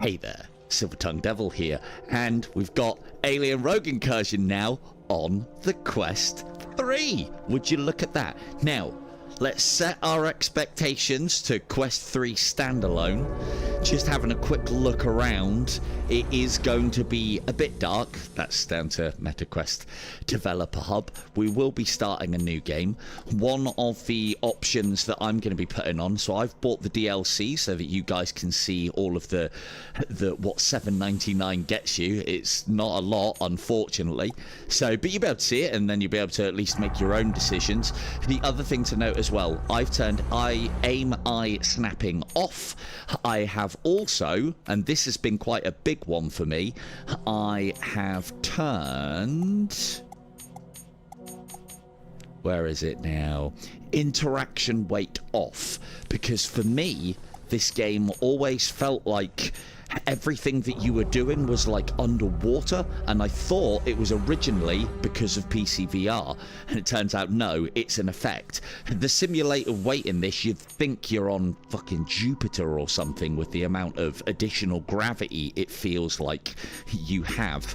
Hey there, Silver Tongue Devil here, and we've got Alien Rogue Incursion now on the Quest 3. Would you look at that? Now, let's set our expectations to Quest 3 Standalone. Just having a quick look around, it is going to be a bit dark. That's down to MetaQuest Developer Hub. We will be starting a new game. One of the options that I'm going to be putting on, so I've bought the DLC so that you guys can see all of the what $7.99 gets you. It's not a lot, unfortunately. So, but you'll be able to see it, and then you'll be able to at least make your own decisions. The other thing to note as well, I've turned aim eye snapping off. I have also, and this has been quite a big one for me, I have turned, where is it now, interaction weight off, because for me this game always felt like everything that you were doing was like underwater, and I thought it was originally because of PC VR, and it turns out no, it's an effect. The simulated weight in this, you'd think you're on fucking Jupiter or something with the amount of additional gravity it feels like you have.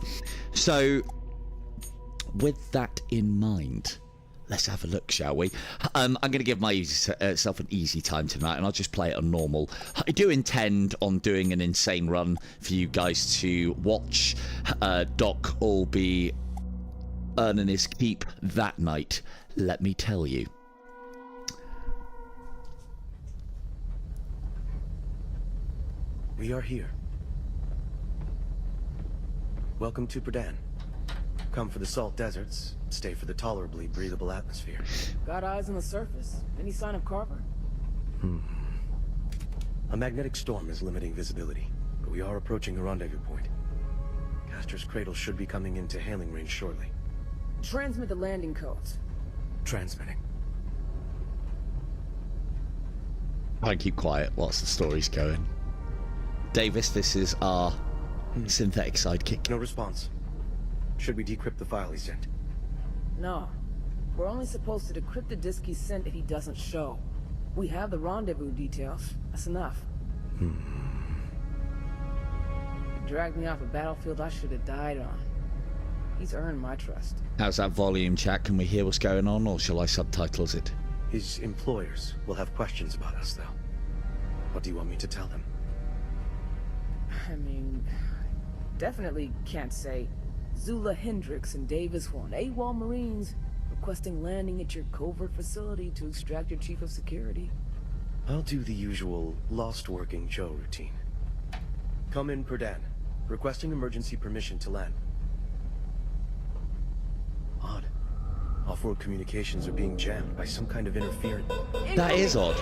So with that in mind, let's have a look, shall we? I'm going to give myself an easy time tonight, and I'll just play it on normal. I do intend on doing an insane run for you guys to watch. Doc will be earning his keep that night, let me tell you. We are here. Welcome to Purdan. Come for the salt deserts, stay for the tolerably breathable atmosphere. Got eyes on the surface? Any sign of Carver? A magnetic storm is limiting visibility, but we are approaching the rendezvous point. Castor's Cradle should be coming into hailing range shortly. Transmit the landing codes. Transmitting. I keep quiet whilst the story's going. Davis, this is our synthetic sidekick. No response. Should we decrypt the file he sent? No. We're only supposed to decrypt the disk he sent if he doesn't show. We have the rendezvous details. That's enough. He dragged me off a battlefield I should have died on. He's earned my trust. How's that volume, chat? Can we hear what's going on, or shall I subtitles it? His employers will have questions about us, though. What do you want me to tell them? I mean, definitely can't say Zula Hendricks and Davis want AWOL Marines requesting landing at your covert facility to extract your chief of security. I'll do the usual lost working Joe routine. Come in, Purdan. Requesting emergency permission to land. Odd. Off-world communications are being jammed by some kind of interference. That is odd.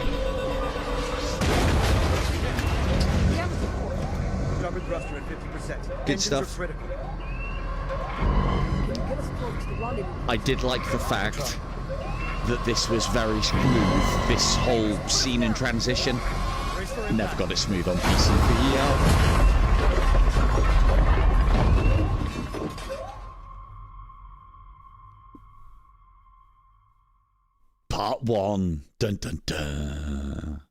Starboard thruster at 50%. Good Engines stuff. are critical. I did like the fact that this was very smooth, this whole scene and transition. Never got it smooth on PC VR. Part 1. Dun dun dun.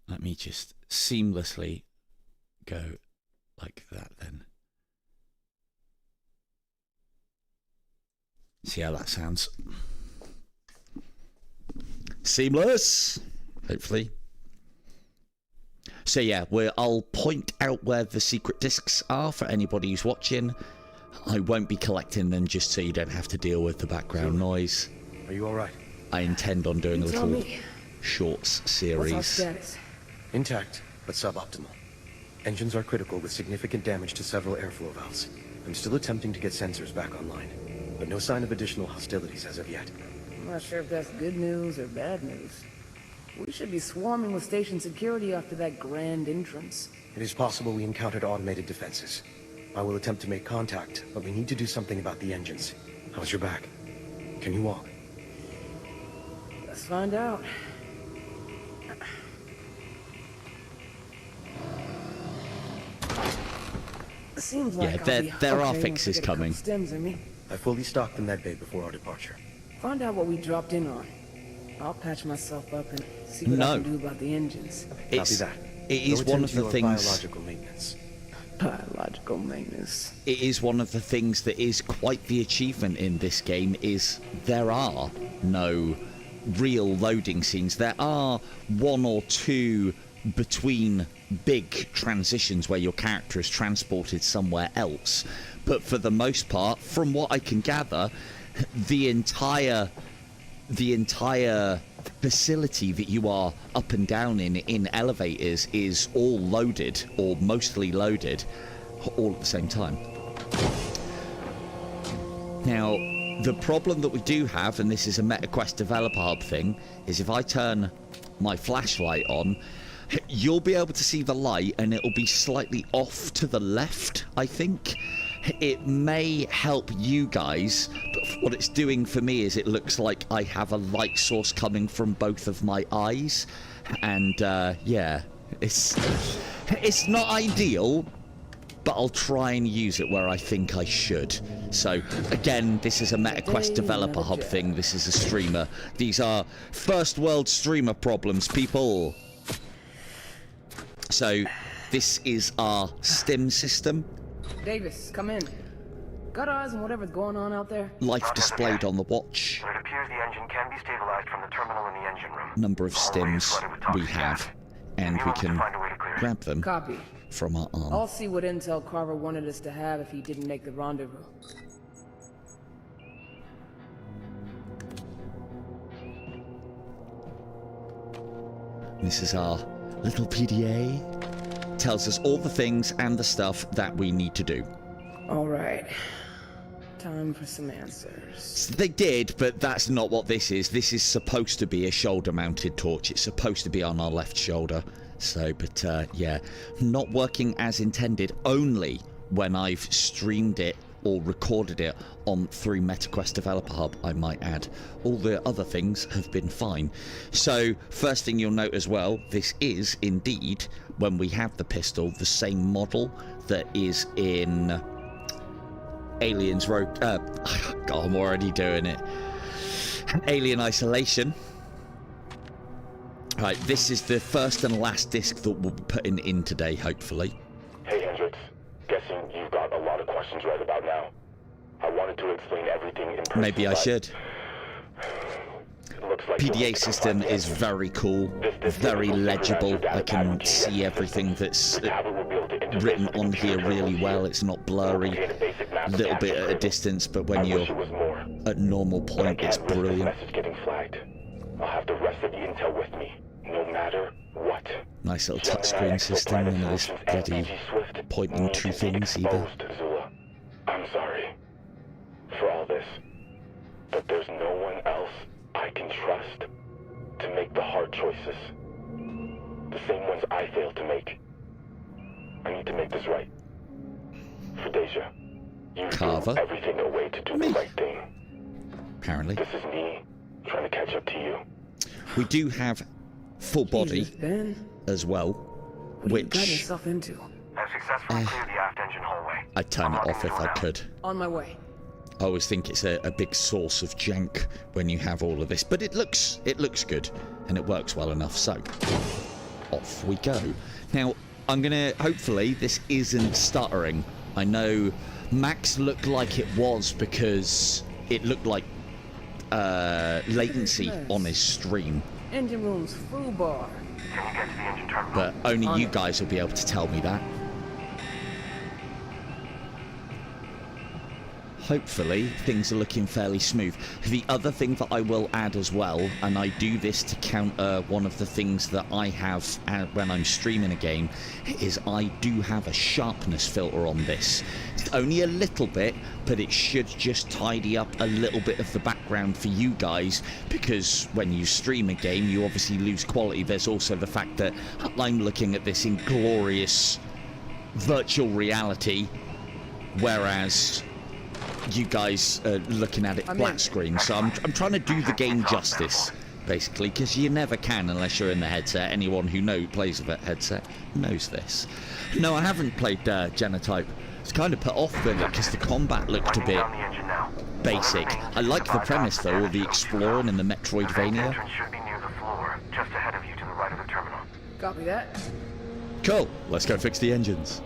Let me just seamlessly go like that then. See how that sounds. Seamless, hopefully. So yeah, I'll point out where the secret discs are for anybody who's watching. I won't be collecting them just so you don't have to deal with the background noise. Are you all right? I intend on doing a Tell little me. shorts What's series. our status? Intact, but suboptimal. Engines are critical with significant damage to several airflow valves. I'm still attempting to get sensors back online, but no sign of additional hostilities as of yet. I'm not sure if that's good news or bad news. We should be swarming with station security after that grand entrance. It is possible we encountered automated defenses. I will attempt to make contact, but we need to do something about the engines. How's your back? Can you walk? Let's find out. Seems like there are fixes coming. Stems in me. I fully stocked the medbay before our departure. Find out what we dropped in on. I'll patch myself up and see what I can do about the engines. Copy that. It is Go one attend of to the your things. biological maintenance. Biological maintenance. It is one of the things that is quite the achievement in this game. Is there are no real loading scenes. There are one or two between big transitions where your character is transported somewhere else, but for the most part, from what I can gather, the entire facility that you are up and down in elevators is all loaded, or mostly loaded, all at the same time. Now, the problem that we do have, and this is a MetaQuest Developer Hub thing, is if I turn my flashlight on, you'll be able to see the light and it'll be slightly off to the left, I think. It may help you guys, but what it's doing for me is it looks like I have a light source coming from both of my eyes. And, yeah, it's not ideal, but I'll try and use it where I think I should. So, again, this is a MetaQuest Developer Hub thing. This is a streamer. These are first world streamer problems, people. So, this is our stim system. Davis, come in. Got eyes on whatever's going on out there? Life displayed on the watch. It appears the engine can be stabilized from the terminal in the engine room. Number of stims we have, and we can grab them Copy. from our arm. I'll see what intel Carver wanted us to have if he didn't make the rendezvous. This is our little PDA. Tells us all the things and the stuff that we need to do. All right. Time for some answers. They did, but that's not what this is. This is supposed to be a shoulder-mounted torch. It's supposed to be on our left shoulder. So, but yeah, not working as intended, only when I've streamed it or recorded it on through MetaQuest Developer Hub, I might add. All the other things have been fine. So, first thing you'll note as well, this is indeed, when we have the pistol, the same model that is in Aliens Rogue... God, I'm already doing it. Alien Isolation. Right, this is the first and last disc that we'll be putting in today, hopefully. Hey Hendricks, guessing you've got a lot of questions right about now. I wanted to explain everything in person. Maybe I should. Looks like PDA system is very cool, very legible. I can see everything that's written on here really well. It's not blurry, a little bit at a distance, but when you're at normal point, it's brilliant. Message getting flagged. I'll have the rest of the intel with me, no matter what. Nice little touchscreen system, and this bloody pointing two things either. Zula, I'm sorry for all this, but there's no one else I can trust to make the hard choices. The same ones I failed to make. I need to make this right. For Deja, you Carver. threw everything away to do the right thing. Apparently. This is me trying to catch up to you. We do have full body Jesus, Ben. as well, What you got which yourself into? I've successfully cleared the aft engine hallway. I'd turn it off if I could. On my way. I always think it's a big source of jank when you have all of this, but it looks good and it works well enough, so off we go. Now I'm gonna, hopefully this isn't stuttering. I know Max looked like it was because it looked like latency on his stream, Engine room's full bar. Can you get to the engine terminal? but only you guys will be able to tell me that. Hopefully things are looking fairly smooth. The other thing that I will add as well, and I do this to counter one of the things that I have when I'm streaming a game, is I do have a sharpness filter on this. It's only a little bit, but it should just tidy up a little bit of the background for you guys, because when you stream a game you obviously lose quality. There's also the fact that I'm looking at this in glorious virtual reality, whereas you guys are looking at it flat screen. So I'm trying to do the game justice, basically, because you never can unless you're in the headset. Anyone who plays with a headset knows this. No, I haven't played Genotype. It's kind of put off with it because the combat looked a bit Down the engine now. basic. I like the premise though, all the exploring and the The vent Metroidvania. entrance should be near the floor, just ahead of you to the right of the terminal. Copy that. Cool, let's go fix the engines.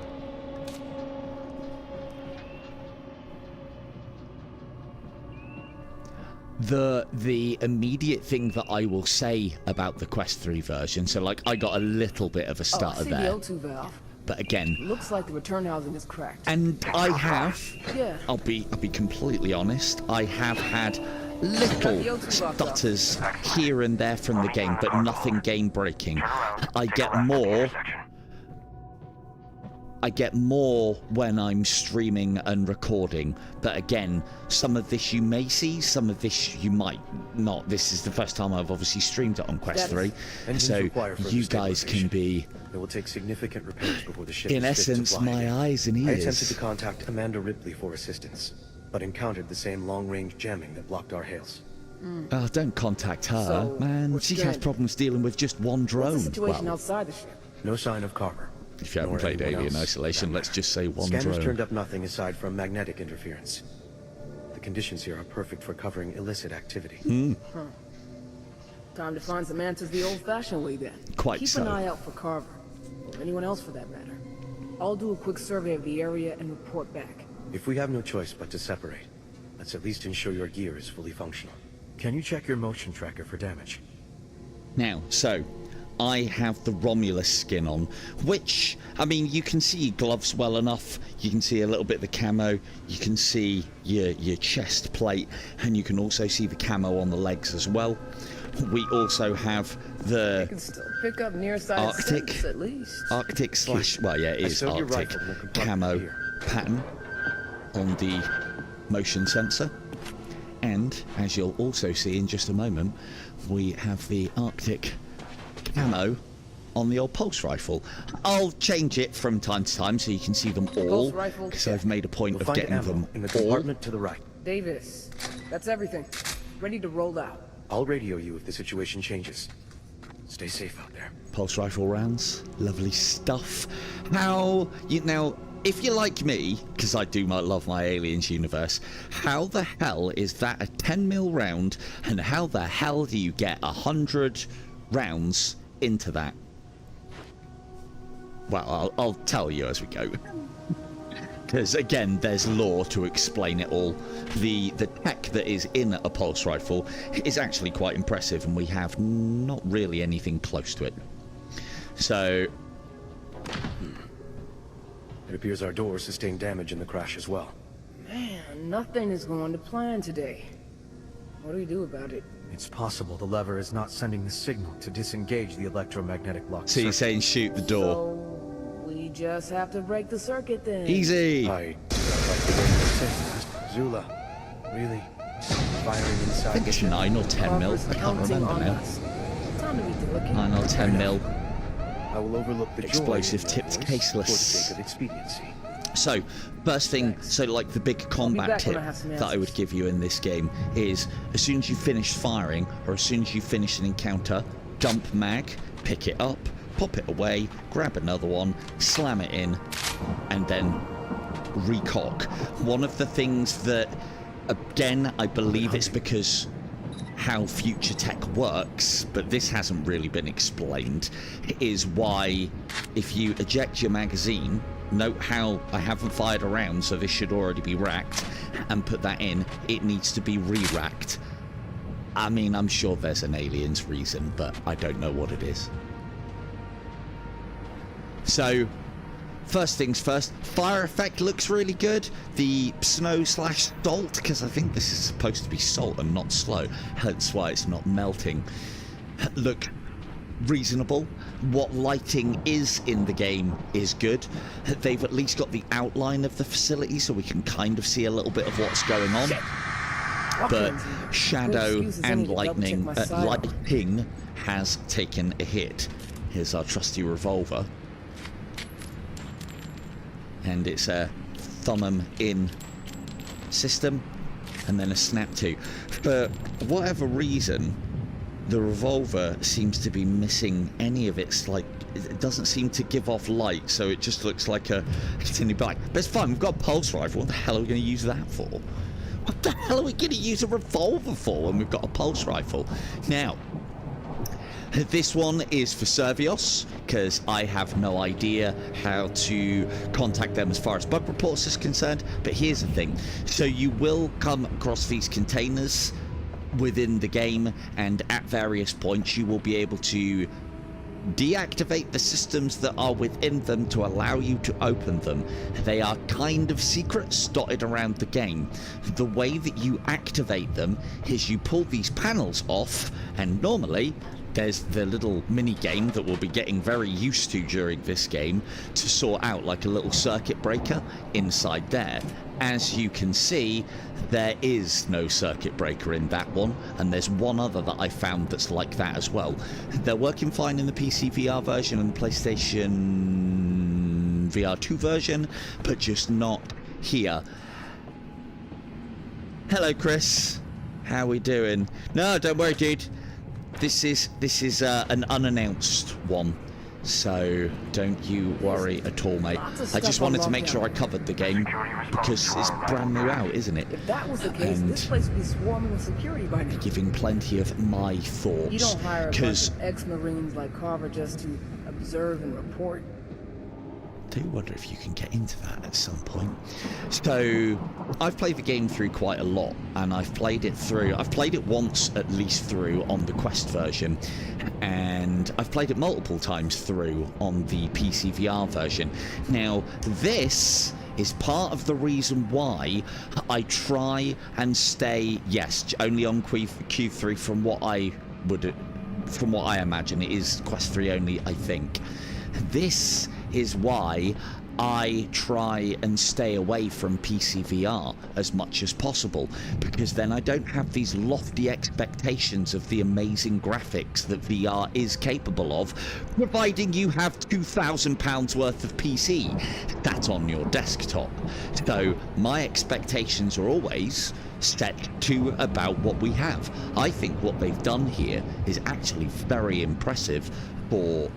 The immediate thing that I will say about the Quest 3 version, so like I got a little bit of a I stutter see there, the O2 valve. but again, Looks like the return housing is cracked. and I have, Yeah. I'll be completely honest, I have had little stutters here and there from the game, but nothing game breaking. I get more when I'm streaming and recording, but again, some of this you may see, some of this you might not. This is the first time I've obviously streamed it on Quest 3, Engines so require further you guys can stabilization. be, It will take significant repairs before the ship in is fit to essence, fly my again. eyes and I attempted ears. to contact Amanda Ripley for assistance, but encountered the same long-range jamming that blocked our hails. Oh, don't contact her, So, man. what's She has good? problems dealing with just one drone. What's the situation Well, outside the ship? No sign of Carver. if you haven't nor played anyone Alien else. Isolation, let's just say one Scanners drone. turned up nothing aside from magnetic interference. The conditions here are perfect for covering illicit activity. Time to find some answers the old-fashioned way then. Quite Keep so. an eye out for Carver, or anyone else for that matter. I'll do a quick survey of the area and report back. If we have no choice but to separate, let's at least ensure your gear is fully functional. Can you check your motion tracker for damage? Now, so I have the Romulus skin on, which, I mean, you can see gloves well enough. You can see a little bit of the camo. You can see your chest plate, and you can also see the camo on the legs as well. We also have You the can still pick up near-sighted Arctic. synths at least. Arctic slash, well, yeah, it I is sewed your Arctic rifle in the compartment camo here. pattern on the motion sensor. And as you'll also see in just a moment, we have the Arctic camo on the old pulse rifle. I'll change it from time to time so you can see them all, Pulse rifle, because I've made a point You'll of find getting ammo them in the all. compartment to the right. Davis, that's everything. Ready to roll out. I'll radio you if the situation changes. Stay safe out there. Pulse rifle rounds, lovely stuff. Now, if you're like me, because I do love my Aliens universe, how the hell is that a 10mm round, and how the hell do you get 100 rounds into that? Well, I'll tell you as we go. Because again, there's lore to explain it all. The tech that is in a pulse rifle is actually quite impressive, and we have not really anything close to it. So, It appears our door sustained damage in the crash as well. Man, nothing is going to plan today. What do we do about it? It's possible the lever is not sending the signal to disengage the electromagnetic lock. so you're saying shoot the door. So, we just have to break the circuit then. Easy. I do not like the way you say this. Zula, really? Firing I inside think the it's ship? 9 or 10 mil. Carver's I can't counting remember on now. us. Time to be diligent. 9 or 10 mil. I will overlook the joy Explosive in that tipped voice for the caseless. sake of expediency. So, first thing, so like the big combat back when tip I have some that I would answers. give you in this game is, as soon as you finish firing, or as soon as you finish an encounter, dump mag, pick it up, pop it away, grab another one, slam it in, and then recock. One of the things that, again, I believe it's because how future tech works, but this hasn't really been explained, is why if you eject your magazine, note how I haven't fired a round, so this should already be racked, and put that in, it needs to be re-racked. I mean, I'm sure there's an Aliens reason, but I don't know what it is. So, first things first, fire effect looks really good. The snow/salt, because I think this is supposed to be salt and not slow, hence why it's not melting, look reasonable. What lighting is in the game is good. They've at least got the outline of the facility so we can kind of see a little bit of what's going on. But shadow and lightning, lighting has taken a hit. Here's our trusty revolver. And it's a thumb 'em in system and then a snap to. For whatever reason, the revolver seems to be missing any of its, like, it doesn't seem to give off light, so it just looks like a continued black. But it's fine, we've got a pulse rifle. What the hell are we going to use that for? What the hell are we going to use a revolver for when we've got a pulse rifle? Now, this one is for Servios, because I have no idea how to contact them as far as bug reports is concerned. But here's the thing. So you will come across these containers within the game, and at various points you will be able to deactivate the systems that are within them to allow you to open them. They are kind of secrets dotted around the game. The way that you activate them is you pull these panels off, and normally there's the little mini game that we'll be getting very used to during this game to sort out, like a little circuit breaker inside there. As you can see, there is no circuit breaker in that one, and there's one other that I found that's like that as well. They're working fine in the PC VR version and the PlayStation VR 2 version, but just not here. Hello, Chris. How we doing? No, don't worry, dude. This is an unannounced one, so don't you worry at all, mate. I just wanted to make sure I covered the game because it's brand new out, isn't it? If that was the case, this place would be swarming with security by now. Giving plenty of my thoughts. You don't hire a bunch of ex-Marines like Carver just to observe and report. I do wonder if you can get into that at some point. So I've played the game through quite a lot, and I've played it once at least through on the Quest version, and I've played it multiple times through on the PC VR version. Now this is part of the reason why I try and stay, yes, only on Q3 from what I imagine. It is Quest 3 only, I think. This is why I try and stay away from PC VR as much as possible, because then I don't have these lofty expectations of the amazing graphics that VR is capable of, providing you have £2,000 worth of PC that's on your desktop. So my expectations are always set to about what we have. I think what they've done here is actually very impressive for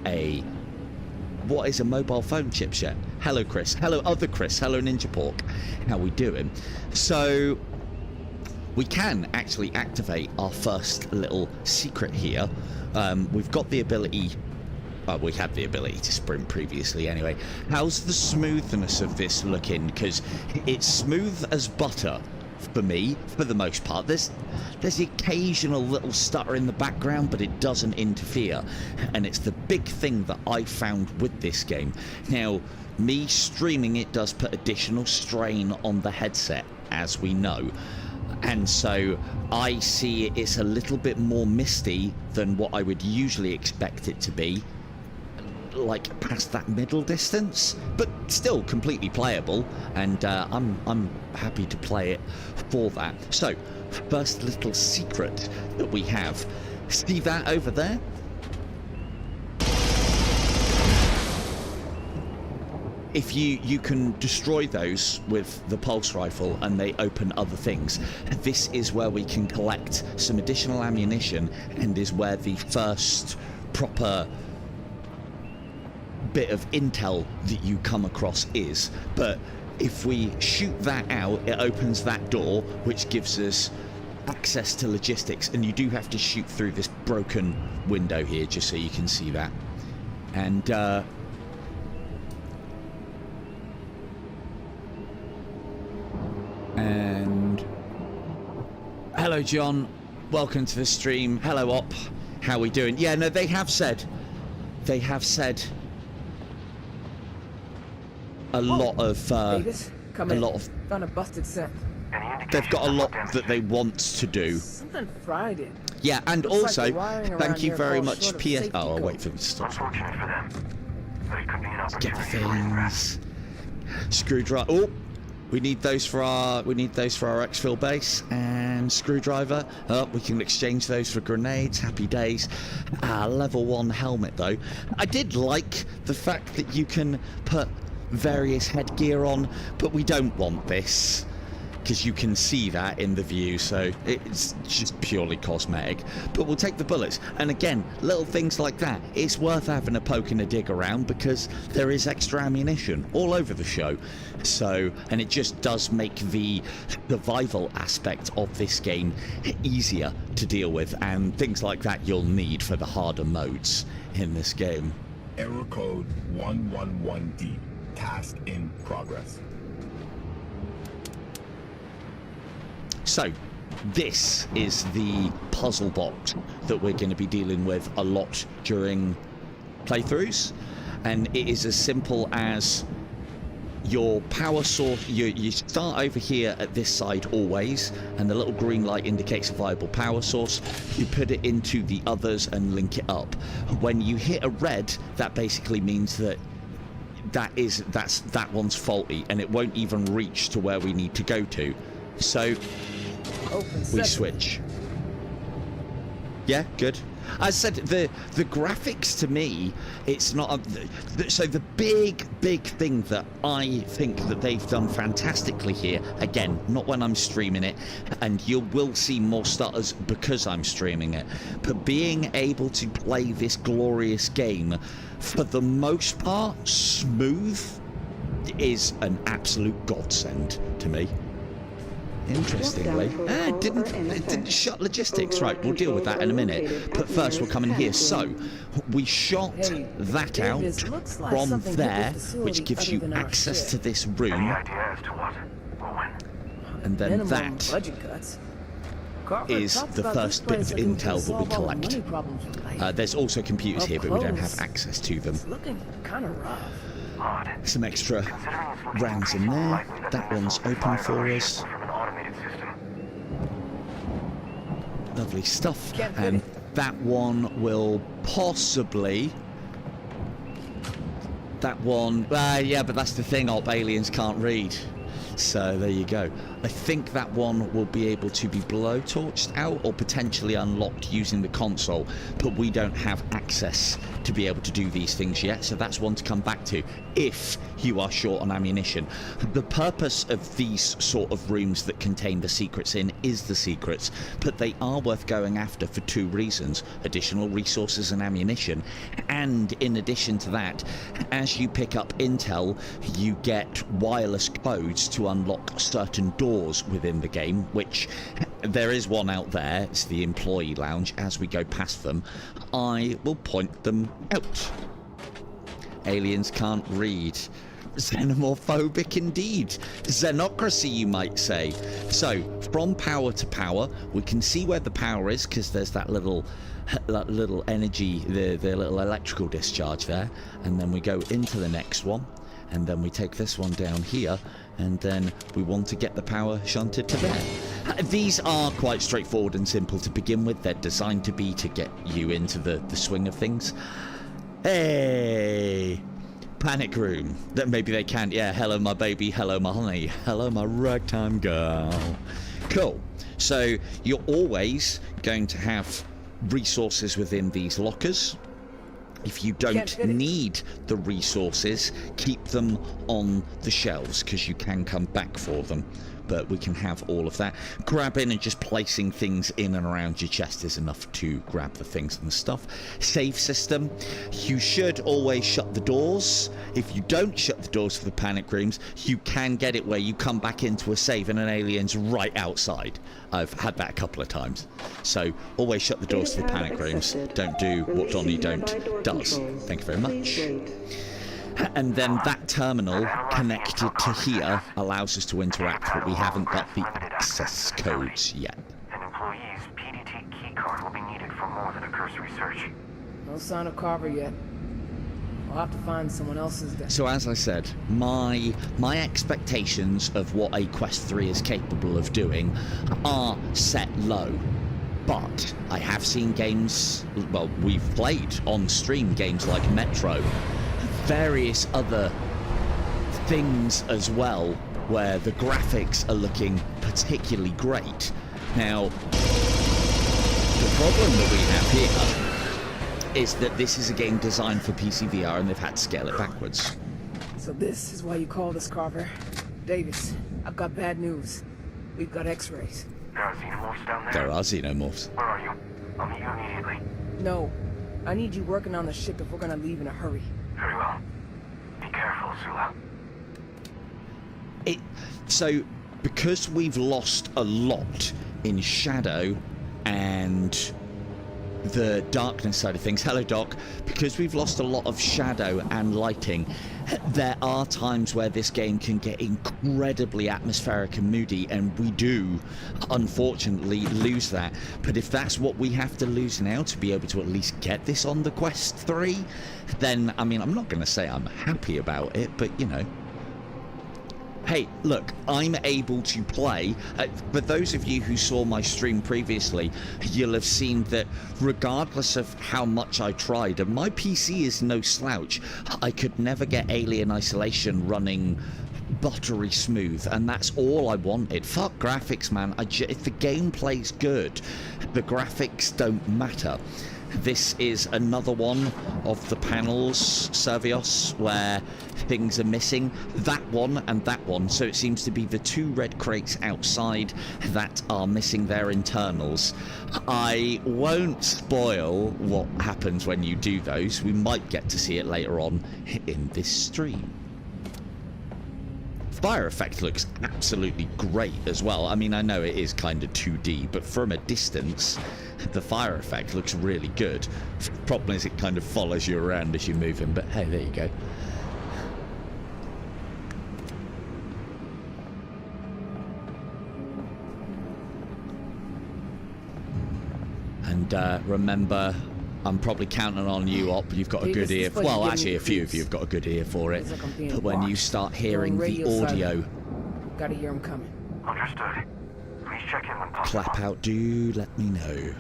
what is a mobile phone chipset. Hello, Chris. Hello, other Chris. Hello, Ninja Pork. How we doing? So we can actually activate our first little secret here. We've got the ability. We had the ability to sprint previously anyway. How's the smoothness of this looking? Because it's smooth as butter for me, for the most part. There's the occasional little stutter in the background, but it doesn't interfere, and it's the big thing that I found with this game. Now, me streaming it does put additional strain on the headset, as we know, and so I see it's a little bit more misty than what I would usually expect it to be, like past that middle distance, but still completely playable, and I'm happy to play it for that. So first little secret that we have, see that over there? If you can destroy those with the pulse rifle and they open other things. This is where we can collect some additional ammunition, and is where the first proper bit of intel that you come across is. But if we shoot that out, it opens that door, which gives us access to logistics, and you do have to shoot through this broken window here, just so you can see that. And hello, John, welcome to the stream. Hello, Op, how we doing? Yeah, no, they have said a lot of found a busted synth. They've got a lot that they want to do. Something fried it. Yeah, and Looks also like the wiring thank around you here very falls much, short of PS. safety Oh, I'll code. wait for them to stop. Unfortunate for them. But it could be an Get the opportunity for things. Screwdriver. Oh, we need those for our exfil base, and screwdriver. Oh, we can exchange those for grenades. Happy days. Level 1 helmet though. I did like the fact that you can put various headgear on, but we don't want this. because you can see that in the view, so it's just purely cosmetic. But we'll take the bullets. And again, little things like that, it's worth having a poke and a dig around, because there is extra ammunition all over the show. So, and it just does make the survival aspect of this game easier to deal with, and things like that you'll need for the harder modes in this game. Error code 111D. Task in progress. So, this is the puzzle box that we're going to be dealing with a lot during playthroughs, and it is as simple as your power source. You start over here at this side always, and the little green light indicates a viable power source. You put it into the others and link it up. When you hit a red, that basically means that that one's faulty, and it won't even reach to where we need to go to. So we switch. Yeah, good. I said the graphics, to me, it's not so the big thing that I think that they've done fantastically here, again, not when I'm streaming it, and you will see more stutters because I'm streaming it, but being able to play this glorious game for the most part smooth is an absolute godsend to me. Interestingly, it didn't shut logistics. Right, we'll deal with that in a minute. But first, we'll come in here. So, we shot that out from there, which gives you access to this room. Any idea as to what or when? And then that is the first bit of intel that we collect. There's also computers here, but we don't have access to them. Looking kind of rough. Odd. Some extra rounds in there. That one's open for us. Lovely stuff. And that one will possibly... That one... yeah, but that's the thing, aliens can't read. So there you go. I think that one will be able to be blowtorched out or potentially unlocked using the console, but we don't have access to be able to do these things yet, so that's one to come back to if you are short on ammunition. The purpose of these sort of rooms that contain the secrets in is the secrets, but they are worth going after for two reasons: additional resources and ammunition, and in addition to that, as you pick up intel, you get wireless codes to unlock certain doors within the game, which there is one out there. It's the employee lounge. As we go past them, I will point them out. Aliens can't read. Xenomorphobic indeed. Xenocracy, you might say. So, from power to power, we can see where the power is, because there's that little energy, the little electrical discharge there. And then we go into the next one, and then we take this one down here, and then we want to get the power shunted to there. These are quite straightforward and simple to begin with. They're designed to be to get you into the swing of things. Hey, panic room. That maybe they can't. Yeah, hello my baby, hello my honey, hello my ragtime girl. Cool. So you're always going to have resources within these lockers. If you don't need the resources, keep them on the shelves, because you can come back for them. But we can have all of that. Grabbing and just placing things in and around your chest is enough to grab the things and the stuff. Save system. You should always shut the doors. If you don't shut the doors for the panic rooms, you can get it where you come back into a save and an alien's right outside. I've had that a couple of times. So always shut the doors to the panic rooms. Don't do what Donnie Don't does. Thank you very much. And then that terminal connected to here allows us to interact, but we haven't got the access codes yet. An employee's PDT keycard will be needed for more than a cursory search. No sign of Carver yet. I'll have to find someone else's desk. So as I said, my expectations of what a Quest 3 is capable of doing are set low. But I have seen games, well, we've played on stream games like Metro, various other things as well, where the graphics are looking particularly great. Now, the problem that we have here is that this is a game designed for PC VR, and they've had to scale it backwards. So this is why you call this, Carver. Davis, I've got bad news. We've got X-rays. There are xenomorphs down there? There are xenomorphs. Where are you? I'll meet you immediately. No. I need you working on the ship if we're gonna leave in a hurry. Very well. Be careful, Zula. So, because we've lost a lot in shadow and the darkness side of things, hello Doc, because we've lost a lot of shadow and lighting, there are times where this game can get incredibly atmospheric and moody, and we do unfortunately lose that. But if that's what we have to lose now to be able to at least get this on the Quest 3, then I mean, I'm not going to say I'm happy about it, but you know, hey, look, I'm able to play. For those of you who saw my stream previously, you'll have seen that regardless of how much I tried, and my PC is no slouch, I could never get Alien Isolation running buttery smooth, and that's all I wanted. Fuck graphics, man. If the game plays good, the graphics don't matter. This is another one of the panels, Servios, where things are missing. That one and that one. So it seems to be the two red crates outside that are missing their internals. I won't spoil what happens when you do those. We might get to see it later on in this stream. Fire effect looks absolutely great as well. I mean, I know it is kind of 2D, but from a distance, the fire effect looks really good. The problem is it kind of follows you around as you move in, but hey, there you go. And remember, I'm probably counting on you, Op. You've got a good ear. Well, actually, a few of you have got a good ear for it. But when you start hearing the audio, gotta hear him coming. Understood. Please check in when possible. clap out, do let me know.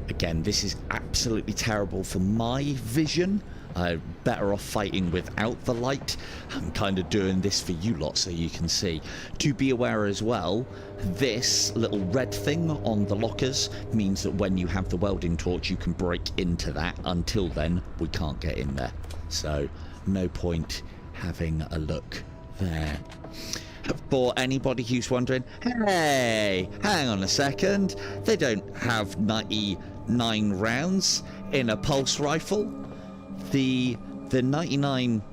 Again, this is absolutely terrible for my vision. I'm better off fighting without the light. I'm kind of doing this for you lot so you can see. To be aware as well, this little red thing on the lockers means that when you have the welding torch, you can break into that. Until then, we can't get in there. So, no point having a look there. For anybody who's wondering, hey, hang on a second, they don't have 99 rounds in a pulse rifle. The 99,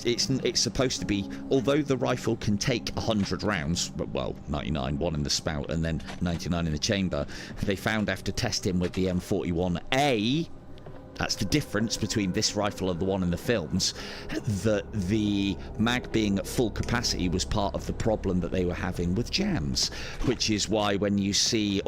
it's supposed to be, although the rifle can take 100 rounds, but well, 99, one in the spout and then 99 in the chamber, they found after testing with the M41A, that's the difference between this rifle and the one in the films, that the mag being at full capacity was part of the problem that they were having with jams, which is why when you see,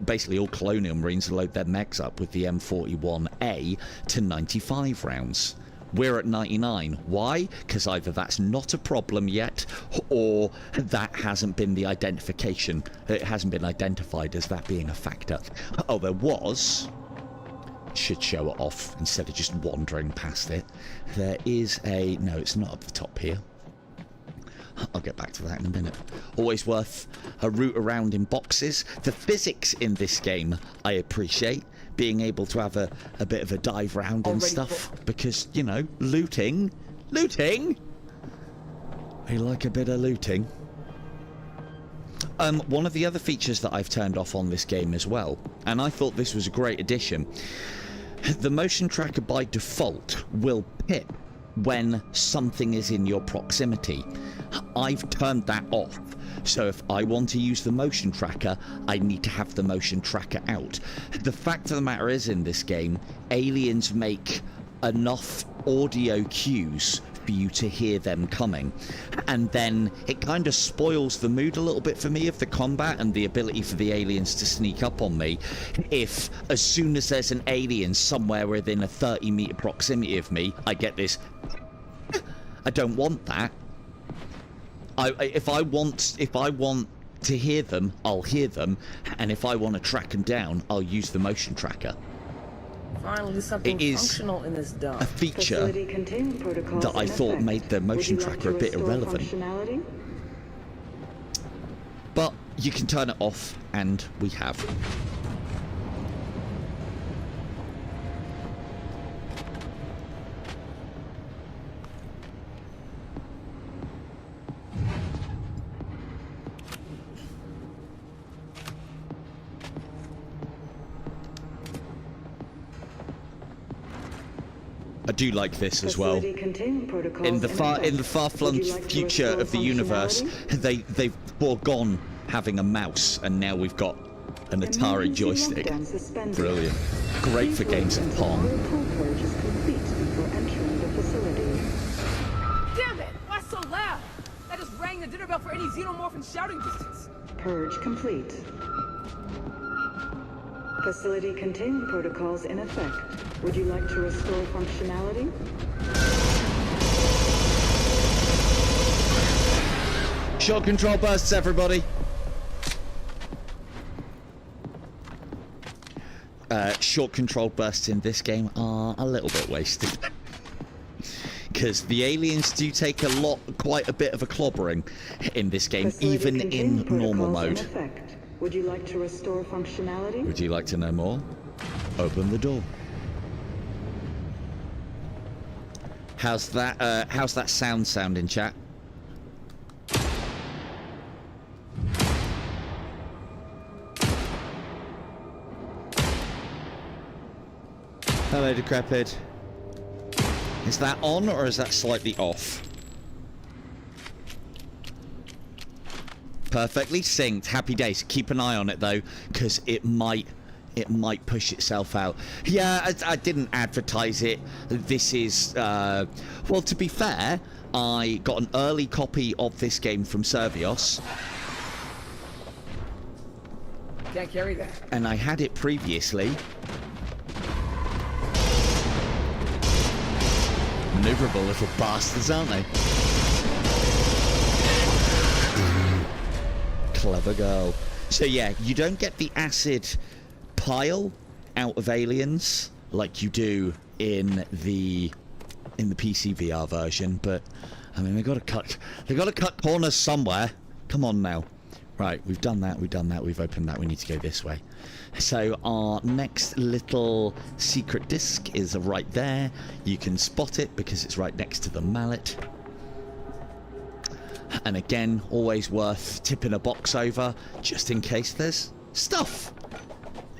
basically all Colonial Marines load their mags up with the M41A to 95 rounds. We're at 99. Why? Because either that's not a problem yet, or that hasn't been the identification. It hasn't been identified as that being a factor. Oh, there was... should show it off instead of just wandering past it. There is a... no, it's not up the top here. I'll get back to that in a minute. Always worth a route around in boxes. The physics in this game I appreciate. Being able to have a bit of a dive round and stuff. Because, you know, looting. Looting! I like a bit of looting. One of the other features that I've turned off on this game as well, and I thought this was a great addition, the motion tracker by default will pip when something is in your proximity. I've turned that off, so if I want to use the motion tracker, I need to have the motion tracker out. The fact of the matter is, in this game, aliens make enough audio cues for you to hear them coming, and then it kind of spoils the mood a little bit for me of the combat and the ability for the aliens to sneak up on me if as soon as there's an alien somewhere within a 30-meter proximity of me, I get this. I don't want that. If I want to hear them, I'll hear them, and if I want to track them down, I'll use the motion tracker. Finally, something It is functional in this dump. a feature that I thought made the motion tracker a bit irrelevant. But you can turn it off, and we have. I do like this as well. Facility containment protocols In the effect. far-flung Would you like to future restore of the universe, functionality? they've foregone having a mouse, and now we've got an Atari Emergency joystick. lockdown suspended. Brilliant. Great for Please games wait of until Pong. all pool purge is complete before entering the facility. Damn it! Why so loud? That just rang the dinner bell for any xenomorph in shouting distance. Purge complete. Facility containment protocols in effect. Would you like to restore functionality? Short control bursts, everybody. Short control bursts in this game are a little bit wasted. Because the aliens do take quite a bit of a clobbering in this game, Facility even in containment normal protocols in mode. effect. Would you like to restore functionality? Would you like to know more? Open the door. How's that sound in chat? Hello, Decrepit. Is that on or is that slightly off? Perfectly synced. Happy days. Keep an eye on it though, because it might push itself out. Yeah, I didn't advertise it. This is well, to be fair, I got an early copy of this game from Servios, Can't carry that. and I had it previously. Maneuverable little bastards, aren't they? Clever girl. So yeah, you don't get the acid pile out of aliens like you do in the PC VR version, but I mean they got to cut corners somewhere. Come on now. Right, we've done that, we've opened that, we need to go this way. So our next little secret disc is right there. You can spot it because it's right next to the mallet. And again, always worth tipping a box over just in case there's stuff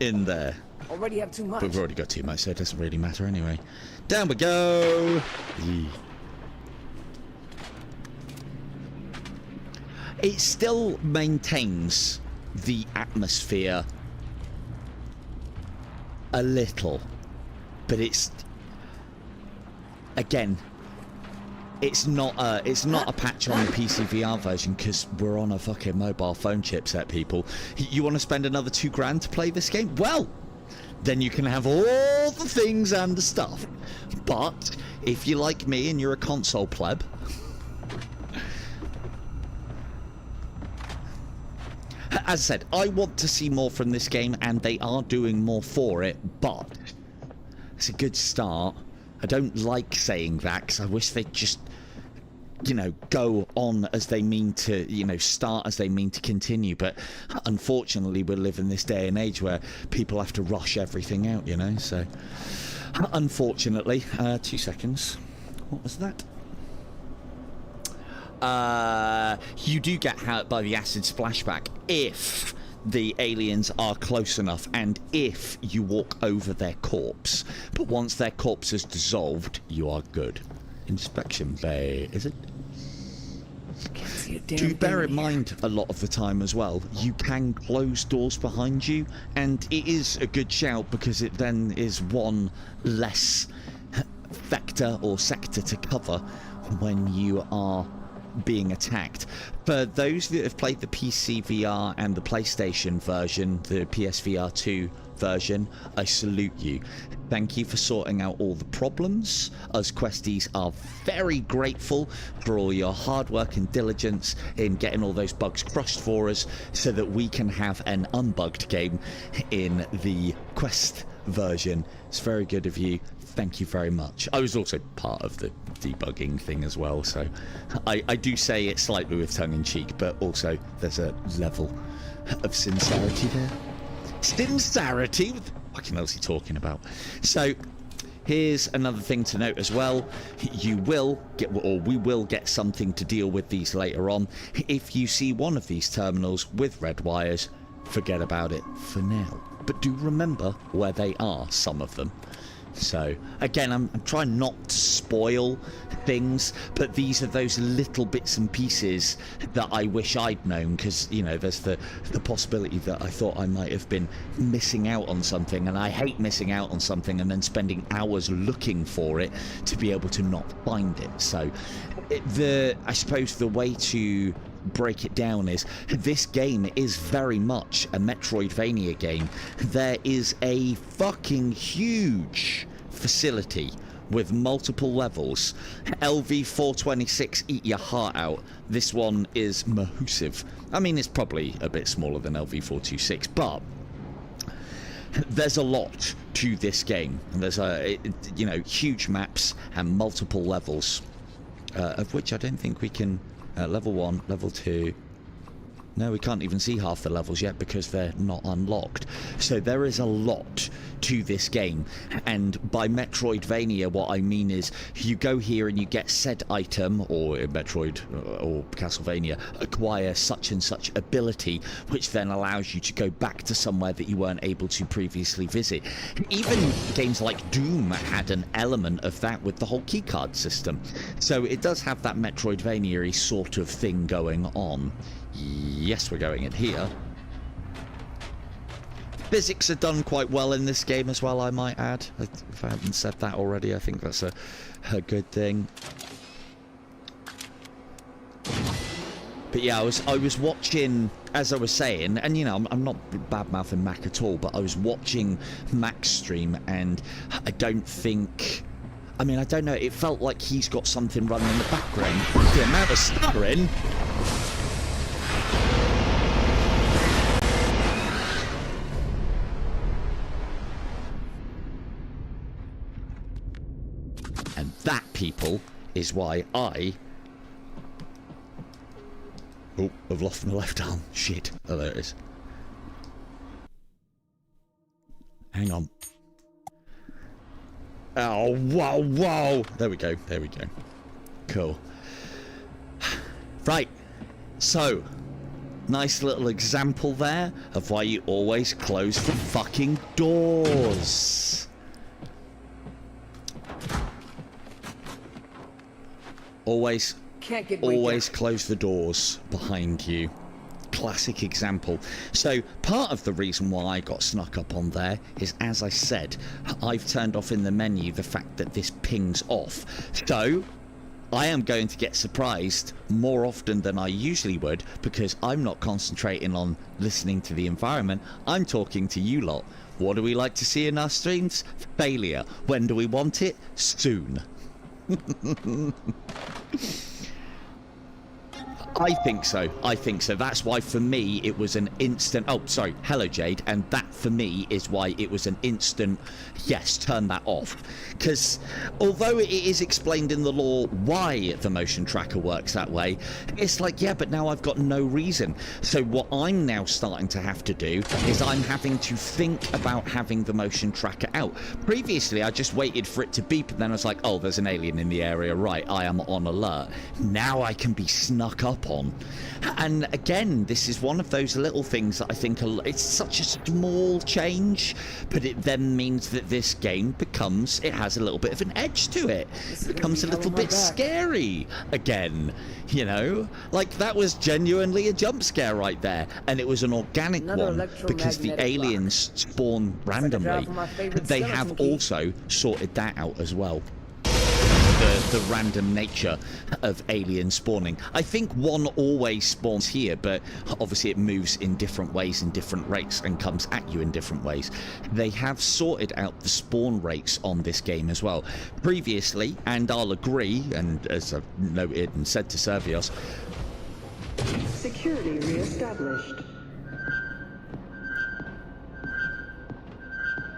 in there. Already have too much. But we've already got too much, so it doesn't really matter anyway. Down we go! Yee. It still maintains the atmosphere a little, but it's again, it's not a patch on the PC VR version because we're on a fucking mobile phone chipset, people. You want to spend another $2,000 to play this game? Well, then you can have all the things and the stuff. But if you're like me and you're a console pleb, as I said, I want to see more from this game, and they are doing more for it, but it's a good start. I don't like saying that, because I wish they'd just, you know, go on as they mean to, you know, start as they mean to continue, but unfortunately we live in this day and age where people have to rush everything out, you know, so unfortunately. 2 seconds. What was that? You do get hurt by the acid splashback if the aliens are close enough and if you walk over their corpse. But once their corpse is dissolved, you are good. Inspection bay, is it? Can't see a damn Do bear thing in here. mind a lot of the time as well, you can close doors behind you, and it is a good shout because it then is one less vector or sector to cover when you are being attacked. For those that have played the PC VR and the PlayStation version, the PSVR 2 version, I salute you. Thank you for sorting out all the problems. Us questies are very grateful for all your hard work and diligence in getting all those bugs crushed for us so that we can have an unbugged game in the Quest version. It's very good of you. Thank you very much. I was also part of the debugging thing as well, so I do say it slightly with tongue-in-cheek, but also there's a level of sincerity there. Sincerity? What the fucking else are you talking about? So here's another thing to note as well. You will get, or we will get something to deal with these later on. If you see one of these terminals with red wires, forget about it for now. But do remember where they are, some of them. So, again, I'm trying not to spoil things, but these are those little bits and pieces that I wish I'd known, because, you know, there's the possibility that I thought I might have been missing out on something, and I hate missing out on something and then spending hours looking for it to be able to not find it. So, I suppose the way to break it down is this game is very much a Metroidvania game. There is a fucking huge facility with multiple levels. LV-426, eat your heart out. This one is massive. I mean, it's probably a bit smaller than LV-426, but there's a lot to this game. There's you know, huge maps and multiple levels, of which I don't think we can level 1, level 2. No, we can't even see half the levels yet because they're not unlocked. So there is a lot to this game. And by Metroidvania, what I mean is you go here and you get said item, or in Metroid or Castlevania, acquire such and such ability, which then allows you to go back to somewhere that you weren't able to previously visit. Even games like Doom had an element of that with the whole keycard system. So it does have that Metroidvania-y sort of thing going on. Yes, we're going in here. Physics are done quite well in this game as well, I might add. If I haven't said that already, I think that's a good thing. But yeah, I was watching, as I was saying, and you know, I'm not bad-mouthing Mac at all, but I was watching Mac's stream, and I don't think... I mean, I don't know, it felt like he's got something running in the background. The amount of stuttering... And that, people, is why I... Oh, I've lost my left arm. Shit. Oh, there it is. Hang on. Oh, wow, wow. There we go. There we go. Cool. Right. So, nice little example there of why you always close the fucking doors. Always close the doors behind you. Classic example. So part of the reason why I got snuck up on there is, as I said, I've turned off in the menu the fact that this pings off. So I am going to get surprised more often than I usually would, because I'm not concentrating on listening to the environment. I'm talking to you lot. What do we like to see in our streams? Failure. When do we want it? Soon. I think so. I think so. That's why for me it was an instant... Oh, sorry. Hello, Jade. And that for me is why it was an instant, yes, turn that off. Because although it is explained in the lore why the motion tracker works that way, it's like, yeah, but now I've got no reason. So what I'm now starting to have to do is I'm having to think about having the motion tracker out. Previously, I just waited for it to beep and then I was like, oh, there's an alien in the area. Right, I am on alert. Now I can be snuck up on. And again, this is one of those little things that I think it's such a small change, but it then means that this game becomes, it has a little bit of an edge to it. It becomes a little bit scary again, you know? Like, that was genuinely a jump scare right there, and it was an organic one because the aliens spawn randomly. They have also sorted that out as well. The random nature of alien spawning. I think one always spawns here, but obviously it moves in different ways in different rates and comes at you in different ways. They have sorted out the spawn rates on this game as well. Previously, and I'll agree, and as I've noted and said to Servios, security re-established.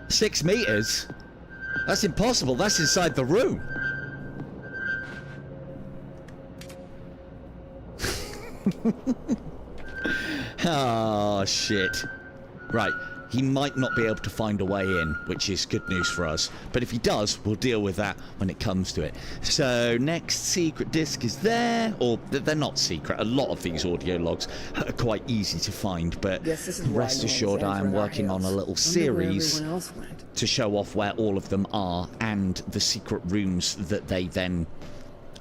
6 meters? That's impossible. That's inside the room. Oh, shit. Right. he might not be able to find a way in, which is good news for us. But if he does, we'll deal with that when it comes to it. So next secret disc is there, or they're not secret. A lot of these audio logs are quite easy to find, but rest assured I am working on a little series to show off where all of them are and the secret rooms that they then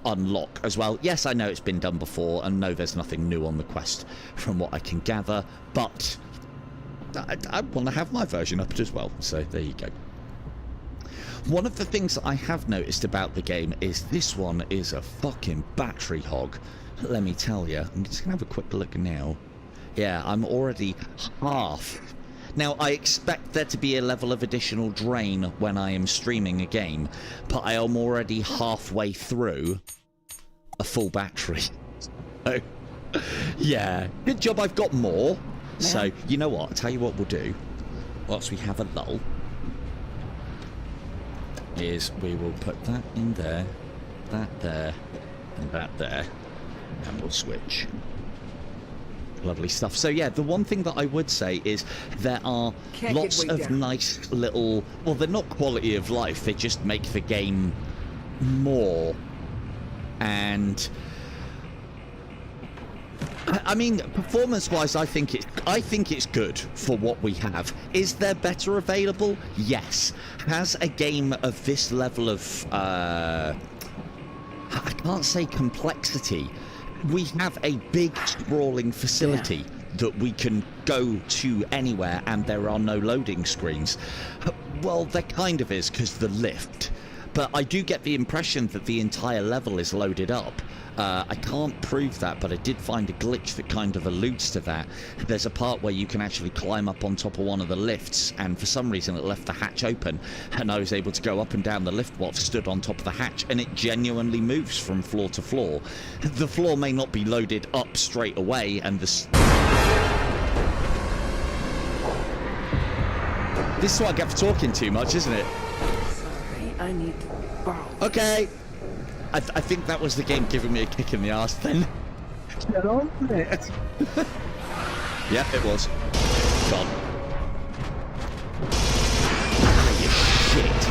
unlock as well. Yes, I know it's been done before, and no, there's nothing new on the quest from what I can gather, but I want to have my version up as well, so there you go. One of the things I have noticed about the game is this one is a fucking battery hog, let me tell you. I'm just gonna have a quick look now. Yeah, I'm already half. Now, I expect there to be a level of additional drain when I am streaming a game, but I am already halfway through a full battery. So, yeah, good job I've got more. So, you know what? I'll tell you what we'll do, whilst we have a lull, is we will put that in there, that there, and that there, and we'll switch. Lovely stuff. So yeah, the one thing that I would say is there are lots of nice little, well, they're not quality of life, they just make the game more. And I mean, performance-wise, I think it's good for what we have. Is there better available? Yes. Has a game of this level of I can't say complexity. We have a big sprawling facility that we can go to anywhere, and there are no loading screens. Well, there kind of is, because the lift. But I do get the impression that the entire level is loaded up. I can't prove that, but I did find a glitch that kind of alludes to that. There's a part where you can actually climb up on top of one of the lifts, and for some reason it left the hatch open, and I was able to go up and down the lift while stood on top of the hatch, and it genuinely moves from floor to floor. The floor may not be loaded up straight away, and this is what I get for talking too much, isn't it? Sorry, I need to borrow. Okay. I think that was the game giving me a kick in the arse then. Get on with it. Yeah, it was. Gone. Ah, you shit.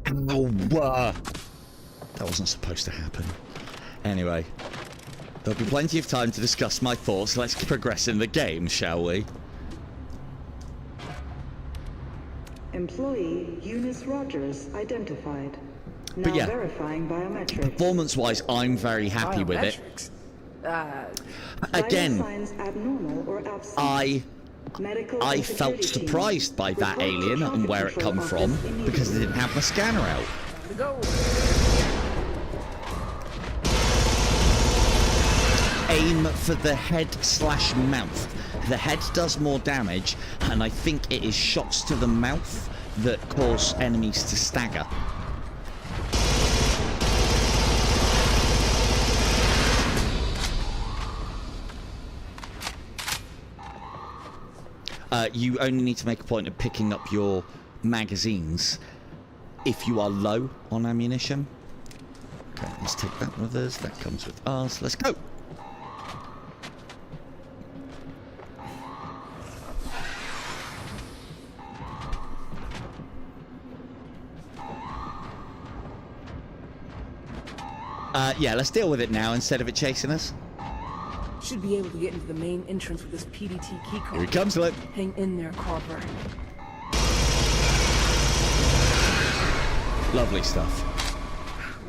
Ow. That wasn't supposed to happen. Anyway, there'll be plenty of time to discuss my thoughts. Let's progress in the game, shall we? Employee Eunice Rogers identified. Now But yeah, verifying biometrics. performance-wise, I'm very happy with it. Again, Signs abnormal or absent. Medical I and felt security surprised by teams that report alien traffic and where it control come from office because it immediately. didn't have my scanner out. Go. Aim for the head/mouth. The head does more damage, and I think it is shots to the mouth that cause enemies to stagger. You only need to make a point of picking up your magazines if you are low on ammunition. Okay, let's take that with us. That comes with us. Let's go. Yeah, let's deal with it now instead of it chasing us. Should be able to get into the main entrance with this PDT keycard. Here he comes, look. Hang in there, Carver. Lovely stuff.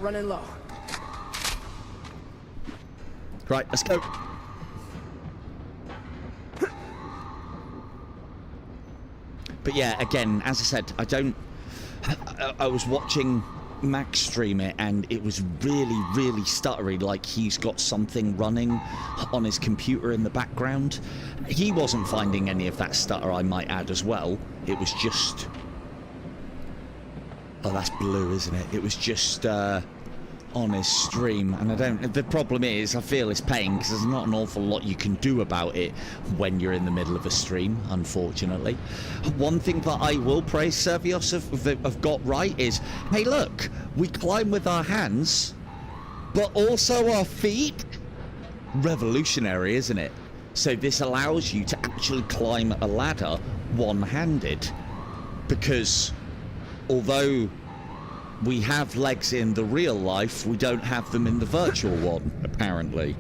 Running low. Right, let's go. But yeah, again, as I said, I was watching Max stream it, and it was really stuttery, like he's got something running on his computer in the background. He wasn't finding any of that stutter, I might add as well. It was just... Oh, that's blue, isn't it? It was just on his stream, and the problem is, I feel it's pain because there's not an awful lot you can do about it when you're in the middle of a stream, unfortunately. One thing that I will praise Servios have got right is, hey look, we climb with our hands, but also our feet. revolutionary, isn't it? So this allows you to actually climb a ladder one-handed, because although we have legs in the real life, we don't have them in the virtual one, apparently.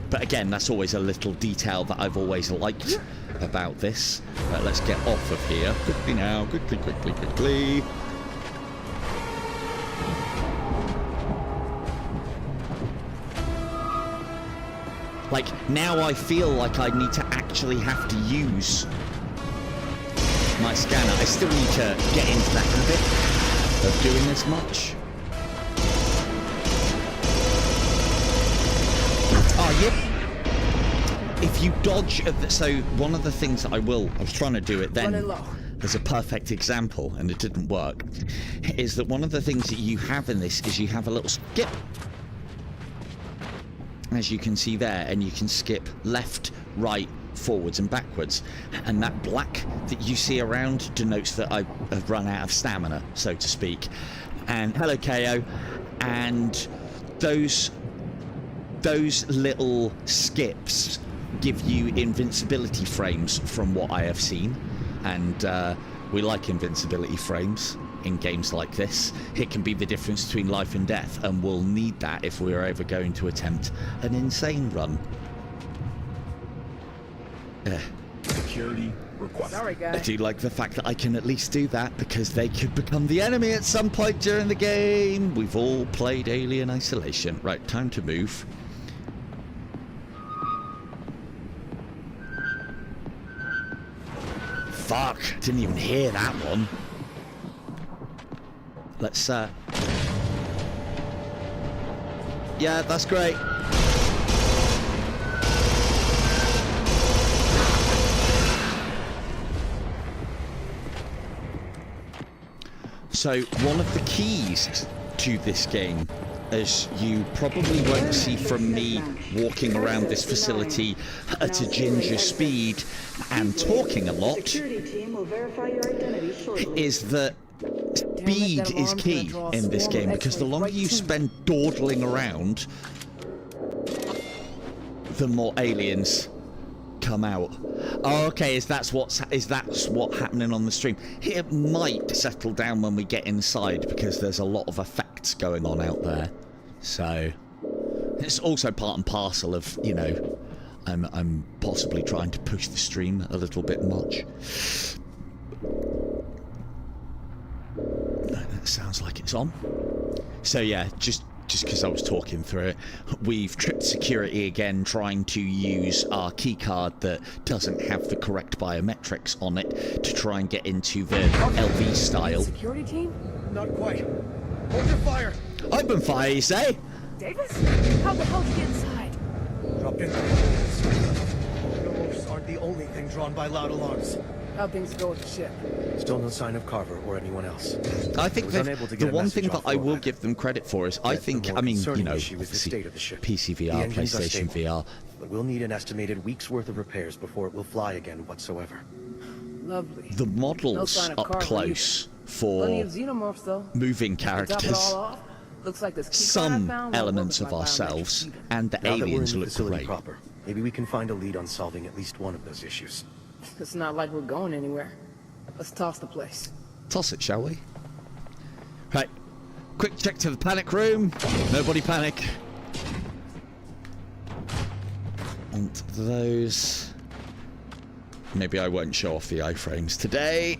But again, that's always a little detail that I've always liked about this. But let's get off of here quickly now. Quickly. Like, now I feel like I need to actually have to use my scanner. I still need to get into the habit of doing this much. Oh, yeah. If you dodge... So, one of the things that I was trying to do it then as a perfect example, and it didn't work, is that one of the things that you have in this is you have a little skip, as you can see there, and you can skip left, right, forwards and backwards, and that black that you see around denotes that I have run out of stamina, so to speak. And hello, KO. And those little skips give you invincibility frames, from what I have seen, and we like invincibility frames in games like this. It can be the difference between life and death, and we'll need that if we are ever going to attempt an insane run. Security request. Sorry, guys. I do like the fact that I can at least do that, because they could become the enemy at some point during the game. We've all played Alien Isolation. Right, time to move. Fuck, didn't even hear that one. Let's, yeah, that's great. So, one of the keys to this game, as you probably won't see from me walking around this facility at a ginger speed and talking a lot, is that speed is key in this game, because the longer you spend dawdling around, the more aliens come out. Oh, okay, is that what's happening on the stream? It might settle down when we get inside, because there's a lot of effects going on out there. So it's also part and parcel of, you know, I'm possibly trying to push the stream a little bit much. That sounds like it's on. So yeah, just because I was talking through it, we've tripped security again, trying to use our keycard that doesn't have the correct biometrics on it to try and get into the LV style. Security team? Not quite. Hold your fire. Open fire, you say? Davis? How the hell did you get inside? Dropped in. Xenomorphs aren't the only thing drawn by loud alarms. How'd things go with the ship? Still no sign of Carver or anyone else. I think the one thing that I will give them credit for is, I mean, you know, issue is the state of the ship. PC The VR, engines are PlayStation stable, VR. but we'll need an estimated week's worth of repairs before it will fly again whatsoever. Lovely. The models No sign of up Carver close Plenty for of xenomorphs, though. moving To top it characters, all off, looks like this key some card I found won't elements work of with my ourselves, biometrics either. and the Now that we're in aliens the look facility great. proper, maybe we can find a lead on solving at least one of those issues. It's not like we're going anywhere. Let's toss the place. Toss it, shall we? Right, quick check to the panic room. Nobody panic. And those... Maybe I won't show off the iframes today.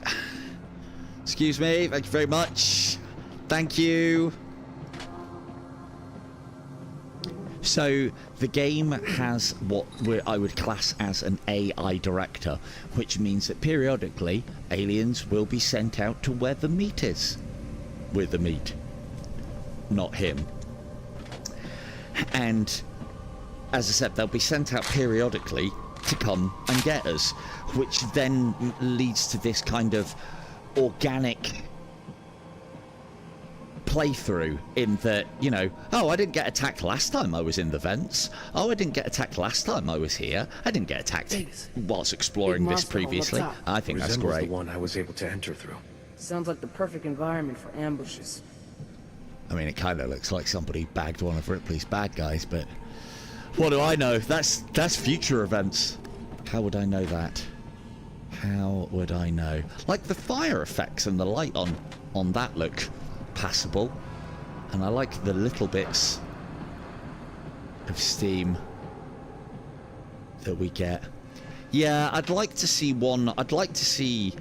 Excuse me, thank you very much. Thank you. So, the game has what I would class as an AI director, which means that periodically, aliens will be sent out to where the meat is. With the meat. Not him. And, as I said, they'll be sent out periodically to come and get us, which then leads to this kind of organic playthrough, in that, you know, oh, I didn't get attacked last time I was in the vents. Oh, I didn't get attacked last time I was here. I didn't get attacked whilst exploring this previously. I think that's Resembles great. the one I was able to enter through. Sounds like the perfect environment for ambushes. I mean, it kind of looks like somebody bagged one of Ripley's bad guys, but What do I know? That's future events. How would I know that? How would I know? Like the fire effects and the light on that look passable. And I like the little bits of steam that we get. Yeah, I'd like to see one. I'd like to see...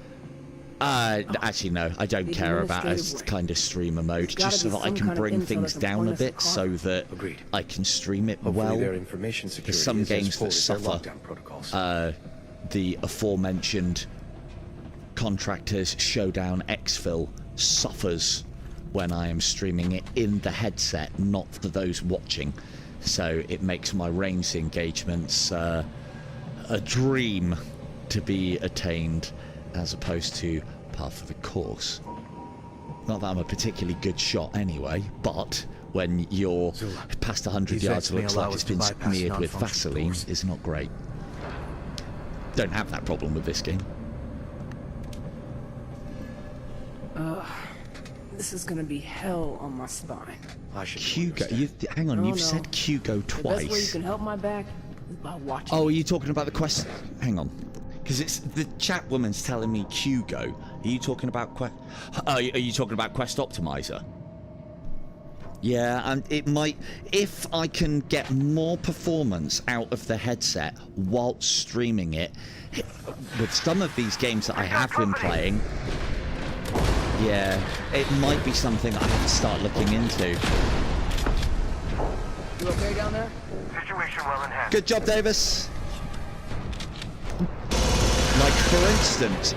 actually, no, I don't care about a kind of streamer mode, just so that I can bring things down a bit so that I can stream it well. There's some games that suffer the aforementioned Contractors Showdown exfil suffers when I am streaming it in the headset, not for those watching. So it makes my range engagements a dream to be attained, as opposed to par for the course. Not that I'm a particularly good shot anyway, but when you're past 100 yards, it looks like it's been smeared with Vaseline, is not great. Don't have that problem with this game. This is gonna be hell on my spine. Hugo, hang on, you've said Hugo twice. The best way you can help my back is by watching. Oh, are you talking about the quest? Hang on. Because it's the chat woman's telling me Hugo. Are you talking about quest? Are you talking about Quest Optimizer? Yeah, and it might, if I can get more performance out of the headset whilst streaming it, with some of these games that I have been playing, yeah, it might be something I have to start looking into. You okay down there? Situation well in hand. Good job, Davis. Like, for instance,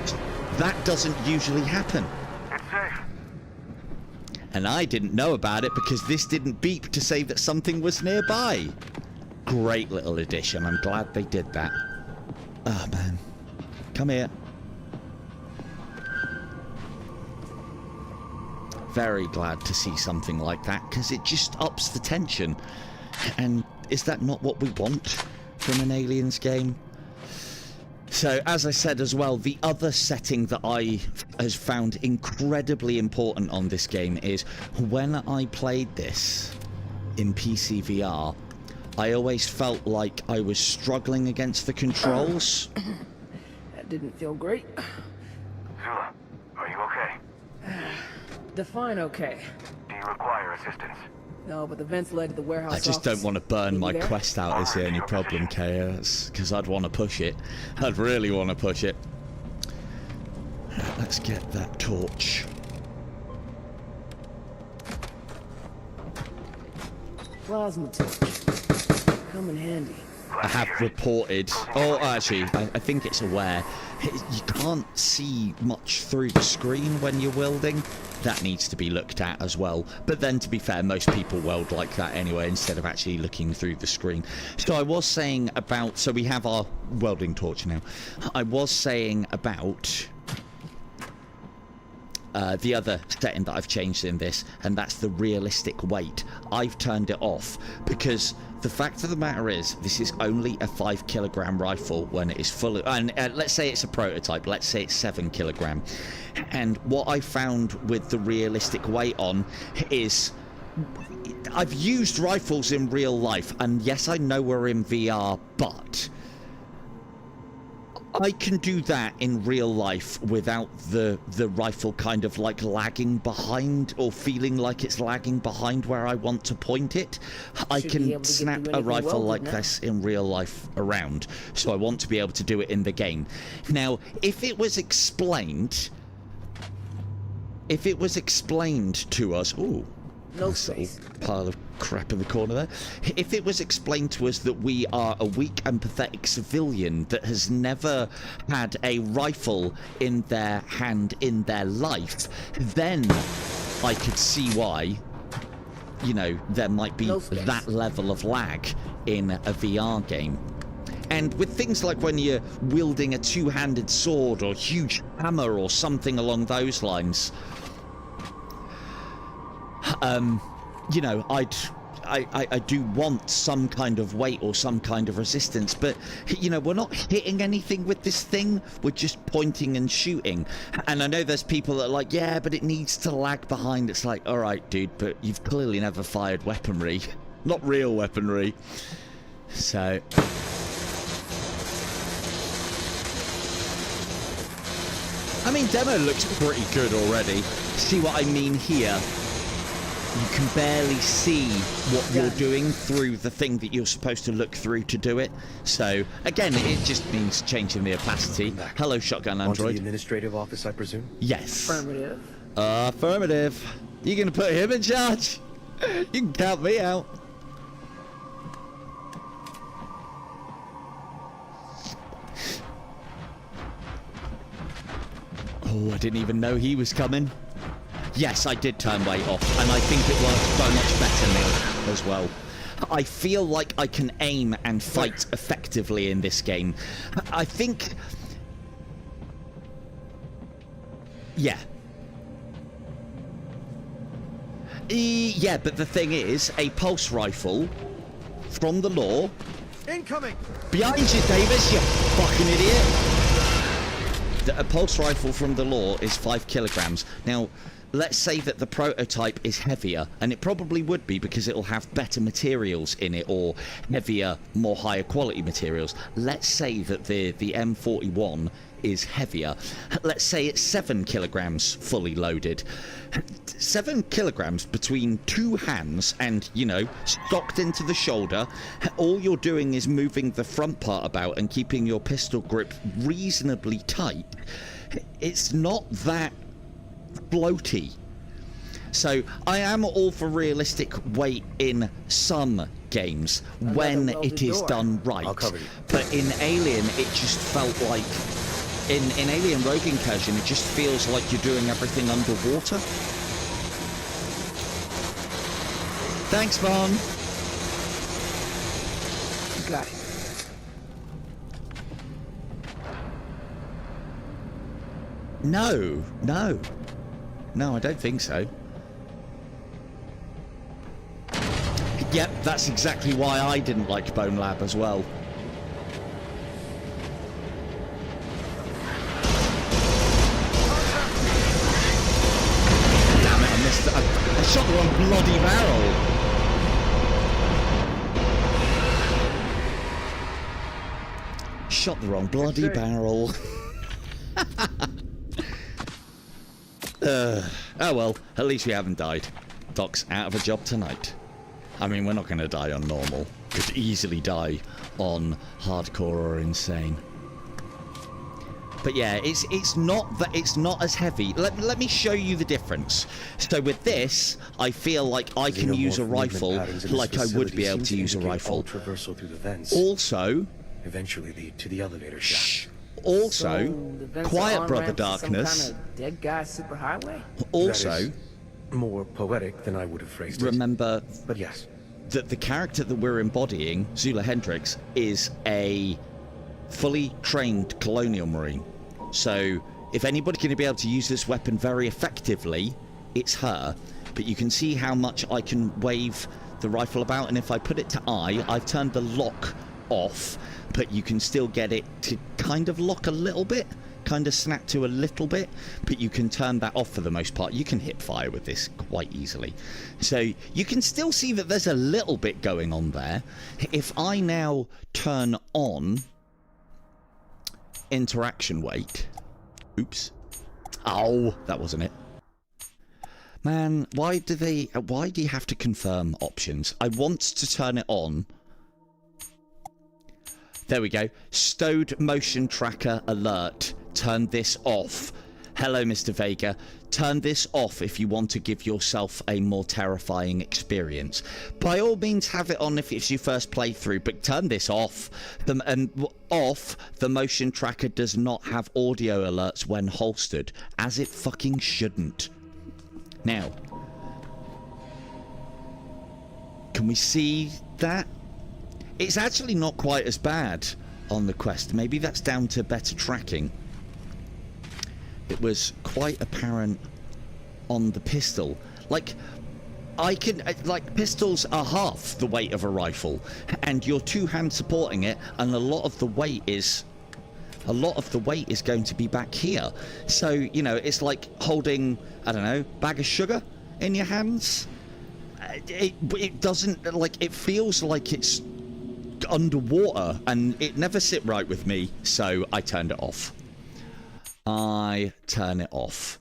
that doesn't usually happen. It's safe. And I didn't know about it because this didn't beep to say that something was nearby. Great little addition. I'm glad they did that. Oh, man. Come here. Very glad to see something like that, because it just ups the tension. And is that not what we want from an Aliens game? So, as I said as well, the other setting that I has found incredibly important on this game is when I played this in PC VR, I always felt like I was struggling against the controls. That didn't feel great. Zula, are you okay? Define okay. Do you require assistance? No, but the vents led to the warehouse. I just don't want to burn my there? quest out is the only problem, Chaos, because I'd want to push it. I'd really want to push it. Let's get that torch. Plasma torch. Come in handy. I have reported. Oh, actually, I think it's aware. You can't see much through the screen when you're welding. That needs to be looked at as well. But then, to be fair, most people weld like that anyway, instead of actually looking through the screen. So I was saying about... So we have our welding torch now. I was saying about... the other setting that I've changed in this, and that's the realistic weight. I've turned it off because the fact of the matter is this is only a 5 kilogram rifle when it is fully, and let's say it's a prototype, let's say it's 7 kilogram. And what I found with the realistic weight on is I've used rifles in real life, and yes, I know we're in VR, but I can do that in real life without the rifle kind of like lagging behind or feeling like it's lagging behind where I want to point it. I can snap a rifle like this in real life around, so I want to be able to do it in the game. Now, if it was explained to us... Ooh. No space. Pile of crap in the corner there. If it was explained to us that we are a weak and pathetic civilian that has never had a rifle in their hand in their life, then I could see why, you know, there might be that level of lag in a VR game. And with things like when you're wielding a two-handed sword or huge hammer or something along those lines, you know, I do want some kind of weight or some kind of resistance, but, you know, we're not hitting anything with this thing, we're just pointing and shooting. And I know there's people that are like, yeah, but it needs to lag behind. It's like, alright, dude, but you've clearly never fired weaponry. Not real weaponry. So... I mean, demo looks pretty good already. See what I mean here? You can barely see what you're doing through the thing that you're supposed to look through to do it. So, again, it just means changing the opacity. Hello, Shotgun Onto Android. the administrative office, I presume? Yes. Affirmative. Affirmative. You gonna put him in charge? You can count me out. Oh, I didn't even know he was coming. Yes, I did turn weight off, and I think it worked so much better now as well. I feel like I can aim and fight effectively in this game. I think... Yeah. Yeah, but the thing is, a pulse rifle from the law... Incoming! Behind you, Davis, you fucking idiot! A pulse rifle from the law is 5 kilograms. Now... Let's say that the prototype is heavier, and it probably would be because it'll have better materials in it, or heavier, more higher quality materials. Let's say that the M41 is heavier. Let's say it's 7 kilograms fully loaded. 7 kilograms between 2 hands and, you know, stocked into the shoulder. All you're doing is moving the front part about and keeping your pistol grip reasonably tight. It's not that floaty. So I am all for realistic weight in some games when it is done right. But in Alien it just felt like in Alien Rogue Incursion it just feels like you're doing everything underwater. Thanks, Vaughn. Got it. No, I don't think so. Yep, that's exactly why I didn't like Bone Lab as well. Damn it, I missed it. I shot the wrong bloody barrel. Shot the wrong bloody barrel. Oh well, at least we haven't died. Doc's out of a job tonight. I mean, we're not going to die on normal. Could easily die on hardcore or insane. But yeah, it's not as heavy. Let me show you the difference. So with this, I feel like I can use a rifle like I would be able to use a rifle. Also, eventually lead to the elevator shaft. Also, So quiet, Brother Darkness. Some kind of dead guy superhighway? Also, more poetic than I would have phrased it. Remember, but yes, that the character that we're embodying, Zula Hendricks, is a fully trained Colonial Marine. So, if anybody's going to be able to use this weapon very effectively, it's her. But you can see how much I can wave the rifle about, and if I put it to I, I've turned the lock off, but you can still get it to kind of lock a little bit, kind of snap to a little bit, but you can turn that off for the most part. You can hip fire with this quite easily. So you can still see that there's a little bit going on there. If I now turn on interaction weight, oops, oh, that wasn't it. Man, why do you have to confirm options? I want to turn it on. There we go. Stowed motion tracker alert. Turn this off. Hello, Mr. Vega. Turn this off if you want to give yourself a more terrifying experience. By all means, have it on if it's your first playthrough, but turn this off. The motion tracker does not have audio alerts when holstered, as it fucking shouldn't. Now, can we see that? It's actually not quite as bad on the Quest. Maybe that's down to better tracking. It was quite apparent on the pistol. Like, pistols are half the weight of a rifle, and you're two hands supporting it, and a lot of the weight is going to be back here. So, you know, it's like holding, I don't know, bag of sugar in your hands. It doesn't, like, it feels like it's underwater, and it never sit right with me, so I turned it off. I turn it off.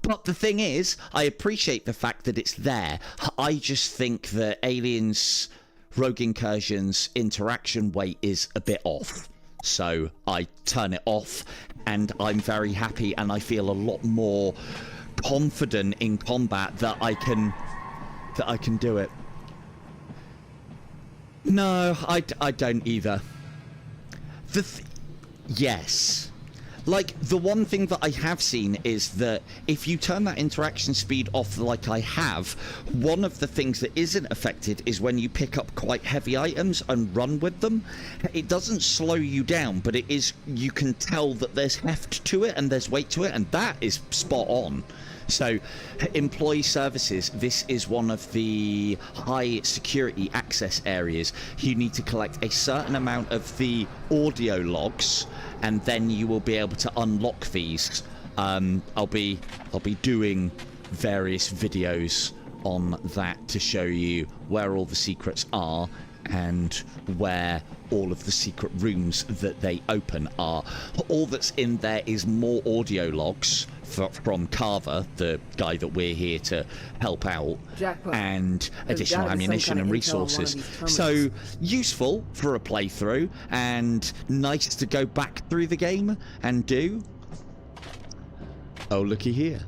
But the thing is, I appreciate the fact that it's there. I just think that Aliens Rogue Incursion's interaction weight is a bit off. So I turn it off, and I'm very happy, and I feel a lot more confident in combat that I can do it. No, I don't either. Yes. Like, the one thing that I have seen is that if you turn that interaction speed off like I have, one of the things that isn't affected is when you pick up quite heavy items and run with them. It doesn't slow you down, but it is, you can tell that there's heft to it and there's weight to it, and that is spot on. So, employee services, this is one of the high security access areas. You need to collect a certain amount of the audio logs, and then you will be able to unlock these. I'll be doing various videos on that to show you where all the secrets are and where all of the secret rooms that they open are. All that's in there is more audio logs from Carver, the guy that we're here to help out, Jackpot. And additional ammunition and resources. So useful for a playthrough, and nice to go back through the game and do. Oh, looky here.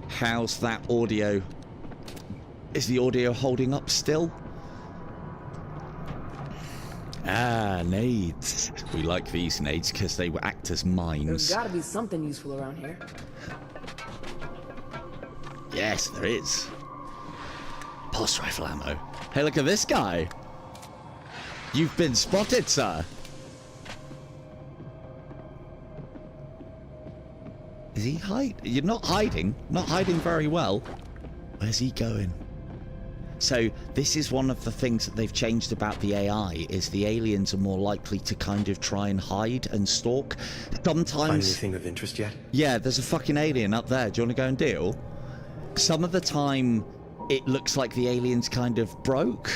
How's that audio? Is the audio holding up still? Ah, nades. We like these nades because they will act as mines. There's gotta be something useful around here. Yes, there is. Pulse rifle ammo. Hey, look at this guy. You've been spotted, sir. Is he hiding? You're not hiding. Not hiding very well. Where's he going? So this is one of the things that they've changed about the AI, is the aliens are more likely to kind of try and hide and stalk. Sometimes... Find anything of interest yet? Yeah, there's a fucking alien up there. Do you want to go and deal? Some of the time, it looks like the alien's kind of broke.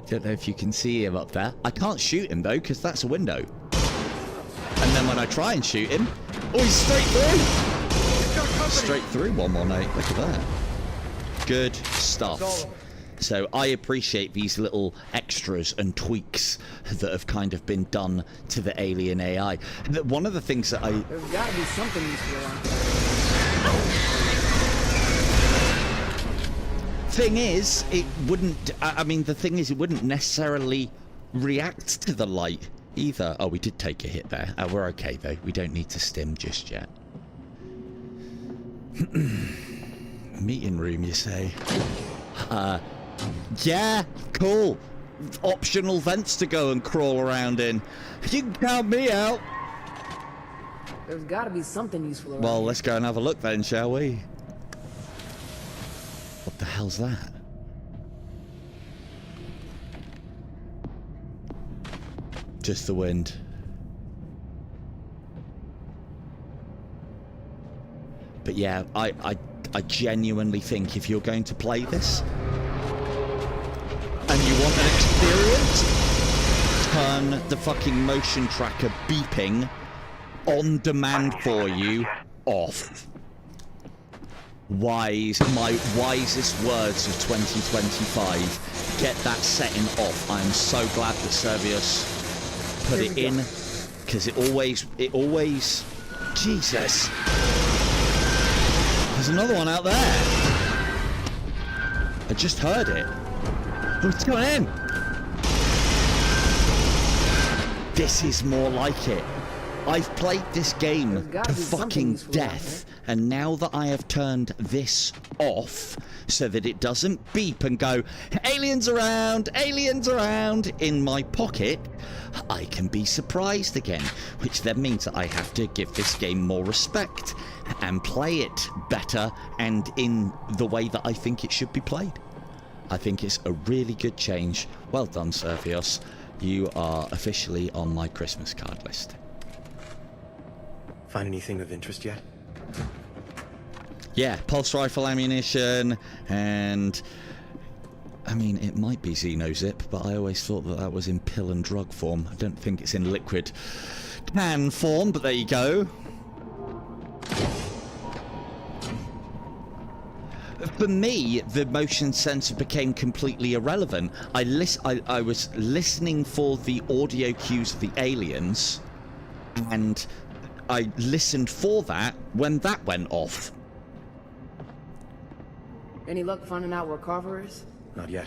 Don't know if you can see him up there. I can't shoot him, though, because that's a window. And then when I try and shoot him... Oh, he's straight through! Straight through 118. Look at that. Good stuff. So I appreciate these little extras and tweaks that have kind of been done to the alien AI. One of the things that There's gotta be something useful around here. Thing is, it wouldn't... I mean, the thing is, it wouldn't necessarily react to the light either. Oh, we did take a hit there. We're okay, though. We don't need to stim just yet. Meeting room, you say? Yeah, cool. Optional vents to go and crawl around in. You can count me out. There's gotta be something useful around Well, here. let's go and have a look then, shall we? What the hell's that? Just the wind. But yeah, I genuinely think if you're going to play this and you want an experience, turn the fucking motion tracker beeping on demand for you off. My wisest words of 2025. Get that setting off. I'm so glad that Servius put it in, because it always, Jesus. There's another one out there. I just heard it. Oh, it's coming in. This is more like it. I've played this game to fucking death, and now that I have turned this off so that it doesn't beep and go, aliens around in my pocket, I can be surprised again, which then means that I have to give this game more respect and play it better and in the way that I think it should be played. I think it's a really good change. Well done, Servios. You are officially on my Christmas card list. Find anything of interest yet? Yeah, pulse rifle ammunition, and I mean, it might be Xenozip, but I always thought that that was in pill and drug form. I don't think it's in liquid can form, but there you go. For me, the motion sensor became completely irrelevant. I was listening for the audio cues of the aliens, and I listened for that when that went off. Any luck finding out where Carver is? Not yet.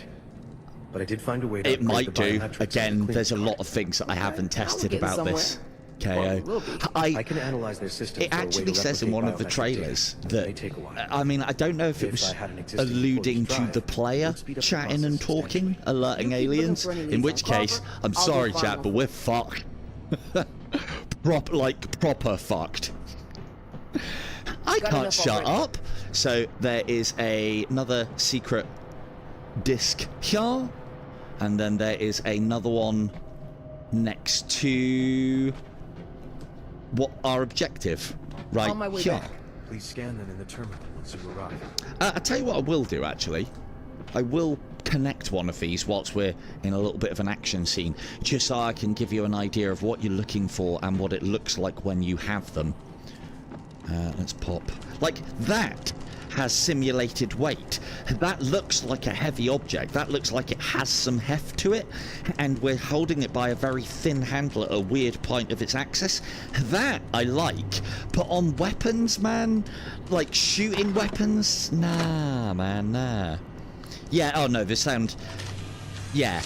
But I did find a way to It upgrade might the do. biometrics Again, on the there's a cleaning lot of things that I haven't tested getting about this. Well, KO. we'll be. I can analyze their system. It actually says in one of the trailers that, may take a while. I mean, I don't know if it If was I had an existing alluding forged to drive, the player it would speed up the chatting and process talking, substantially. alerting You keep looking aliens, for any in leads which on case, Carver, I'm I'll go sorry find chat, one. but we're fucked. Proper fucked. I Got can't enough shut already. up. So there is another secret disc here, and then there is another one next to what our objective right On my way here. back. Please scan them in the terminal once you arrive. I'll tell you what I will do, actually. I will connect one of these whilst we're in a little bit of an action scene, just so I can give you an idea of what you're looking for and what it looks like when you have them. Let's pop. Like, that has simulated weight. That looks like a heavy object. That looks like it has some heft to it, and we're holding it by a very thin handle at a weird point of its axis. That I like. But on weapons, man, like shooting weapons, nah, man, nah. Yeah, oh no, the sound. Yeah.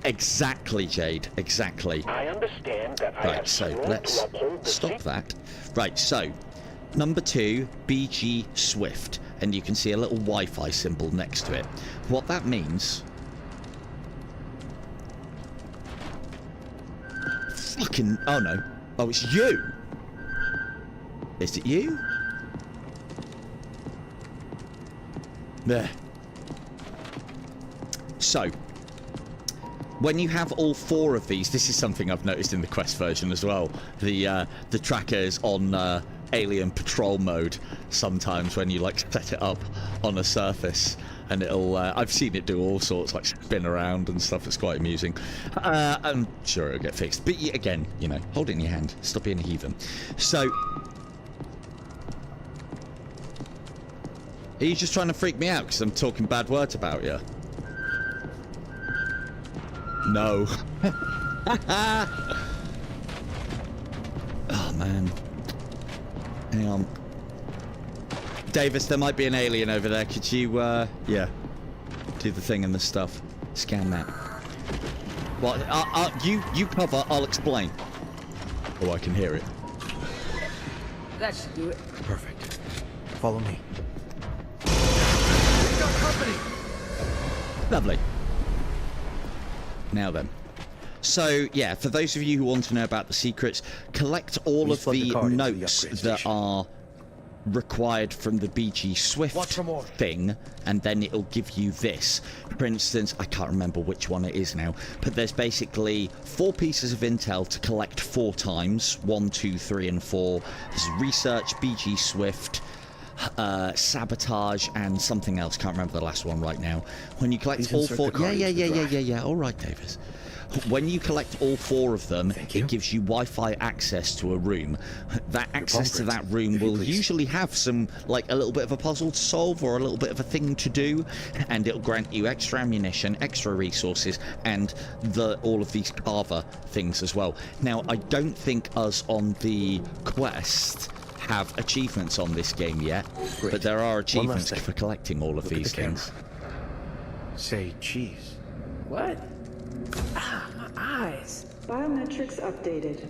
Exactly, Jade, exactly. I understand that I Right, have so sworn let's to uphold the stop secret. that. Right, so number 2, BG Swift, and you can see a little Wi-Fi symbol next to it. What that means... Fucking... Oh no. Oh, it's you! Is it you? There. So, when you have all 4 of these, this is something I've noticed in the Quest version as well. The tracker is on alien patrol mode sometimes when you like set it up on a surface, and it'll. I've seen it do all sorts, like spin around and stuff. It's quite amusing. I'm sure it'll get fixed. But again, you know, hold it in your hand. Stop being a heathen. So, are you just trying to freak me out because I'm talking bad words about you? No. Oh, man. Hang on. Davis, there might be an alien over there. Could you, yeah, do the thing and the stuff. Scan that. Well, you cover, I'll explain. Oh, I can hear it. That should do it. Perfect. Follow me. Lovely. Now then. So, yeah, for those of you who want to know about the secrets, collect all Please of plug the the card into the notes upgrade that station. are required from the BG Swift thing, and then it'll give you this. For instance, I can't remember which one it is now, but there's basically 4 pieces of intel to collect 4 times. 1, 2, 3, and 4. There's research, BG Swift, sabotage, and something else. Can't remember the last one right now. When you collect Please all insert 4, the card into the drive. yeah. All right, Davis. When you collect all 4 of them, Thank you. it gives you Wi-Fi access to a room. That access to palm that room print, if you will please. usually have some, like, a little bit of a puzzle to solve or a little bit of a thing to do, and it'll grant you extra ammunition, extra resources, and all of these Carver things as well. Now, I don't think us on the quest have achievements on this game yet, Great. but there are One last achievements thing. for collecting all of Look at these the camera. things. Say cheese. What? Ah, my eyes. Biometrics updated.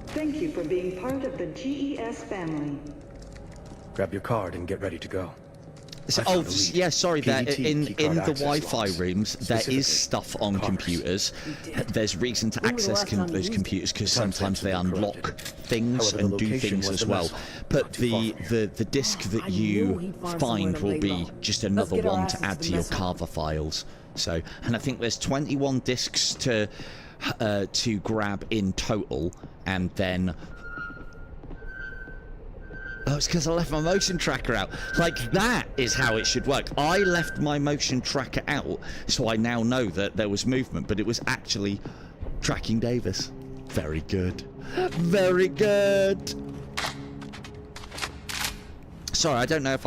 Thank you for being part of the GES family. Grab your card and get ready to go. So, I found oh, a lead. yeah, sorry, there, PDT, in keycard the access Wi-Fi logs. rooms, there Specifically, is stuff on cars. computers. There's reason to When was the access last time you those used computers because The time sometimes stamps they have been unlock corrupted. things However, the and do location things was as the well. mess hall, But not too far from the disc that I you knew he'd find find somewhere to will lay be low. just Let's another get our one asses to to add the to your mess hall. Carver files. So, and I think there's 21 discs to grab in total, and then Oh, it's because I left my motion tracker out. Like, that is how it should work. I left my motion tracker out, so I now know that there was movement, but it was actually tracking Davis. Very good. Very good. Sorry, I don't know if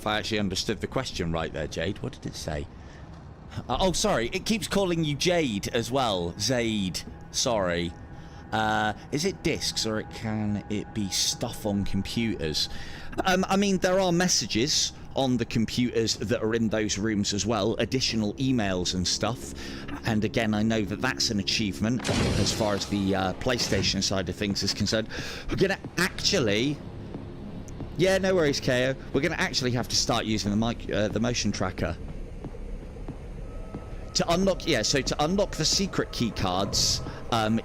I actually understood the question right there, Jade. What did it say? Oh, sorry. It keeps calling you Jade as well. Zaid. Sorry. Is it discs or can it be stuff on computers? I mean, there are messages on the computers that are in those rooms as well, additional emails and stuff. And again, I know that that's an achievement as far as the PlayStation side of things is concerned. We're gonna actually... Yeah, no worries, KO. We're gonna actually have to start using the motion tracker. To unlock, yeah, so to unlock the secret key cards,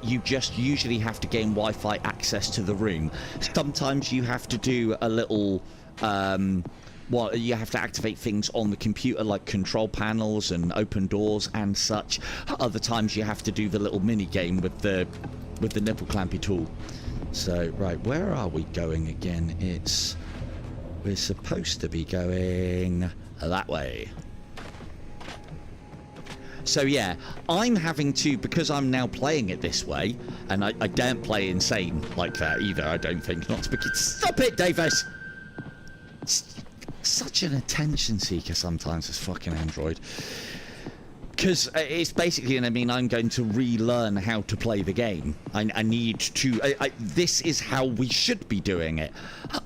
you just usually have to gain Wi-Fi access to the room. Sometimes you have to do a little, well, you have to activate things on the computer like control panels and open doors and such. Other times you have to do the little mini game with the nipple clampy tool. So, right, where are we going again? We're supposed to be going that way. So yeah, I'm having to, because I'm now playing it this way, and I don't play insane like that either, I don't think. Not to begin. Stop it, Davis! Such an attention seeker sometimes, this fucking android. Because it's basically, and I mean, I'm going to relearn how to play the game. I need to... this is how we should be doing it.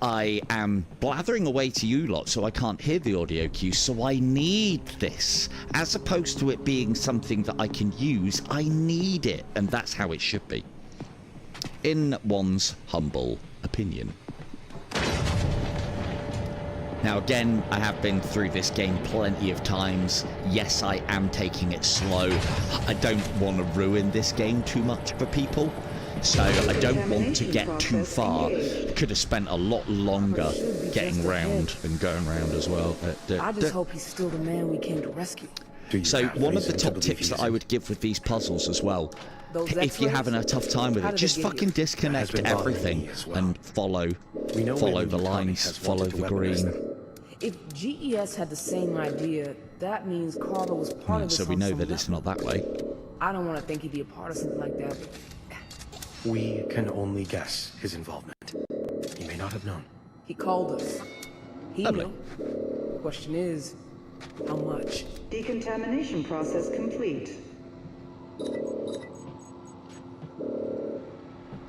I am blathering away to you lot, so I can't hear the audio cues, so I need this. As opposed to it being something that I can use, I need it. And that's how it should be. In one's humble opinion. Now again, I have been through this game plenty of times. Yes, I am taking it slow. I don't want to ruin this game too much for people. So I don't want to get too far. Could have spent a lot longer getting round and going round as well. I just hope he's still the man we came to rescue. So one of the top tips that I would give with these puzzles as well, if you're having a tough time with it, just fucking disconnect everything and follow the lines, follow the green. If GES had the same idea, that means Carver was part of this. So we know that it's not that way. I don't want to think he'd be a part of something like that. We can only guess his involvement. He may not have known. He called us. He Lovely. knew. Question is, how much? Decontamination process complete.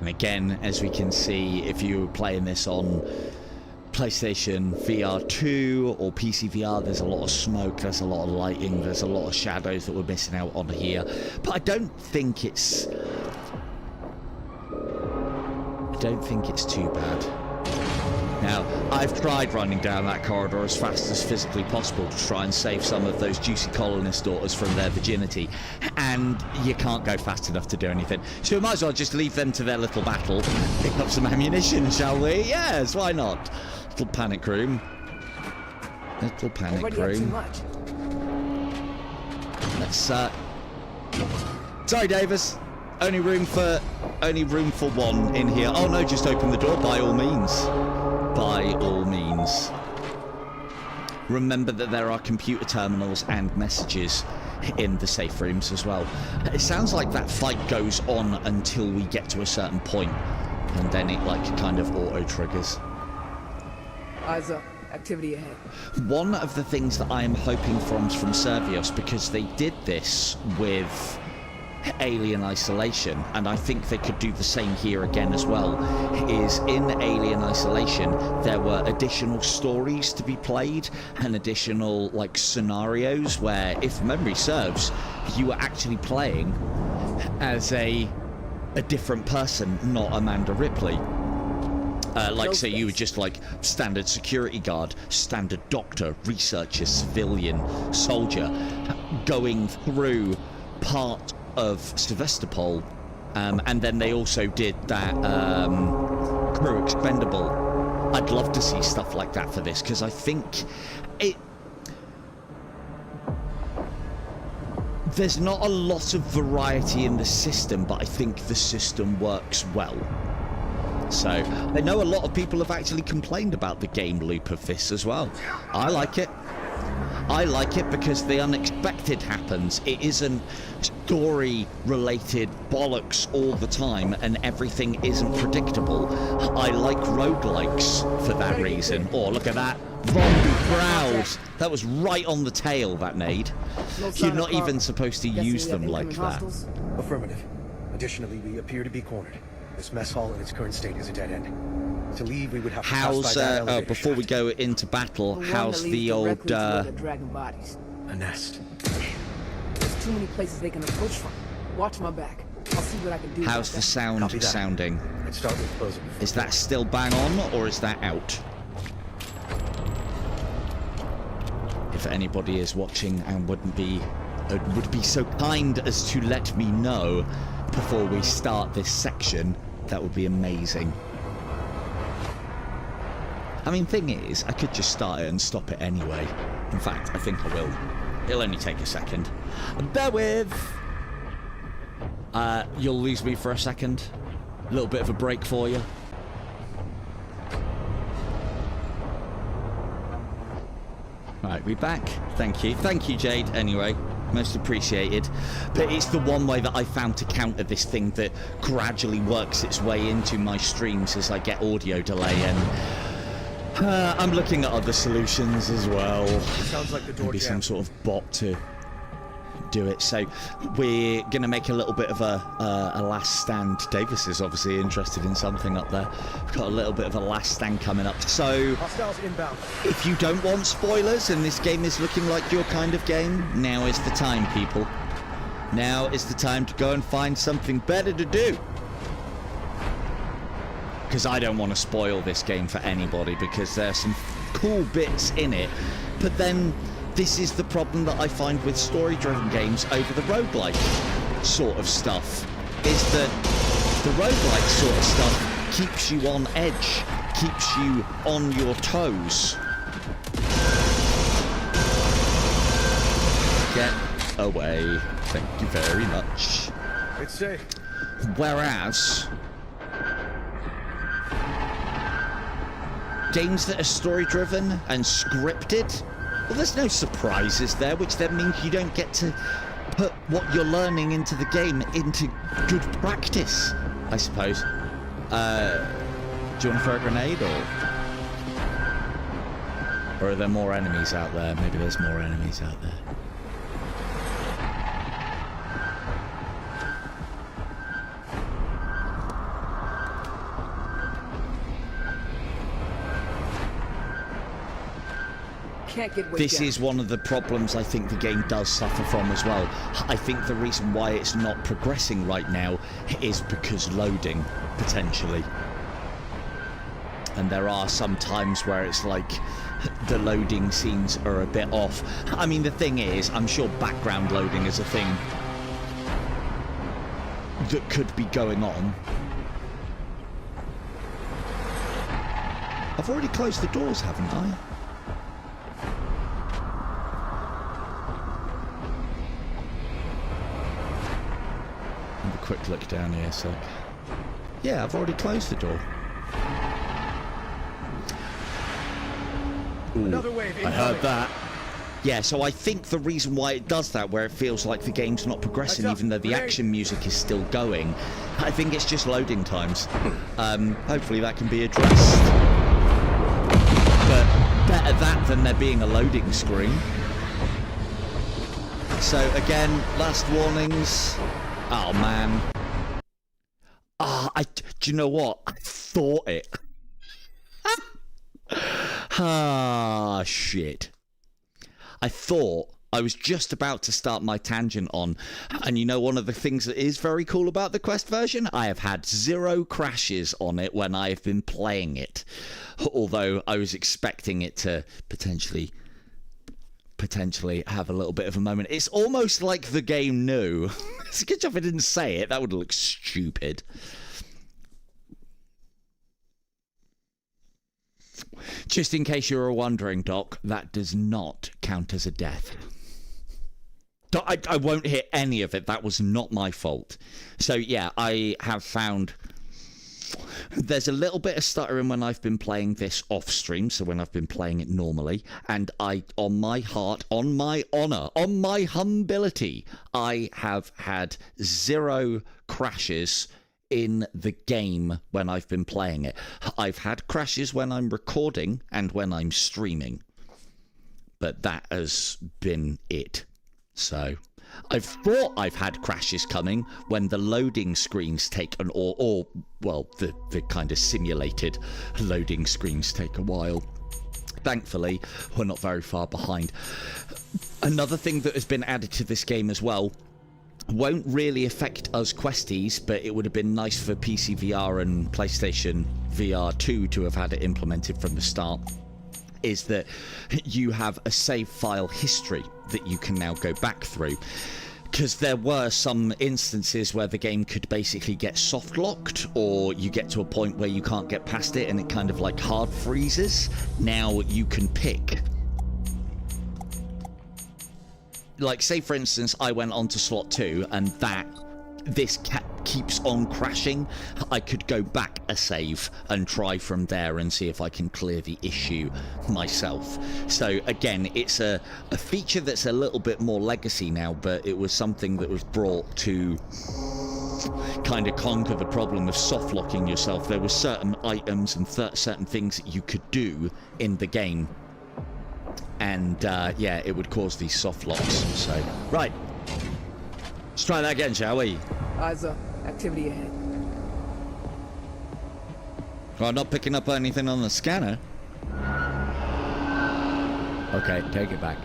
And again, as we can see, if you were playing this on PlayStation VR 2 or PC VR, there's a lot of smoke, there's a lot of lighting, there's a lot of shadows that we're missing out on here. But I don't think it's too bad. Now, I've tried running down that corridor as fast as physically possible to try and save some of those juicy colonist daughters from their virginity, and you can't go fast enough to do anything. So we might as well just leave them to their little battle, pick up some ammunition, shall we? Yes, why not? Little panic room. Little panic Already room. up too much. Let's, sorry, Davis. Only room for one in here. Oh no, just open the door by all means. By all means. Remember that there are computer terminals and messages in the safe rooms as well. It sounds like that fight goes on until we get to a certain point, and then it like kind of auto triggers. Eyes up. Activity ahead. One of the things that I am hoping from Servios, because they did this with Alien Isolation, and I think they could do the same here again as well, is in Alien Isolation there were additional stories to be played and additional like scenarios where, if memory serves, you were actually playing as a different person, not Amanda Ripley. Like, say you were just like standard security guard, standard doctor, researcher, civilian, soldier, going through part of Sevastopol, and then they also did that crew expendable. I'd love to see stuff like that for this, because I think there's not a lot of variety in the system, but I think the system works well. So I know a lot of people have actually complained about the game loop of this as well. I like it. I like it because the unexpected happens. It isn't story-related bollocks all the time, and everything isn't predictable. I like roguelikes for that reason. Oh, look at that. Zombie crowds. That was right on the tail, that nade. You're not even supposed to use them like that. Affirmative. Additionally, we appear to be cornered. This mess hall in its current state is a dead end. To leave, we would have to pass by that elevator before we shaft. go into battle, how's the old, dragon bodies. A nest. There's too many places they can approach from. Watch my back. I'll see what I can do. how's the sound Copy that. sounding? I'd start with closing. Is that still bang on, or is that out? If anybody is watching and would be so kind as to let me know before we start this section, that would be amazing. I mean, thing is, I could just start it and stop it anyway. In fact, I think I will. It'll only take a second. Bear with! You'll lose me for a second. A little bit of a break for you. Right, we back. Thank you. Thank you, Jade, anyway. Most appreciated. But it's the one way that I found to counter this thing that gradually works its way into my streams as I get audio delay, and I'm looking at other solutions as well. Sounds like the door Maybe some jammed. sort of bot to do it. So we're going to make a little bit of a last stand. Davis is obviously interested in something up there. We've got a little bit of a last stand coming up. So Hostiles inbound. if you don't want spoilers and this game is looking like your kind of game, now is the time, people. Now is the time to go and find something better to do. Because I don't want to spoil this game for anybody, because there's some cool bits in it. But then this is the problem that I find with story-driven games over the roguelike sort of stuff, is that the roguelike sort of stuff keeps you on edge, keeps you on your toes. Get away. Thank you very much. It's safe. Whereas games that are story-driven and scripted, well, there's no surprises there, which then means you don't get to put what you're learning into the game into good practice, I suppose. Do you want to throw a grenade, or are there more enemies out there? Maybe there's more enemies out there. Can't get way This down. is one of the problems I think the game does suffer from as well. I think the reason why it's not progressing right now is because loading, potentially. And there are some times where it's like the loading scenes are a bit off. I mean, the thing is, I'm sure background loading is a thing that could be going on. I've already closed the doors, haven't I? Quick look down here, so yeah, I've already closed the door. Ooh, Another wave I heard that. Yeah, so I think the reason why it does that, where it feels like the game's not progressing, even though the action music is still going, I think it's just loading times. Hopefully that can be addressed. But better that than there being a loading screen. So again, last warnings. Oh man. Do you know what? I thought it. Shit. I thought I was just about to start my tangent on, and you know one of the things that is very cool about the Quest version? I have had 0 crashes on it when I have been playing it. Although I was expecting it to potentially have a little bit of a moment. It's almost like the game knew. It's a good job I didn't say it. That would look stupid. Just in case you were wondering, Doc, that does not count as a death. I won't hit any of it. That was not my fault. So yeah, I have found there's a little bit of stuttering when I've been playing this off stream, so when I've been playing it normally, and I, on my heart, on my honor, on my humility, I have had 0 crashes in the game when I've been playing it. I've had crashes when I'm recording and when I'm streaming, but that has been it. So I've thought I've had crashes coming when the loading screens take an or well, the kind of simulated loading screens take a while. Thankfully, we're not very far behind. Another thing that has been added to this game as well won't really affect us questies, but it would have been nice for PC VR and PlayStation VR 2 to have had it implemented from the start, is that you have a save file history that you can now go back through. Because there were some instances where the game could basically get soft locked, or you get to a point where you can't get past it and it kind of like hard freezes. Now you can pick. Like, say for instance, I went on to slot 2 and this keeps on crashing. I could go back a save and try from there and see if I can clear the issue myself. So again, it's a feature that's a little bit more legacy now, but it was something that was brought to kind of conquer the problem of soft locking yourself. There were certain items and certain things that you could do in the game, and yeah, it would cause these soft locks. So right, let's try that again, shall we? Eyes up. Activity ahead. Well, not picking up anything on the scanner. Okay, take it back.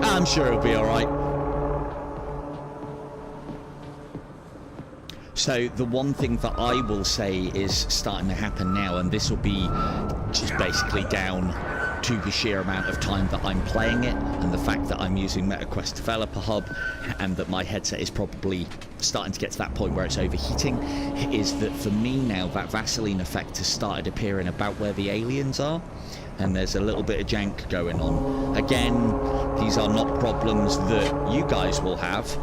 I'm sure it'll be all right. So the one thing that I will say is starting to happen now, and this will be just basically down to the sheer amount of time that I'm playing it, and the fact that I'm using MetaQuest Developer Hub, and that my headset is probably starting to get to that point where it's overheating, is that for me now, that Vaseline effect has started appearing about where the aliens are, and there's a little bit of jank going on. Again, these are not problems that you guys will have.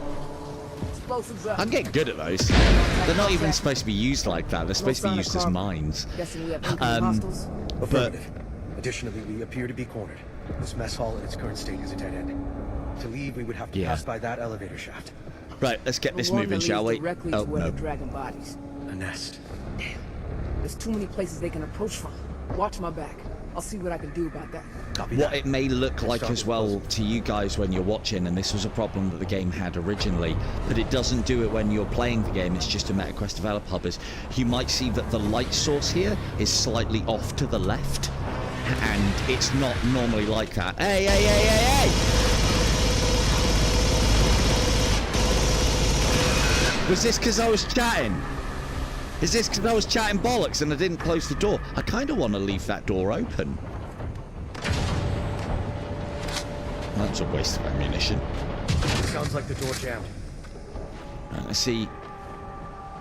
I'm getting good at those. They're not even supposed to be used like that. They're supposed to be used as mines. Guessing we have incoming hostiles. Affirmative. Additionally, we appear to be cornered. This mess hall in its current state is a dead end. To leave, we would have to pass by that elevator shaft. Right, let's get this moving, shall we? Oh, no. The dragon bodies. A nest. Damn. There's too many places they can approach from. Watch my back. I'll see what I can do about that. What it may look like as well to you guys when you're watching, and this was a problem that the game had originally, but it doesn't do it when you're playing the game, it's just a MetaQuest Developer Hub, is you might see that the light source here is slightly off to the left, and it's not normally like that. Hey, hey, hey, hey, hey! Was this because I was chatting? Is this because I was chatting bollocks and I didn't close the door? I kind of want to leave that door open. That's a waste of ammunition. Sounds like the door jammed. Right, let's see.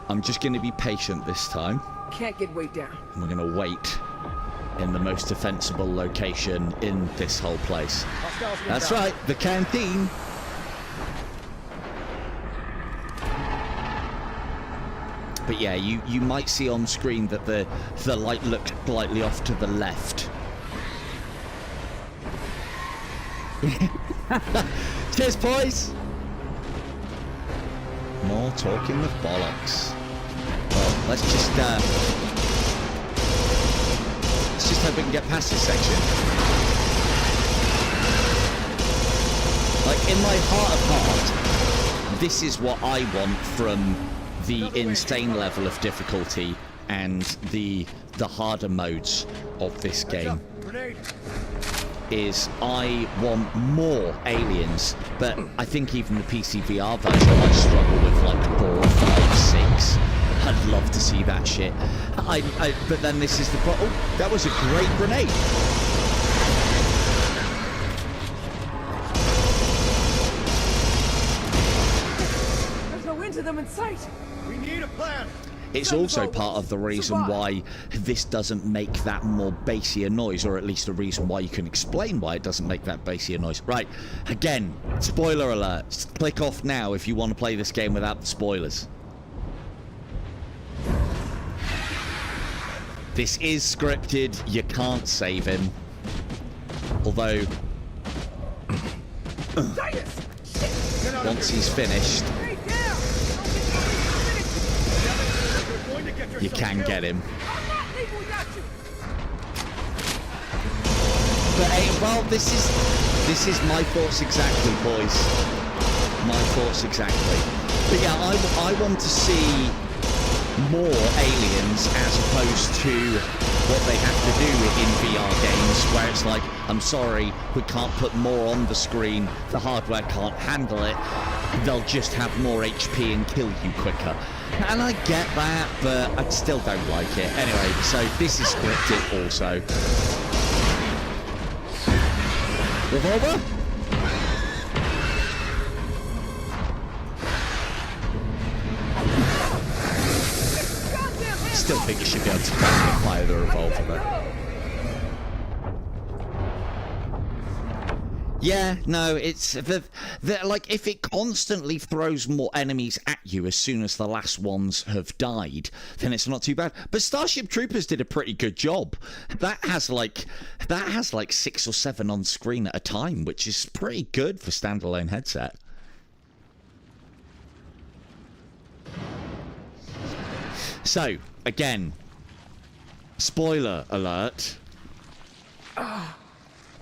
I'm just going to be patient this time. Can't get weight down. We're going to wait in the most defensible location in this whole place. That's right, the canteen. But yeah, you might see on screen that the light looks slightly off to the left. Cheers, boys! More talking with bollocks. Well, let's just hope we can get past this section. Like, in my heart of heart, this is what I want from the insane level of difficulty and the harder modes of this game. Is I want more aliens, but I think even the PC VR version might struggle with like 4, 5, 6. I'd love to see that shit. But then this is the problem. Oh, that was a great grenade. There's no end to them in sight. We need a plan. It's also part of the reason why this doesn't make that more bassier noise, or at least the reason why you can explain why it doesn't make that bassier noise. Right, again, spoiler alert. Click off now if you want to play this game without the spoilers. This is scripted, you can't save him. Although, once he's finished, you can get him. But hey, well, this is my thoughts exactly, boys. My thoughts exactly. But yeah, I want to see more aliens as opposed to what they have to do in VR games, where it's like, I'm sorry, we can't put more on the screen, the hardware can't handle it, they'll just have more HP and kill you quicker. And I get that, but I still don't like it. Anyway, so this is scripted also. Revolver? Still think you should be able to fire the revolver though. Yeah, no, it's like if it constantly throws more enemies at you as soon as the last ones have died, then it's not too bad. But Starship Troopers did a pretty good job. That has like 6 or 7 on screen at a time, which is pretty good for standalone headset. So, again, spoiler alert.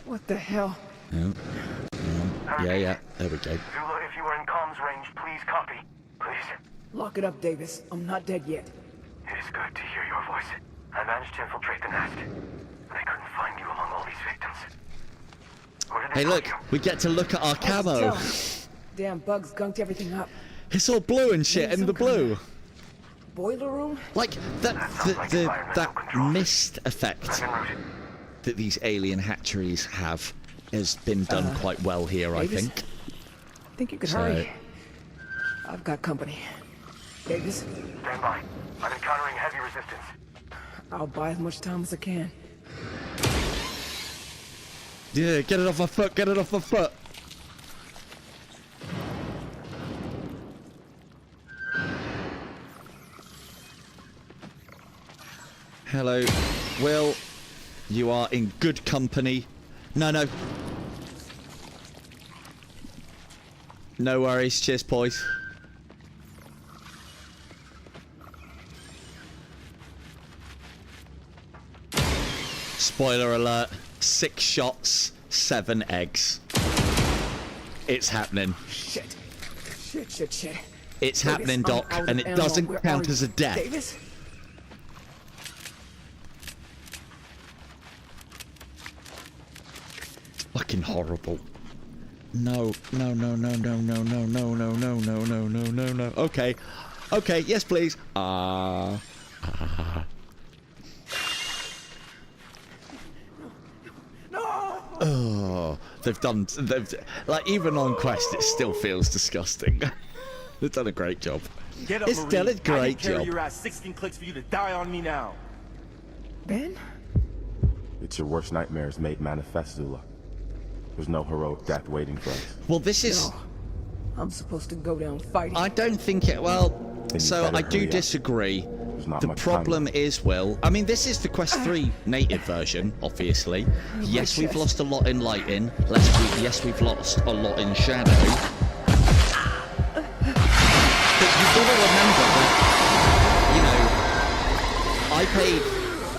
What the hell? Oh. Yeah, there we go. Zula, if you are in comms range, please copy. Please. Lock it up, Davis. I'm not dead yet. It is good to hear your voice. I managed to infiltrate the nest, but I couldn't find you among all these victims. Where did they Hey, put look, you? we get to look at our camo. Damn bugs gunked everything up. It's all blue and shit in the blue. Boiler room? Like that mist effect that these alien hatcheries have has been done quite well here, Davis? I think. I think you could hurry. I've got company. Davis, Stand by. I'm encountering heavy resistance. I'll buy as much time as I can. Yeah, get it off my foot, get it off my foot. Hello, Will. You are in good company. No. No worries. Cheers, boys. Spoiler alert. 6 shots, 7 eggs. It's happening. Shit. It's It's happening, Doc, and it doesn't count as a death. Davis? Fucking horrible. No. Okay. Okay, yes please. Oh, they've like, even on Quest it still feels disgusting. They've done a great job. Get up, It's done a great job. Your ass 16 clicks for you to die on me now. Ben? It's your worst nightmares made manifest, Zula. There's no heroic death waiting for us. Well, this is... No. I'm supposed to go down fighting. I don't think it... Well, so I do disagree. The problem is, Will... I mean, this is the Quest 3 native version, obviously. Yes, we've lost a lot in lighting. Yes, we've lost a lot in shadow. But you've got to remember that, you know, I paid...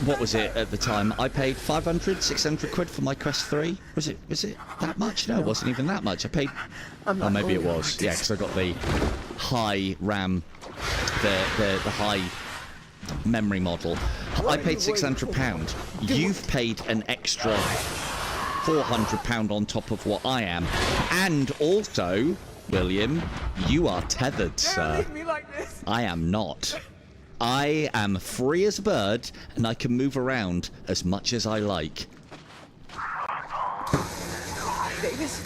What was it at the time? I paid 500, 600 quid for my Quest 3. Was it that much? No, it wasn't even that much. I paid... Oh, maybe it was. Yeah, because I got the high RAM, the high memory model. I paid £600. You've paid an extra £400 on top of what I am. And also, William, you are tethered, sir. Leave me like this. I am not. I am free as a bird, and I can move around as much as I like. Davis,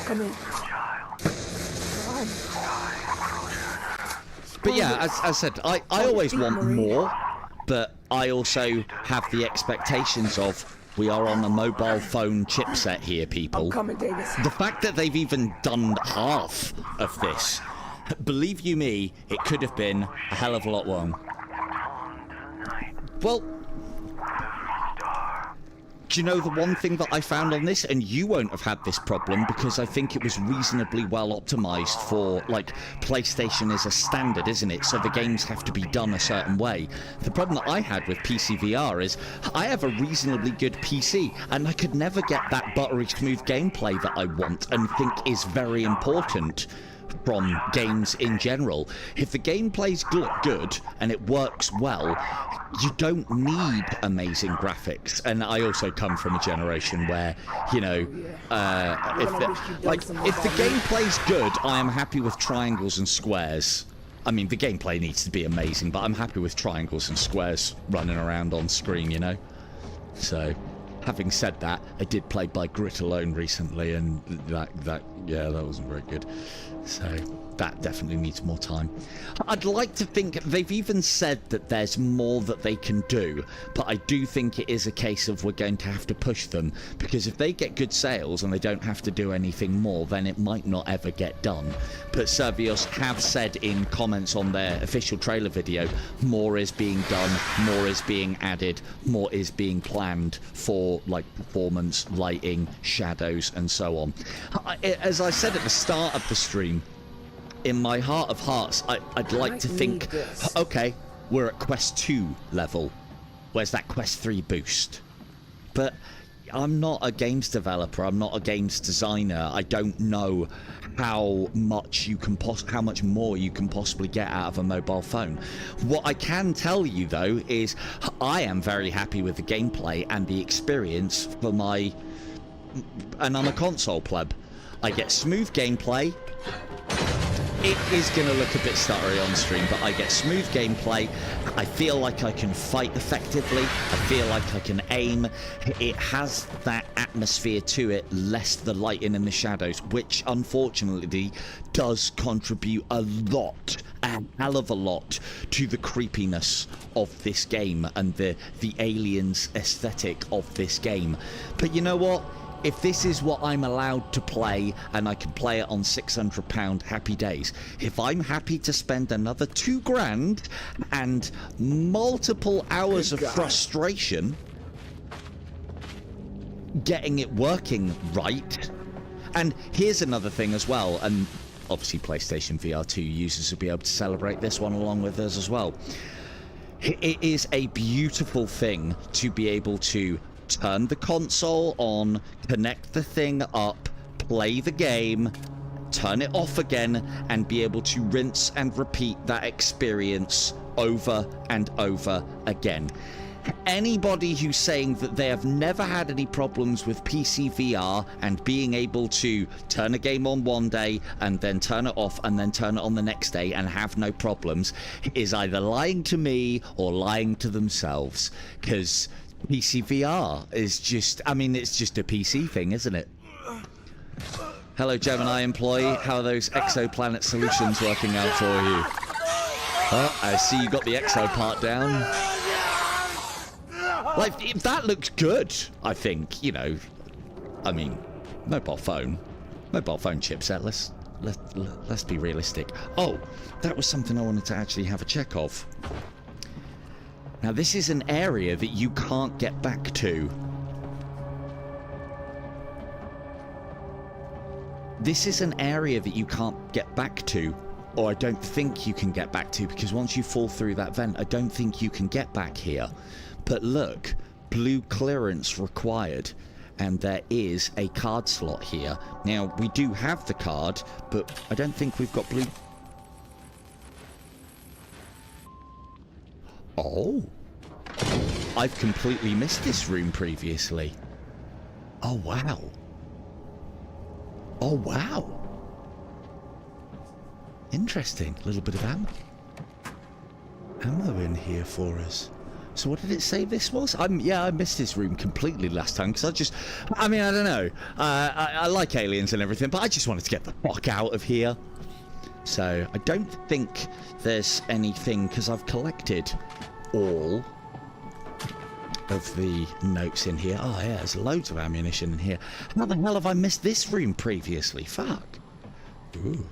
come in. But yeah, as I said, I always want more, but I also have the expectations of we are on a mobile phone chipset here, people. I'm coming, Davis. The fact that they've even done half of this, believe you me, it could have been a hell of a lot wrong. Well, do you know the one thing that I found on this, and you won't have had this problem because I think it was reasonably well optimized for, like, PlayStation is a standard, isn't it? So the games have to be done a certain way. The problem that I had with PC VR is I have a reasonably good PC, and I could never get that buttery smooth gameplay that I want and think is very important from games in general. If the gameplay's good and it works well, you don't need amazing graphics. And I also come from a generation where, you know, if the gameplay's good, I am happy with triangles and squares. I mean, the gameplay needs to be amazing, but I'm happy with triangles and squares running around on screen, you know? So, having said that, I did play by Grit Alone recently, and that wasn't very good. So that definitely needs more time. I'd like to think they've even said that there's more that they can do, but I do think it is a case of we're going to have to push them, because if they get good sales and they don't have to do anything more, then it might not ever get done. But Servios have said in comments on their official trailer video, more is being done, more is being added, more is being planned for, like, performance, lighting, shadows, and so on. As I said at the start of the stream, in my heart of hearts, I'd like to think, okay, we're at Quest 2 level. Where's that Quest 3 boost? But I'm not a games developer. I'm not a games designer. I don't know how much how much more you can possibly get out of a mobile phone. What I can tell you, though, is I am very happy with the gameplay and the experience for my... And I'm a console pleb. I get smooth gameplay. It is going to look a bit stuttery on stream, but I get smooth gameplay. I feel like I can fight effectively. I feel like I can aim. It has that atmosphere to it, less the lighting and the shadows, which unfortunately does contribute a lot, a hell of a lot, to the creepiness of this game and the aliens aesthetic of this game. But you know what? If this is what I'm allowed to play, and I can play it on £600, happy days. If I'm happy to spend another £2,000 and multiple hours of frustration getting it working right. And here's another thing as well, and obviously PlayStation VR 2 users will be able to celebrate this one along with us as well. It is a beautiful thing to be able to turn the console on, connect the thing up, play the game, turn it off again, and be able to rinse and repeat that experience over and over again. Anybody who's saying that they have never had any problems with PC VR and being able to turn a game on one day and then turn it off and then turn it on the next day and have no problems is either lying to me or lying to themselves, because PC VR is just, I mean, it's just a PC thing, isn't it? Hello, Gemini employee. How are those Exoplanet Solutions working out for you? Oh, I see you got the exo part down. Like, that looks good, I think, you know. I mean, mobile phone chipset, let's be realistic. Oh, that was something I wanted to actually have a check of. Now, this is an area that you can't get back to. This is an area that you can't get back to, or I don't think you can get back to, because once you fall through that vent, I don't think you can get back here. But look, blue clearance required, and there is a card slot here. Now, we do have the card, but I don't think we've got blue... Oh, I've completely missed this room previously. Oh, wow. Oh, wow. Interesting. A little bit of ammo in here for us. So what did it say this was? Yeah, I missed this room completely last time, because I don't know. I like aliens and everything, but I just wanted to get the fuck out of here. So I don't think there's anything, because I've collected all of the notes in here. Oh yeah, there's loads of ammunition in here. How the hell have I missed this room previously? Fuck. Ooh.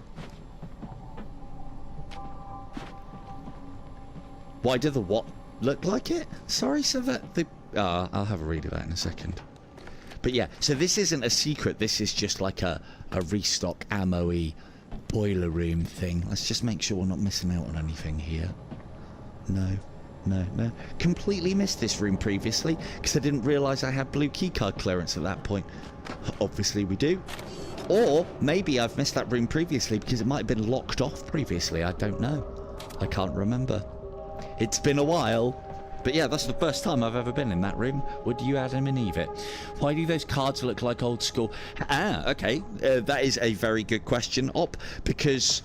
Why do the what look like it? Sorry, so that the... I'll have a read of that in a second. But yeah, so this isn't a secret. This is just like a restock ammo-y boiler room thing. Let's just make sure we're not missing out on anything here. No. Completely missed this room previously because I didn't realise I had blue keycard clearance at that point. Obviously we do. Or maybe I've missed that room previously because it might have been locked off previously. I don't know. I can't remember. It's been a while. But yeah, that's the first time I've ever been in that room. Would you Adam and Eve it? Why do those cards look like old school? Okay. That is a very good question, Op. Because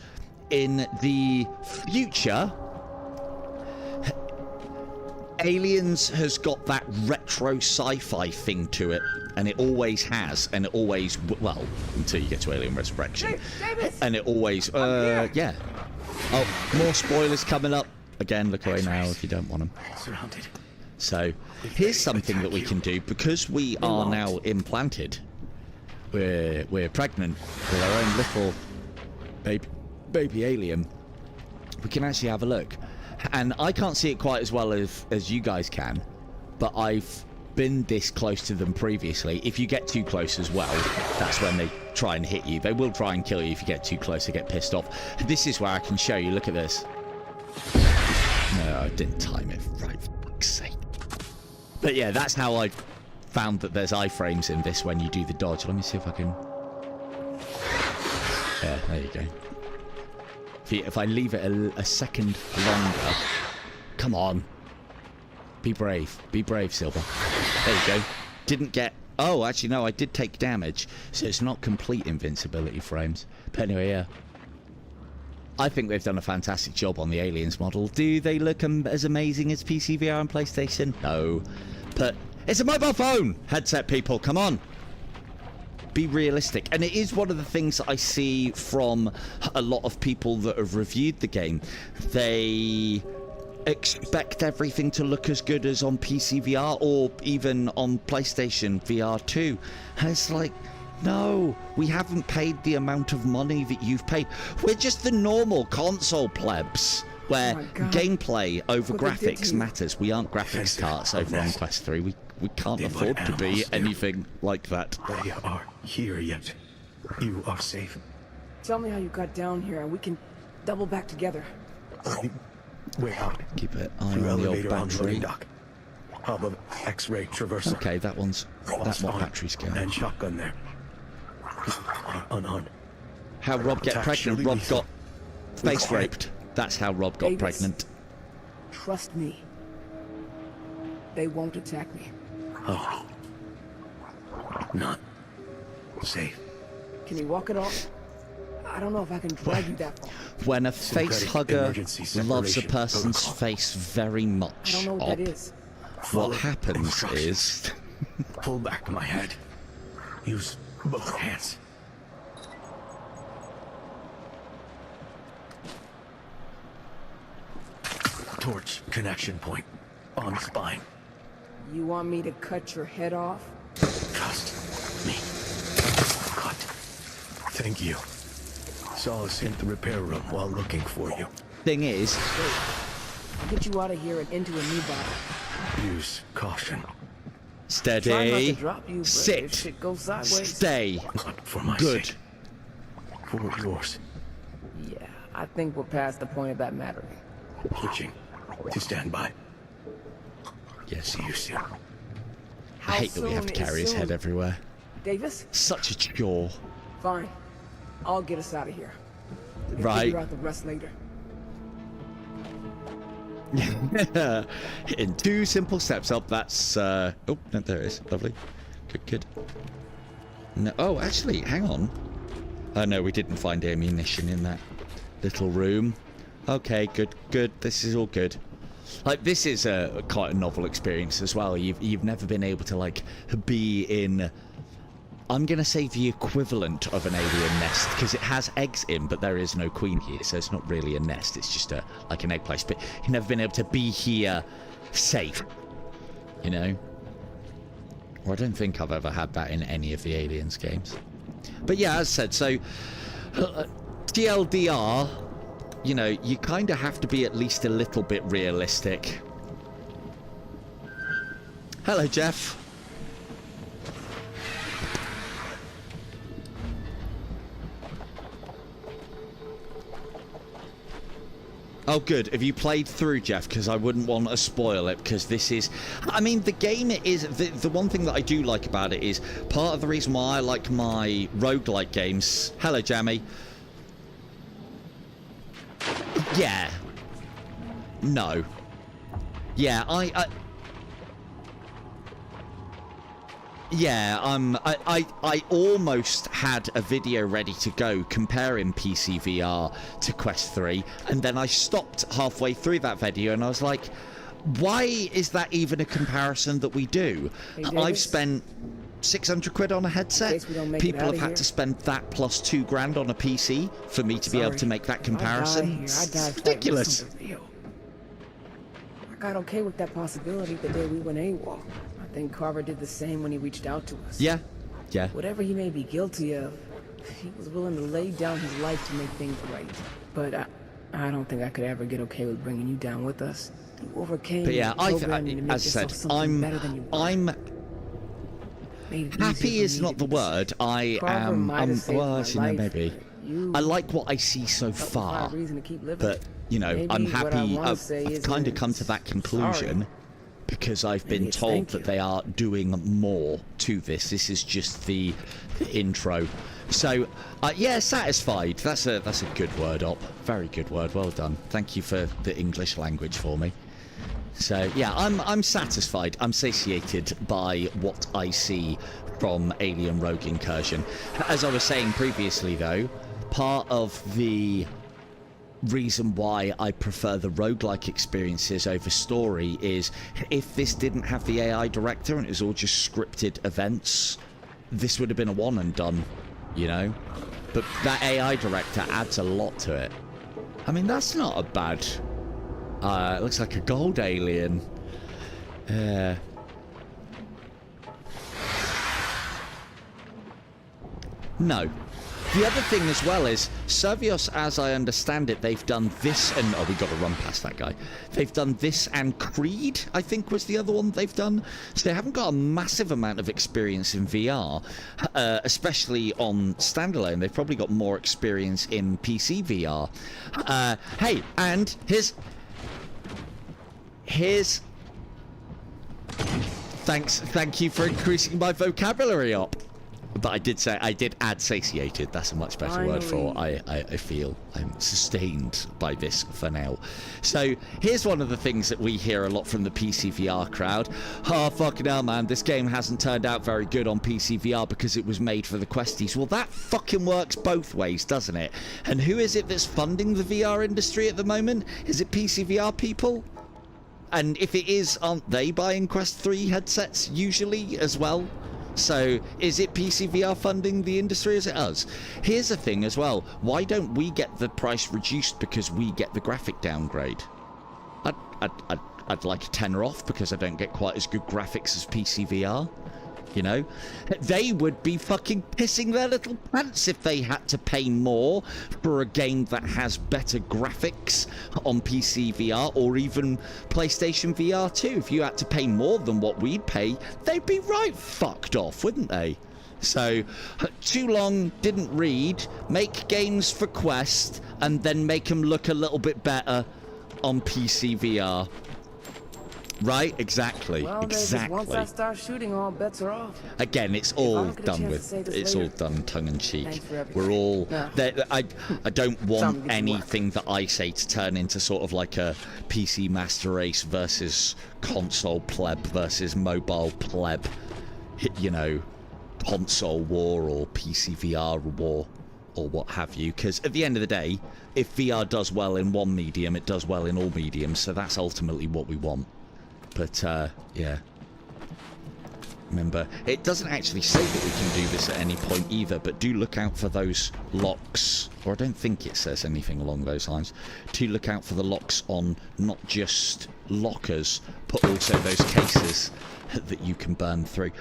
in the future, Aliens has got that retro sci-fi thing to it. And it always has. And it always... Well, until you get to Alien Resurrection. And it always... yeah. Oh, more spoilers coming up. Again, look away now if you don't want them. Surrounded. So, here's something that we can do. Because we are now implanted, we're pregnant with our own little baby alien. We can actually have a look. And I can't see it quite as well as you guys can, but I've been this close to them previously. If you get too close as well, that's when they try and hit you. They will try and kill you if you get too close. They get pissed off. This is where I can show you. Look at this. No, I didn't time it right, for fuck's sake. But yeah, that's how I found that there's iframes in this when you do the dodge. Let me see if I can... Yeah, there you go. If I leave it a second longer... Come on. Be brave. Be brave, Silver. There you go. Didn't get... Oh, actually, no, I did take damage. So it's not complete invincibility frames. But anyway, yeah. I think they've done a fantastic job on the Aliens model. Do they look as amazing as PC VR and PlayStation? No. But it's a mobile phone! Headset people, come on. Be realistic. And it is one of the things that I see from a lot of people that have reviewed the game. They expect everything to look as good as on PC VR or even on PlayStation VR 2. And it's like... No, we haven't paid the amount of money that you've paid. We're just the normal console plebs, where gameplay over graphics matters. We aren't graphics carts over on Quest 3. We can't afford to be anything like that. They are here yet. You are safe. Tell me how you got down here and we can double back together. Way out. Keep an eye on the old battery. Hub of X-ray traversal. Okay, that one's... That's what battery's going. And shotgun there. Unarmed. How Rob get pregnant? Rob got face raped. That's how Rob got pregnant. Trust me. They won't attack me. Oh. Not safe. Can you walk it off? I don't know if I can drag you that far. When a face hugger loves a person's face very much, I don't know what that is. What happens is... Pull back my head. Use both hands. Torch connection point on spine. You want me to cut your head off? Trust me. Cut. Thank you. Saw us in the repair room while looking for you. Thing is... I'll get you out of here and into a new body. Use caution. Steady. Try not to drop you, sit. If shit goes sideways. Stay. Not for my good. Sake. For yours. Yeah, I think we're past the point of that mattering. Switching to standby. Yes. See you soon. I hate that we have to carry his head everywhere. Davis? Such a chore. Fine. I'll get us out of here. We'll right. Figure out the rest later. In 2 simple steps up, that's oh no, there it is. Lovely. Good. No, oh actually, hang on. Oh no, we didn't find ammunition in that little room. Okay, good. This is all good. Like, this is quite a novel experience as well. You've never been able to like be in I'm going to say the equivalent of an alien nest, because it has eggs in, but there is no queen here, so it's not really a nest. It's just like an egg place. But you've never been able to be here safe, you know? Or I don't think I've ever had that in any of the Aliens games. But yeah, as I said, so TLDR, you know, you kind of have to be at least a little bit realistic. Hello, Jeff. Oh, good. Have you played through, Jeff? Because I wouldn't want to spoil it, because this is... I mean, the game is... The one thing that I do like about it is part of the reason why I like my roguelike games... Hello, Jammy. Yeah. No. Yeah, Yeah, I almost had a video ready to go comparing PC VR to Quest 3, and then I stopped halfway through that video and I was like, why is that even a comparison that we do? I've spent 600 quid on a headset. People have had to spend that plus $2,000 on a PC for me to be able to make that comparison. It's ridiculous. I got okay with that possibility the day we went AWOL. I think Carver did the same when he reached out to us. Yeah, yeah. Whatever he may be guilty of, he was willing to lay down his life to make things right. But I don't think I could ever get okay with bringing you down with us. You overcame. But yeah, as I said, I'm happy is not the word. I am. Well, actually, no, maybe. I like what I see so far, but you know, I'm happy. I've kind of come to that conclusion. Because I've been told that they are doing more to this. This is just the intro. So, yeah, satisfied. That's a good word, Op. Very good word. Well done. Thank you for the English language for me. So, yeah, I'm satisfied. I'm satiated by what I see from Alien Rogue Incursion. As I was saying previously, though, part of the reason why I prefer the roguelike experiences over story is if this didn't have the AI director and it was all just scripted events, this would have been a one and done, you know? But that AI director adds a lot to it. I mean, that's not a bad... it looks like a gold alien. No. The other thing as well is, Servios, as I understand it, they've done this and... Oh, we got to run past that guy. They've done this and Creed, I think was the other one they've done. So they haven't got a massive amount of experience in VR, especially on Standalone. They've probably got more experience in PC VR. Hey, and here's... Thank you for increasing my vocabulary up. But I did add satiated. That's a much better word for I feel I'm sustained by this for now. So here's one of the things that we hear a lot from the PC VR crowd. Oh, fucking hell, man, this game hasn't turned out very good on PC VR because it was made for the Questies. Well, that fucking works both ways, doesn't it? And who is it that's funding the VR industry at the moment? Is it PC VR people? And if it is, aren't they buying Quest 3 headsets usually as well? So, is it PC VR funding the industry as it us? Here's the thing as well. Why don't we get the price reduced because we get the graphic downgrade? I'd like a tenner off because I don't get quite as good graphics as PC VR. You know? They would be fucking pissing their little pants if they had to pay more for a game that has better graphics on PC VR or even PlayStation VR 2. If you had to pay more than what we'd pay, they'd be right fucked off, wouldn't they? So, too long, didn't read, make games for Quest, and then make them look a little bit better on PC VR. Right, exactly, well, exactly. Once I start shooting, all bets are off. Again, it's all done with, it's all done tongue-in-cheek. We're all, I don't want anything that I say to turn into sort of like a PC master race versus console pleb versus mobile pleb, you know, console war or PC VR war or what have you. Because at the end of the day, if VR does well in one medium, it does well in all mediums, so that's ultimately what we want. But, yeah. remember. It doesn't actually say that we can do this at any point either, but do look out for those locks. Or I don't think it says anything along those lines. Do look out for the locks on not just lockers, but also those cases that you can burn through.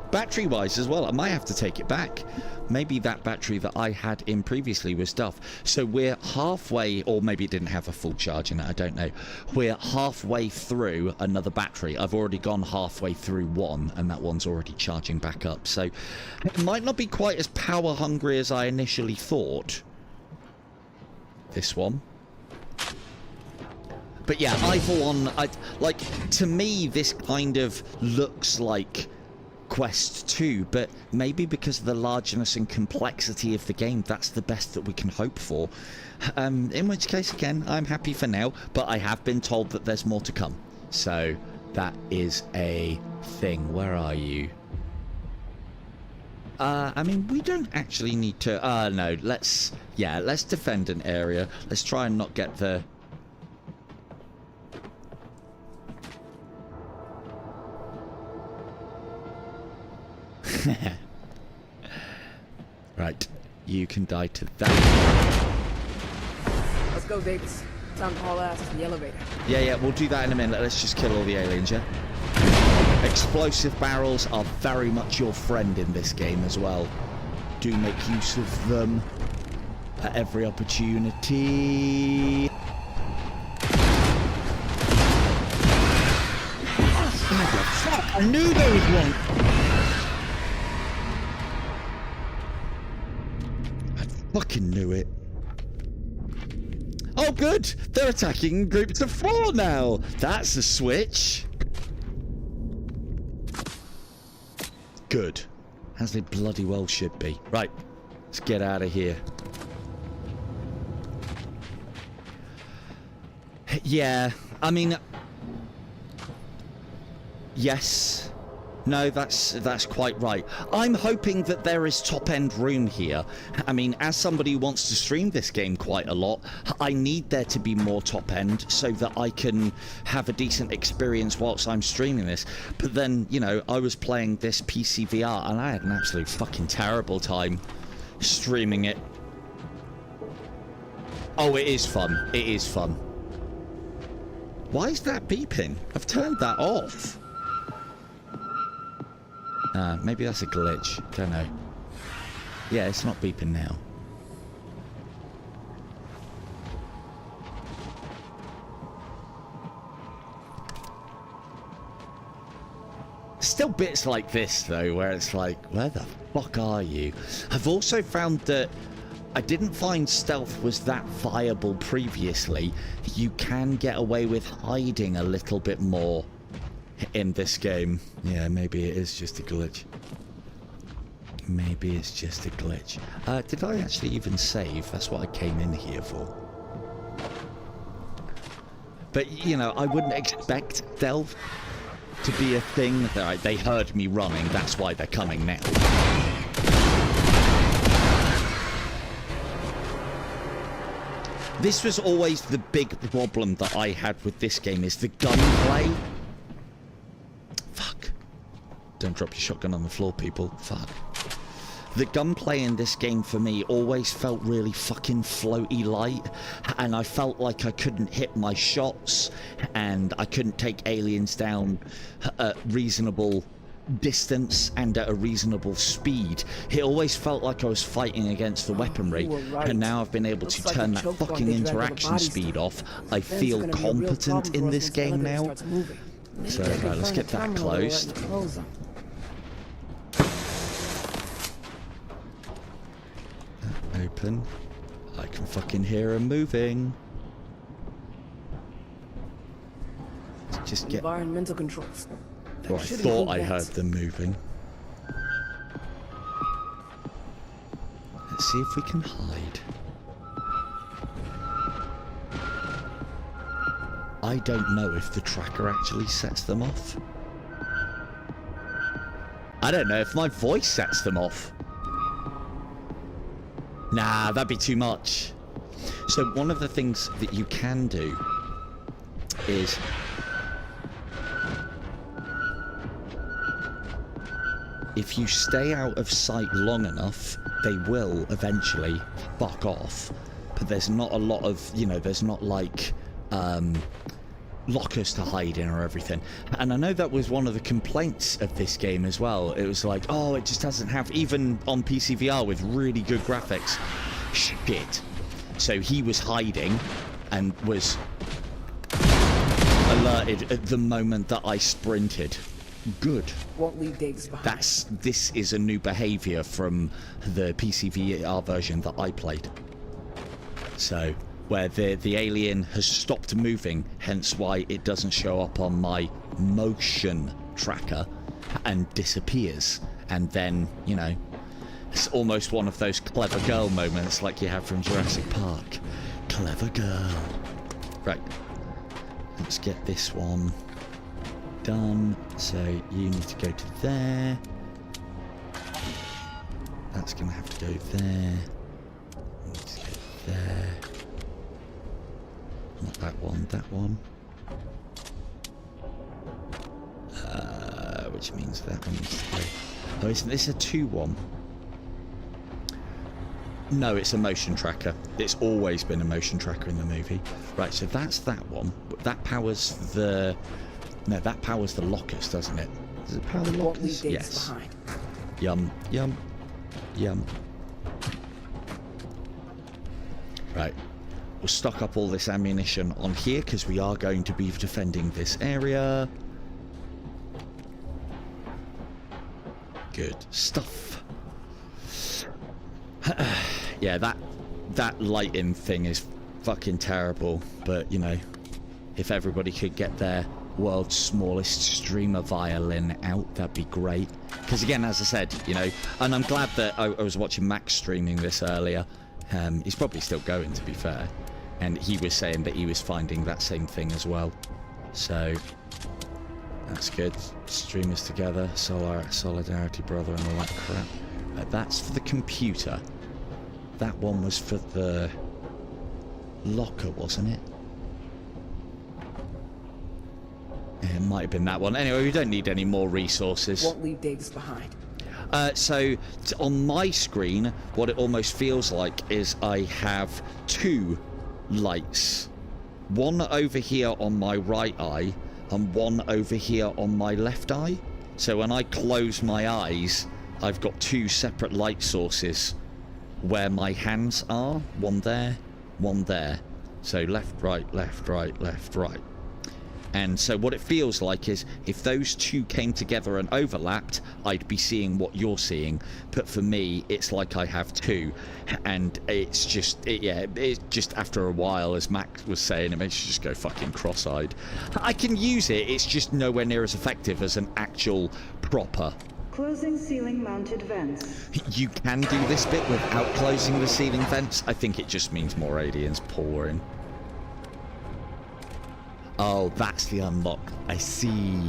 Battery-wise as well, I might have to take it back. Maybe that battery that I had in previously was stuff. So we're halfway, or maybe it didn't have a full charge in it, I don't know. We're halfway through another battery. I've already gone halfway through one, and that one's already charging back up. So it might not be quite as power-hungry as I initially thought. This one. But yeah, either one, like, to me, this kind of looks like Quest 2, but maybe because of the largeness and complexity of the game, that's the best that we can hope for. In which case, again, I'm happy for now, but I have been told that there's more to come. So that is a thing. Where are you? I mean, we don't actually need to... no, let's defend an area. Let's try and not get the... Right, you can die to that. Let's go, Davis. Time to haul ass to the elevator. Yeah, we'll do that in a minute. Let's just kill all the aliens, yeah? Explosive barrels are very much your friend in this game as well. Do make use of them at every opportunity. Fuck, I knew there was one! Fucking knew it. Oh good! They're attacking in groups of 4 now! That's a switch. Good. As they bloody well should be. Right. Let's get out of here. Yeah. I mean... Yes. No, that's quite right. I'm hoping that there is top-end room here. I mean, as somebody who wants to stream this game quite a lot, I need there to be more top-end so that I can have a decent experience whilst I'm streaming this. But then, you know, I was playing this PC VR and I had an absolute fucking terrible time streaming it. Oh, it is fun. It is fun. Why is that beeping? I've turned that off. Maybe that's a glitch. Don't know. Yeah, it's not beeping now. Still bits like this, though, where it's like, where the fuck are you? I've also found that I didn't find stealth was that viable previously. You can get away with hiding a little bit more in this game. Yeah, maybe it is just a glitch. Maybe it's just a glitch. Did I actually even save? That's what I came in here for. But, you know, I wouldn't expect stealth to be a thing. They heard me running, that's why they're coming now. This was always the big problem that I had with this game, is the gunplay. Fuck. Don't drop your shotgun on the floor, people. Fuck. The gunplay in this game for me always felt really fucking floaty light, and I felt like I couldn't hit my shots, and I couldn't take aliens down at reasonable distance and at a reasonable speed. It always felt like I was fighting against the weaponry, and now I've been able to turn that fucking interaction speed off. I feel competent in this game now. So, right, let's get that closed. Open. I can fucking hear him moving. Let's just get... Environmental controls. Oh, I thought I heard them moving. Let's see if we can hide. I don't know if the tracker actually sets them off. I don't know if my voice sets them off. Nah, that'd be too much. So one of the things that you can do is... if you stay out of sight long enough, they will eventually fuck off. But there's not a lot of, you know, there's not like lockers to hide in or everything. And I know that was one of the complaints of this game as well. It was like, oh, it just doesn't have, even on PC VR with really good graphics. Shit. So he was hiding and was alerted at the moment that I sprinted. Good. Won't leave Davis behind. This is a new behavior from the PC VR version that I played. So, where the alien has stopped moving, hence why it doesn't show up on my motion tracker and disappears. And then, you know, it's almost one of those clever girl moments like you have from Jurassic Park. Clever girl. Right. Let's get this one done. So you need to go to there. That's going to have to go there. Let's go there. Not that one, that one. Which means that one needs to go. Oh, isn't this a 2-1? No, it's a motion tracker. It's always been a motion tracker in the movie. Right, so that's that one. That powers the... No, that powers the lockers, doesn't it? Does it power the lockers? Yes. Behind. Yum, yum, yum. Right. We'll stock up all this ammunition on here because we are going to be defending this area. Good stuff. Yeah, that lighting thing is fucking terrible. But, you know, if everybody could get their world's smallest streamer violin out, that'd be great. Because, again, as I said, you know, and I'm glad that I was watching Max streaming this earlier. He's probably still going, to be fair. And he was saying that he was finding that same thing as well. So, that's good. Streamers together, solidarity, brother, and all that crap. That's for the computer. That one was for the locker, wasn't it? It might have been that one. Anyway, we don't need any more resources. Won't leave Davis behind. So, on my screen, what it almost feels like is I have 2 lights. One over here on my right eye, and one over here on my left eye. So when I close my eyes, I've got 2 separate light sources where my hands are. One there, one there. So left, right, left, right, left, right. And so what it feels like is if those 2 came together and overlapped, I'd be seeing what you're seeing. But for me, it's like I have 2. And it's just, it's just after a while, as Max was saying, it makes you just go fucking cross-eyed. I can use it, it's just nowhere near as effective as an actual proper. Closing ceiling mounted vents. You can do this bit without closing the ceiling vents. I think it just means more aliens pouring. Oh, that's the unlock. I see.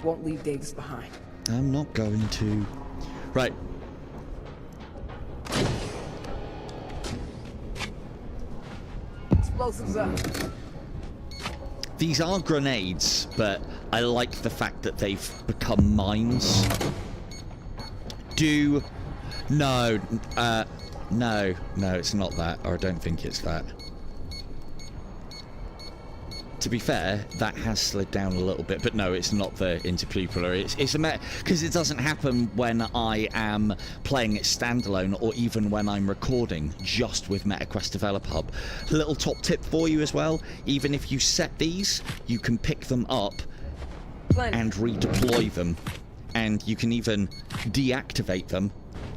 Won't leave Davis behind. I'm not going to. Right. Explosives up. These are grenades, but I like the fact that they've become mines. No, it's not that, or I don't think it's that. To be fair, that has slid down a little bit, but no, it's not the interpupillar. It's a because it doesn't happen when I am playing it standalone or even when I'm recording just with MetaQuest Developer Hub. A little top tip for you as well, even if you set these, you can pick them up and redeploy them, and you can even deactivate them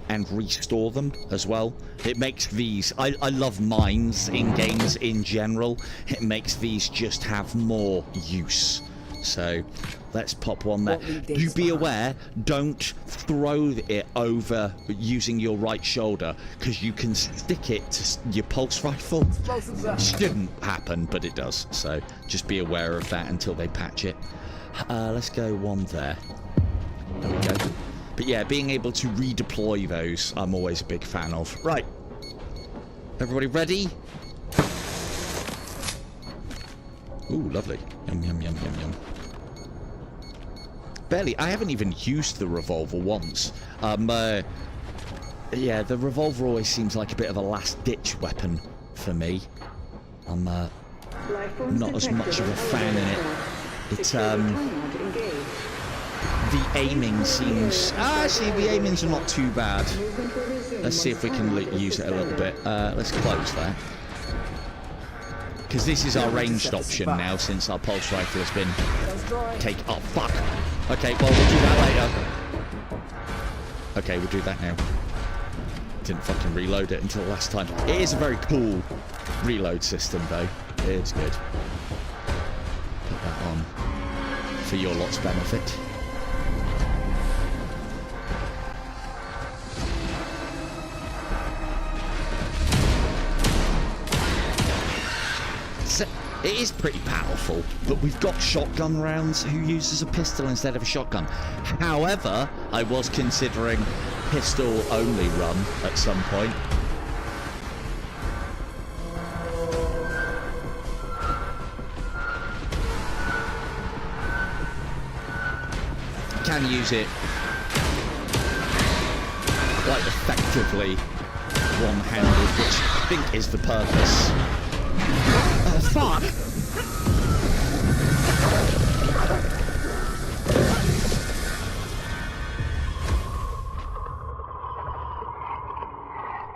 and restore them as well. It makes these, I love mines in games in general. It makes these just have more use. So let's pop one there. You be aware, don't throw it over using your right shoulder, because you can stick it to your pulse rifle. Shouldn't happen, but it does. So just be aware of that until they patch it. Let's go one there. There we go. But yeah, being able to redeploy those, I'm always a big fan of. Right. Everybody ready? Ooh, lovely. Yum, yum, yum, yum, yum. barely... I haven't even used the revolver once. Yeah, the revolver always seems like a bit of a last-ditch weapon for me. I'm not as much of a fan in it. It's, the aiming seems... actually, the aimings are not too bad. Let's see if we can use it a little bit. Let's close that. Because this is our ranged option now, since our pulse rifle has been oh, fuck. Okay, well, we'll do that later. Okay, we'll do that now. Didn't fucking reload it until last time. It is a very cool reload system, though. It's good. Put that on for your lot's benefit. It is pretty powerful, but we've got shotgun rounds. Who uses a pistol instead of a shotgun? However, I was considering pistol-only run at some point. Can use it quite effectively one-handed, which I think is the purpose. Fuck!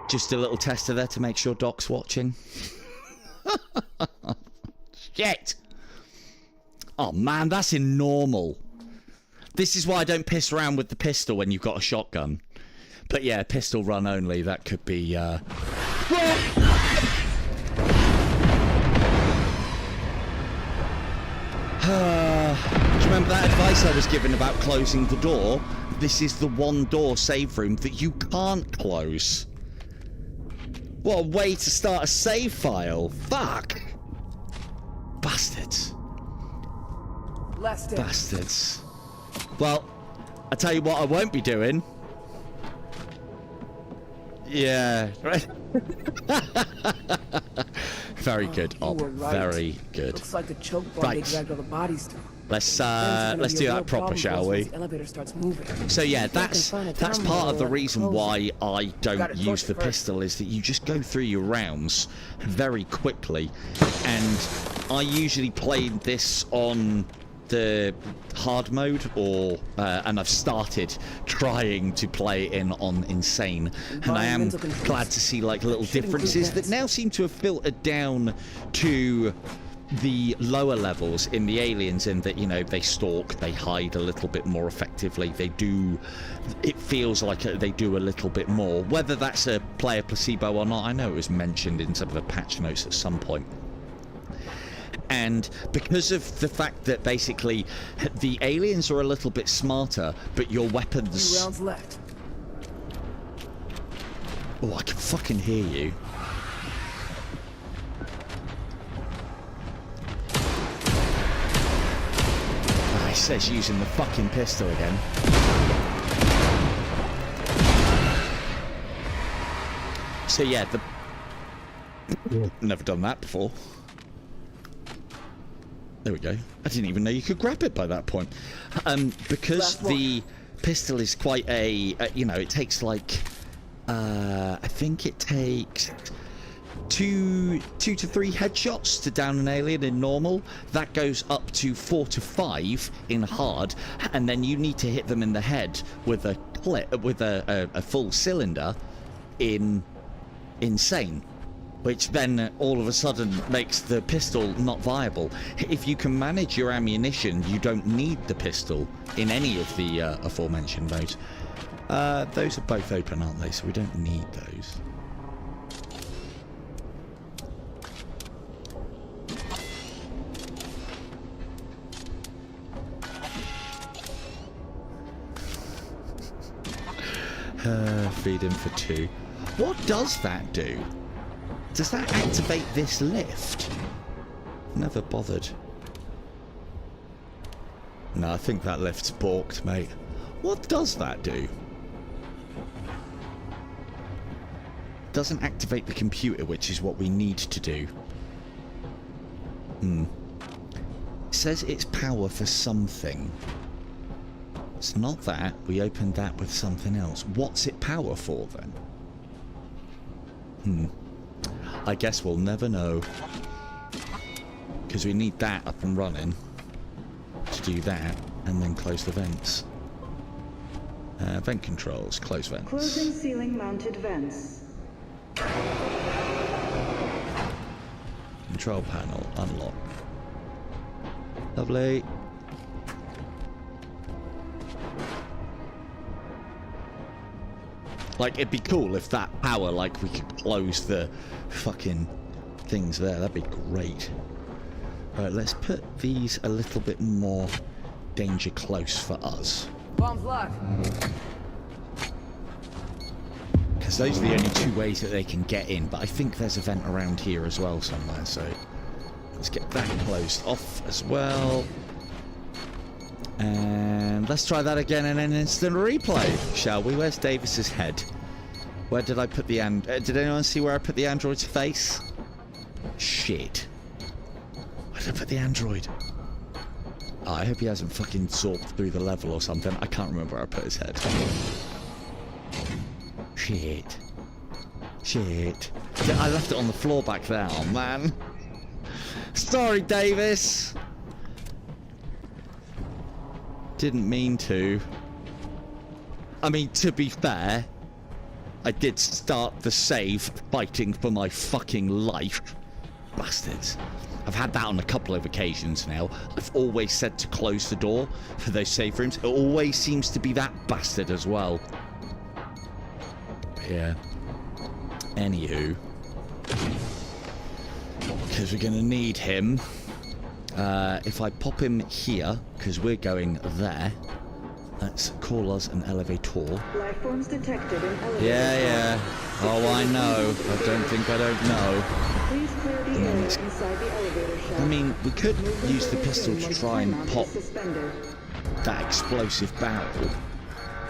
Just a little tester there to make sure Doc's watching. Shit! Oh man, that's in normal. This is why I don't piss around with the pistol when you've got a shotgun. But yeah, pistol run only, that could be, do you remember that advice I was given about closing the door? This is the one door save room that you can't close. What a way to start a save file. Fuck. Bastards. Bastards. Well, I tell you what I won't be doing. Yeah. Very good, Op. Very good. Looks like the choke bomb they dragged all the bodies to. Let's do that proper, shall we? So yeah, that's part of the reason why I don't use the pistol, is that you just go through your rounds very quickly, and I usually play this on the hard mode, or and I've started trying to play in on insane, and I am glad to see like little differences that now seem to have filtered down to the lower levels in the aliens, in that, you know, they stalk, they hide a little bit more effectively, they do, it feels like they do a little bit more. Whether that's a player placebo or not, I know it was mentioned in some of the patch notes at some point. And because of the fact that basically the aliens are a little bit smarter, but your weapons... 2 rounds left. Oh, I can fucking hear you. Oh, he says using the fucking pistol again. So yeah, never done that before. There we go. I didn't even know you could grab it by that point. Because the pistol is quite a, you know, it takes like, I think it takes two to 3 headshots to down an alien in normal. That goes up to 4 to 5 in hard, and then you need to hit them in the head with a clip, with a full cylinder in insane, which then all of a sudden makes the pistol not viable. If you can manage your ammunition, you don't need the pistol in any of the aforementioned modes. Those are both open, aren't they? So we don't need those. Feed him for 2. What does that do? Does that activate this lift? Never bothered. No, I think that lift's balked, mate. What does that do? Doesn't activate the computer, which is what we need to do. It says it's power for something. It's not that. We opened that with something else. What's it power for then? I guess we'll never know. Because we need that up and running to do that, and then close the vents. Vent controls, close vents. Closing ceiling mounted vents. Control panel, unlock. Lovely. Like, it'd be cool if that power, like, we could close the fucking things there. That'd be great. Right, let's put these a little bit more danger close for us. Bomb's locked. Because those are the only two ways that they can get in. But I think there's a vent around here as well somewhere. So let's get that closed off as well. And let's try that again in an instant replay, shall we? Where's Davis's head? Where did I put the did anyone see where I put the android's face? Shit. Where did I put the android? Oh, I hope he hasn't fucking zorped through the level or something. I can't remember where I put his head. Shit. Shit. I left it on the floor back there. Oh, man. Sorry, Davis. Didn't mean to. I mean, to be fair, I did start the save fighting for my fucking life. Bastards. I've had that on a couple of occasions now. I've always said to close the door for those save rooms. It always seems to be that bastard as well. But yeah. Anywho. Because we're going to need him. If I pop him here, because we're going there, let's call us an elevator. Life forms detected in elevator. Yeah. Oh, I know. I don't think I don't know. Please clear the area inside the elevator shaft. I mean, we could use the pistol to try and pop Suspended. that explosive barrel,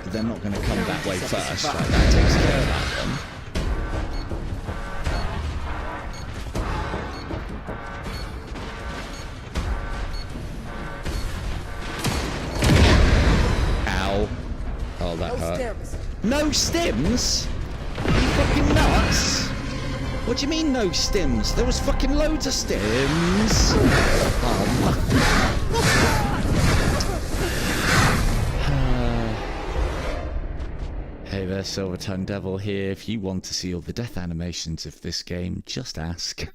but they're not going to come that way first. Right, that takes care of that one. Oh, that hurt. No stims? Are you fucking nuts? What do you mean no stims? There was fucking loads of stims. Hey there, Silver Tongue Devil here. If you want to see all the death animations of this game, just ask.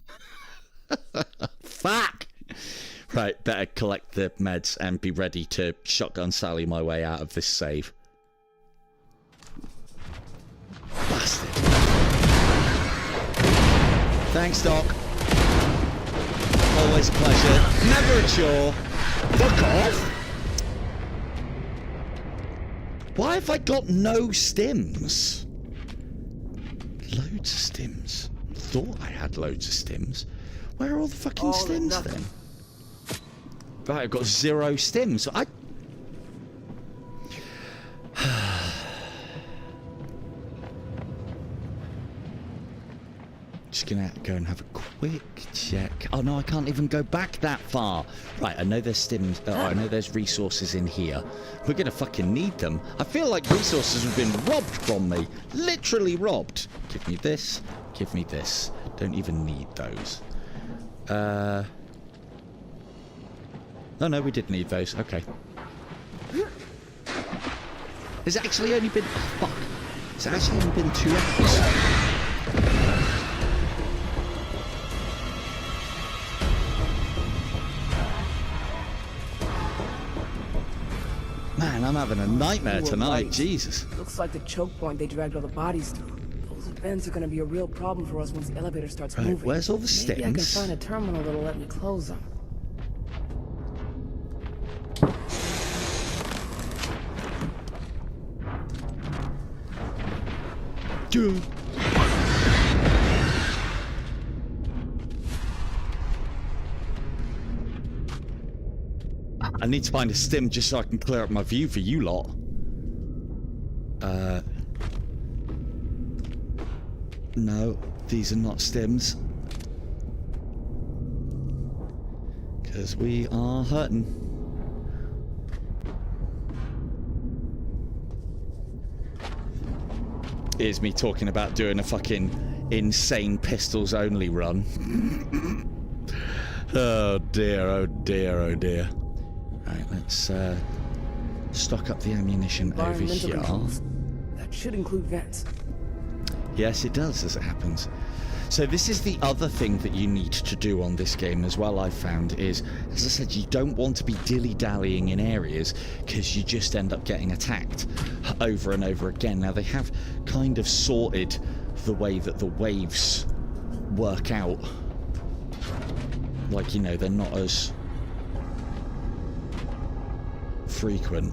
Fuck! Right, better collect the meds and be ready to shotgun Sally my way out of this save. Bastard. Thanks, Doc. Always a pleasure. Never a chore. Fuck off. Why have I got no stims? Loads of stims. Thought I had loads of stims. Where are all the fucking stims then? Right, I've got 0 stims. Just gonna go and have a quick check. Oh no, I can't even go back that far. Right, I know there's stims. I know there's resources in here. We're gonna fucking need them. I feel like resources have been robbed from me. Literally robbed. Give me this. Give me this. Don't even need those. No, we did need those. Okay. There's actually only been... Fuck. It's actually only been 2 hours. Man, I'm having a nightmare tonight. Jesus. Looks like the choke point they dragged all the bodies through. Those vents are going to be a real problem for us once the elevator starts moving. Where's all the stims? Maybe I can find a terminal that'll let me close them. I need to find a stim just so I can clear up my view for you lot. No, these are not stims. Because we are hurting. is me talking about doing a fucking insane pistols only run. Oh dear, oh dear, oh dear. Right, let's stock up the ammunition over Environmental here. controls. That should include vents. Yes, it does, as it happens. So this is the other thing that you need to do on this game as well, I've found, is, as I said, you don't want to be dilly-dallying in areas because you just end up getting attacked over and over again. Now, they have kind of sorted the way that the waves work out. Like, you know, they're not as frequent.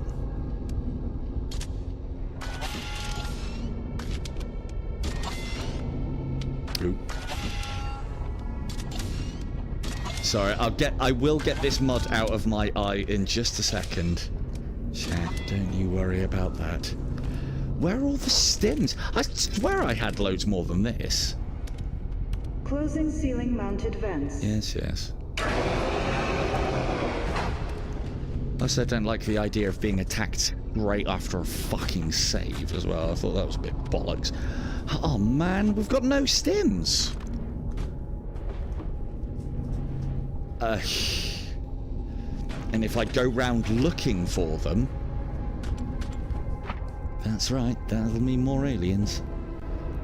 Ooh. Sorry, I will get this mud out of my eye in just a second. Chat, don't you worry about that. Where are all the stims? I swear I had loads more than this. Closing ceiling mounted vents. Yes, yes. Also, I don't like the idea of being attacked right after a fucking save as well. I thought that was a bit bollocks. Oh man, we've got no stims. And if I go round looking for them, that's right, that'll mean more aliens.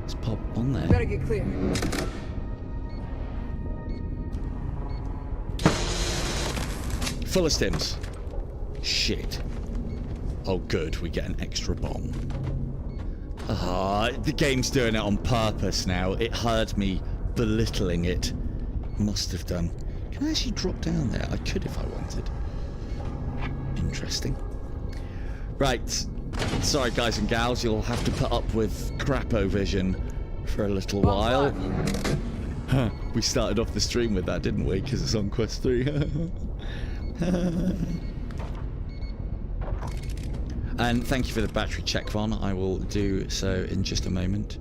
Let's pop on there. Better get clear. Full of stims. Shit. Oh good, we get an extra bomb. Ah, the game's doing it on purpose now. It heard me belittling it. Must have done. Can I actually drop down there? I could if I wanted. Interesting. Right. Sorry guys and gals, you'll have to put up with crapo-vision for a little while. Huh, we started off the stream with that, didn't we? Because it's on Quest 3. And thank you for the battery check, Von. I will do so in just a moment.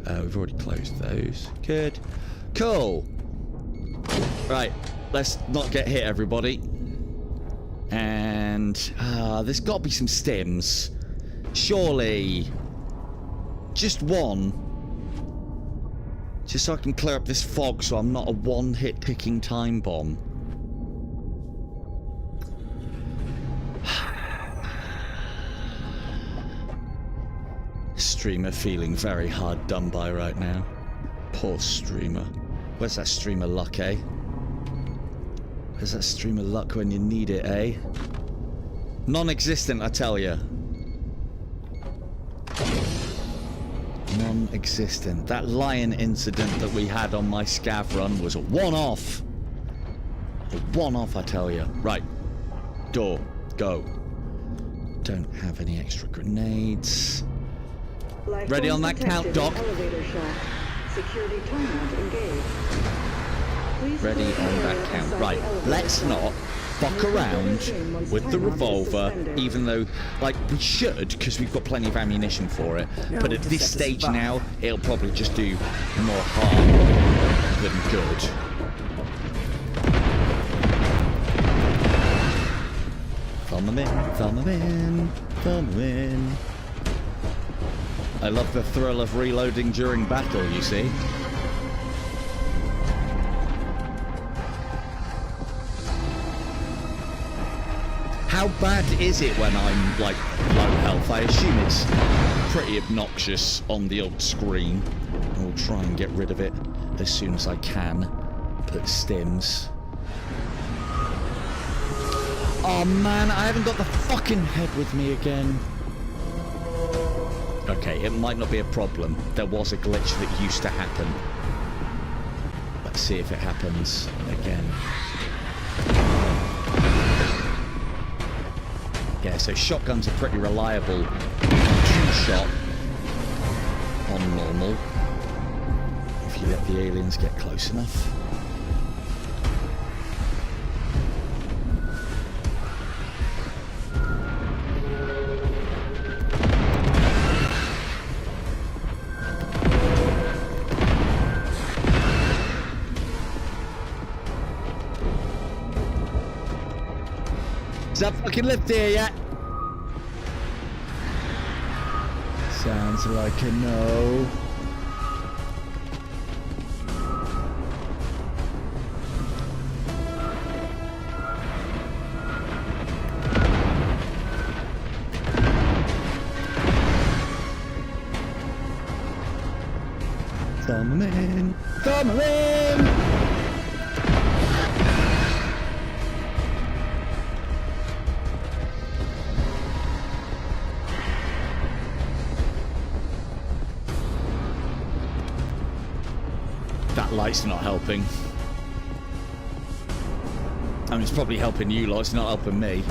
We've already closed those. Good. Cool. Right, let's not get hit, everybody. And there's got to be some stims. Surely. Just one. Just so I can clear up this fog so I'm not a one-hit ticking time bomb. Streamer feeling very hard done by right now. Poor streamer. Where's that streamer luck, eh? Where's that streamer luck when you need it, eh? Non-existent, I tell you. Non-existent. That lion incident that we had on my scav run was a one-off. A one-off, I tell you. Right. Door. Go. Don't have any extra grenades. Ready on that count, Doc. Security timeout engaged. Ready on that count. Right, let's not fuck around with the revolver, even though, like, we should, because we've got plenty of ammunition for it. But at this stage now, it'll probably just do more harm than good. Film them in, film them in, film them in. I love the thrill of reloading during battle, you see. How bad is it when I'm, like, low health? I assume it's pretty obnoxious on the old screen. I'll try and get rid of it as soon as I can. Put stims. Oh man, I haven't got the fucking head with me again. Okay, it might not be a problem. There was a glitch that used to happen. Let's see if it happens again. Yeah, so shotguns are pretty reliable. Two-shot on normal. If you let the aliens get close enough. Is that fucking lift here yet? Sounds like a no. Thumb 'em in! Thumb 'em in! That light's not helping. I mean, it's probably helping you lot, it's not helping me.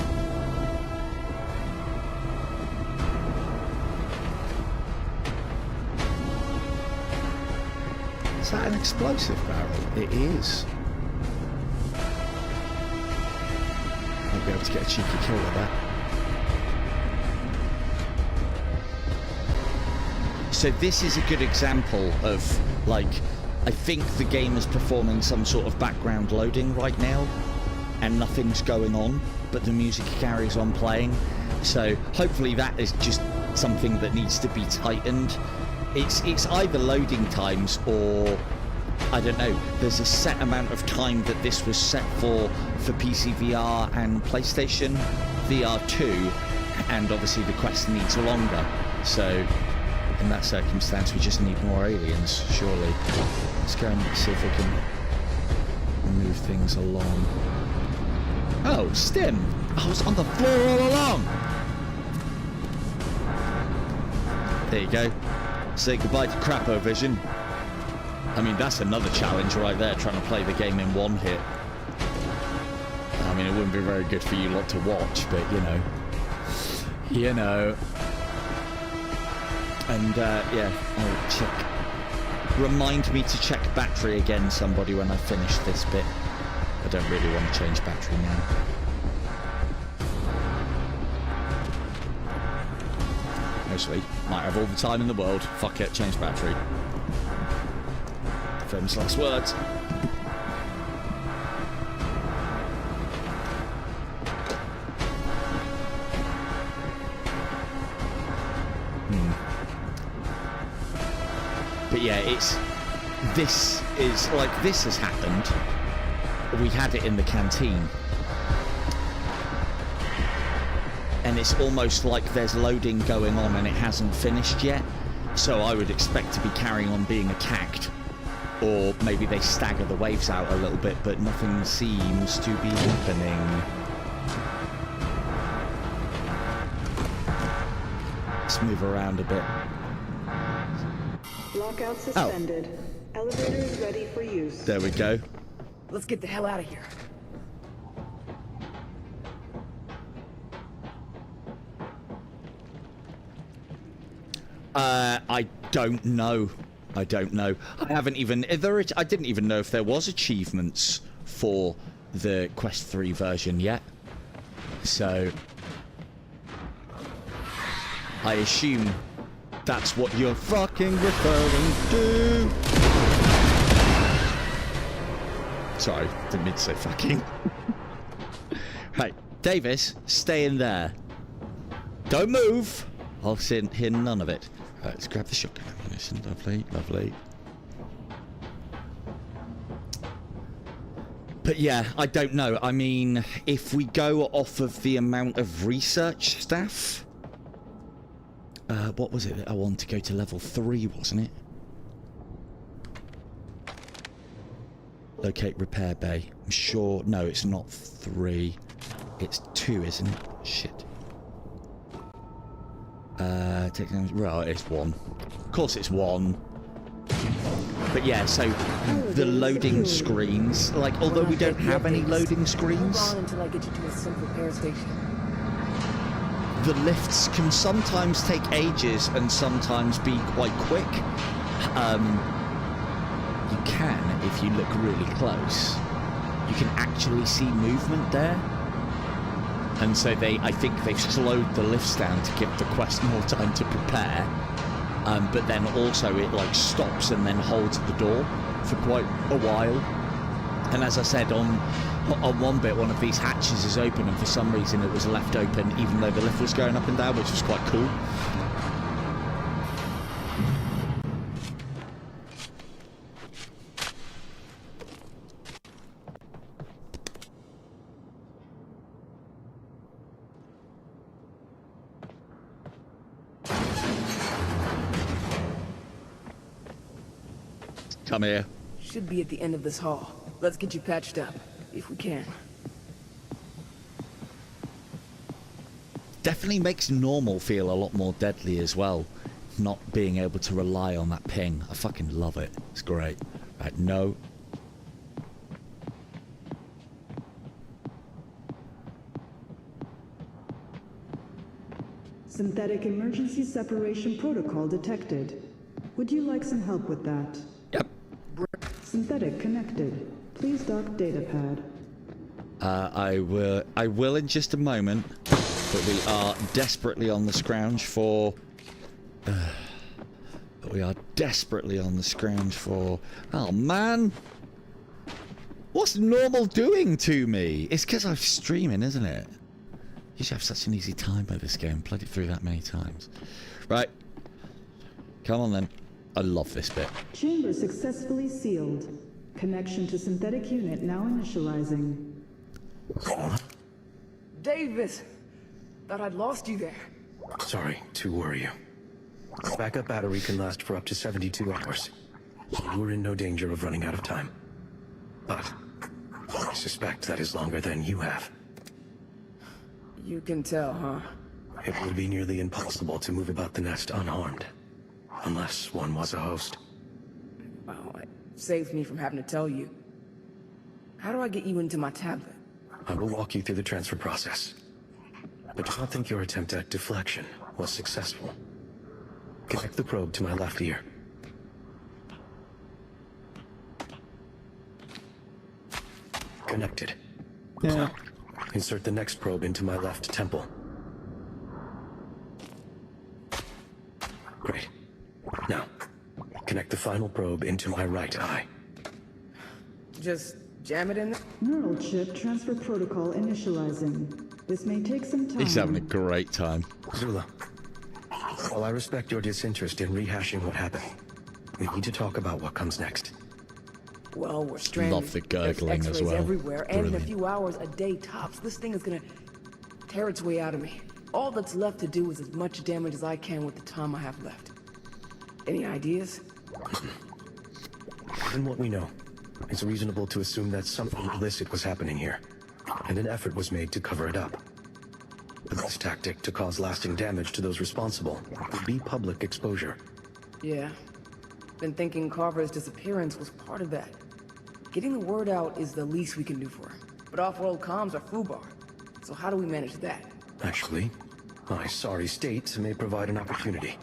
Is that an explosive barrel? It is. I'll be able to get a cheeky kill with that. So this is a good example of, like, I think the game is performing some sort of background loading right now, and nothing's going on, but the music carries on playing. So hopefully that is just something that needs to be tightened. It's either loading times or, I don't know, there's a set amount of time that this was set for PC VR and PlayStation VR 2, and obviously the Quest needs longer. So in that circumstance, we just need more aliens, surely. Let's go and see if we can move things along. Oh, Stim! I was on the floor all along! There you go. Say goodbye to Crapovision. I mean, that's another challenge right there, trying to play the game in one hit. I mean, it wouldn't be very good for you lot to watch, but you know. You know. And yeah, I'll check. Remind me to check battery again, somebody, when I finish this bit. I don't really want to change battery now. No, sweet. Might have all the time in the world. Fuck it, change battery. Famous last words. But yeah, this has happened. We had it in the canteen. And it's almost like there's loading going on and it hasn't finished yet. So I would expect to be carrying on being attacked. Or maybe they stagger the waves out a little bit, but nothing seems to be happening. Let's move around a bit. Lockout suspended. Oh. Elevator is ready for use. There we go. Let's get the hell out of here. I don't know. I don't know. I haven't even... I didn't even know if there was achievements for the Quest 3 version yet. So... I assume that's what you're fucking referring to. Sorry, didn't mean to say fucking. Right, Davis, stay in there. Don't move. I'll hear none of it. Right, let's grab the shotgun ammunition. Lovely, lovely. But yeah, I don't know. I mean, if we go off of the amount of research staff... what was it that I wanted to go to level 3, wasn't it? Locate repair bay. I'm sure... No, it's not 3. It's 2, isn't it? Shit. Well, it's 1. Of course it's 1. But yeah, so the loading screens, like, although we don't have any loading screens, Hold on until I get you to a synth repair station. the lifts can sometimes take ages and sometimes be quite quick. You can, if you look really close, you can actually see movement there. And so I think they've slowed the lifts down to give the Quest more time to prepare. But then also it like stops and then holds at the door for quite a while. And as I said, on one bit, one of these hatches is open, and for some reason it was left open even though the lift was going up and down, which was quite cool. Come here. Should be at the end of this hall. Let's get you patched up, if we can. Definitely makes normal feel a lot more deadly as well. Not being able to rely on that ping. I fucking love it. It's great. Right, no. Synthetic emergency separation protocol detected. Would you like some help with that? Yep. Synthetic connected. Please dock datapad. I will in just a moment. But we are desperately on the scrounge for... Oh, man! What's normal doing to me? It's because I'm streaming, isn't it? You should have such an easy time by this game. Played it through that many times. Right. Come on, then. I love this bit. Chamber successfully sealed. Connection to synthetic unit now initializing. Davis! Thought I'd lost you there. Sorry to worry you. Backup battery can last for up to 72 hours. You are in no danger of running out of time. But I suspect that is longer than you have. You can tell, huh? It would be nearly impossible to move about the nest unharmed. Unless one was a host. Well, it saves me from having to tell you. How do I get you into my tablet? I will walk you through the transfer process. But do not think your attempt at deflection was successful. Connect the probe to my left ear. Connected. Yeah. Insert the next probe into my left temple. Great. Now, connect the final probe into my right eye. Just jam it in there? Neural chip transfer protocol initializing. This may take some time. He's having a great time. Zula, while I respect your disinterest in rehashing what happened, we need to talk about what comes next. Well, we're stranded. Love the gurgling There's as well. everywhere, and in a Brilliant. few hours, a day tops, this thing is gonna tear its way out of me. All that's left to do is as much damage as I can with the time I have left. Any ideas? Given what we know, it's reasonable to assume that something illicit was happening here, and an effort was made to cover it up. The best tactic to cause lasting damage to those responsible would be public exposure. Yeah. Been thinking Carver's disappearance was part of that. Getting the word out is the least we can do for her. But off-world comms are foobar. So how do we manage that? Actually, my sorry state may provide an opportunity.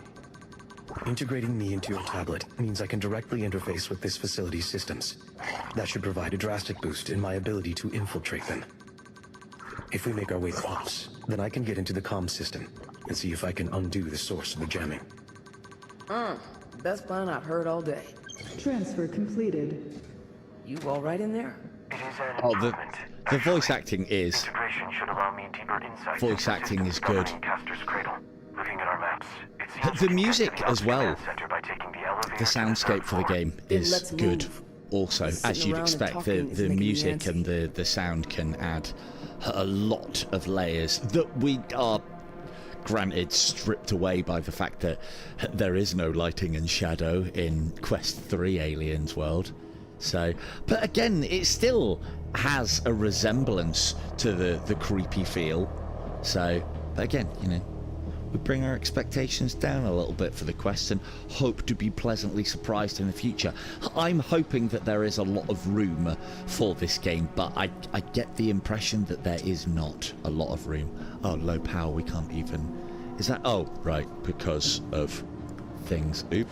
Integrating me into your tablet means I can directly interface with this facility's systems. That should provide a drastic boost in my ability to infiltrate them. If we make our way to ops, then I can get into the comm system and see if I can undo the source of the jamming. Best plan I've heard all day. Transfer completed. You all right in there? It is an Oh, improvement. the voice acting is... Integration should allow me deeper insight Voice into acting systems is good. governing Castor's Cradle. Looking at our maps, it seems The we can music get to the as well. command center by taking the elevator The to the soundscape third for the floor. game Then is let's good move. also. Sitting As you'd around and expect, talking is the making me music antsy. and the sound can add a lot of layers that we are granted stripped away by the fact that there is no lighting and shadow in Quest 3 Aliens world. So, but again, it still has a resemblance to the creepy feel. So, but again, you know, we bring our expectations down a little bit for the quest and hope to be pleasantly surprised in the future. I'm hoping that there is a lot of room for this game, but I get the impression that there is not a lot of room. Oh, low power, we can't even... Is that... Oh, right, because of things. Oop.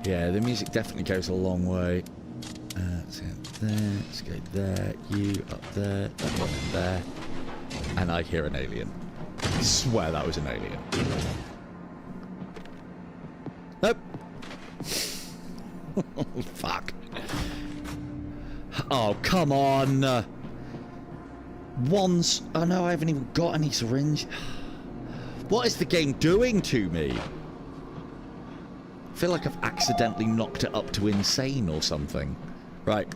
Yeah, the music definitely goes a long way. Let's get there, let's go there, you up there, that one in there. And I hear an alien. I swear that was an alien. Nope. Fuck. Oh, come on. Once. Oh no, I haven't even got any syringe. What is the game doing to me? I feel like I've accidentally knocked it up to insane or something. Right.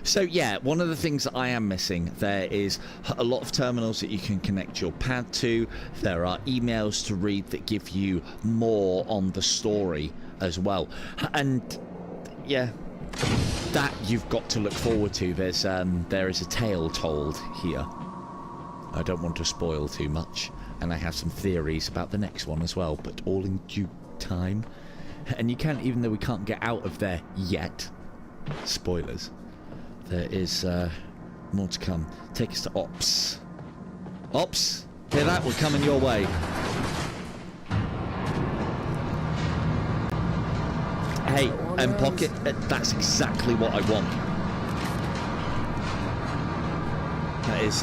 So yeah, one of the things that I am missing, there is a lot of terminals that you can connect your pad to. There are emails to read that give you more on the story as well. And yeah, that you've got to look forward to. There is a tale told here. I don't want to spoil too much, and I have some theories about the next one as well, but all in due time. And you can't, even though we can't get out of there yet, spoilers, there is more to come. Take us to Ops. Ops, hear that? We're coming your way. Hey, and Pocket, that's exactly what I want. That is,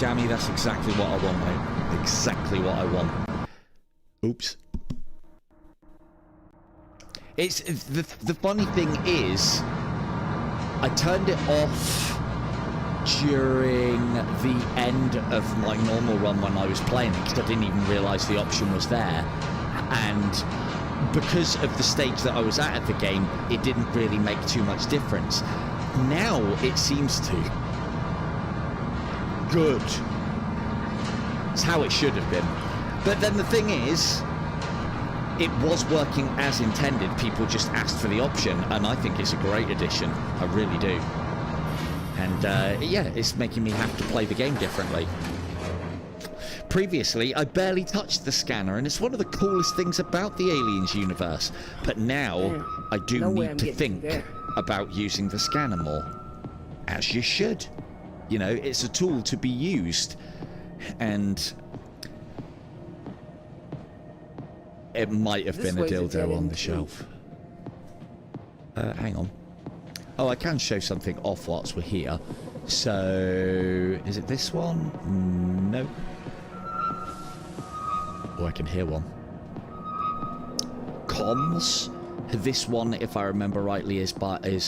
Jammy, that's exactly what I want, mate. Exactly what I want. Oops. It's the funny thing is, I turned it off during the end of my normal run when I was playing it, because I didn't even realise the option was there, and because of the stage that I was at the game, it didn't really make too much difference. Now it seems to. Good. It's how it should have been. But then the thing is, it was working as intended. People just asked for the option, and I think it's a great addition. I really do. And yeah, it's making me have to play the game differently. Previously, I barely touched the scanner, and it's one of the coolest things about the Aliens universe. But now, I do need to think about using the scanner more. As you should. You know, it's a tool to be used. And it might have been a dildo on the shelf. Hang on. Oh, I can show something off whilst we're here. So, is it this one? No. Oh, I can hear one. Comms. This one, if I remember rightly, is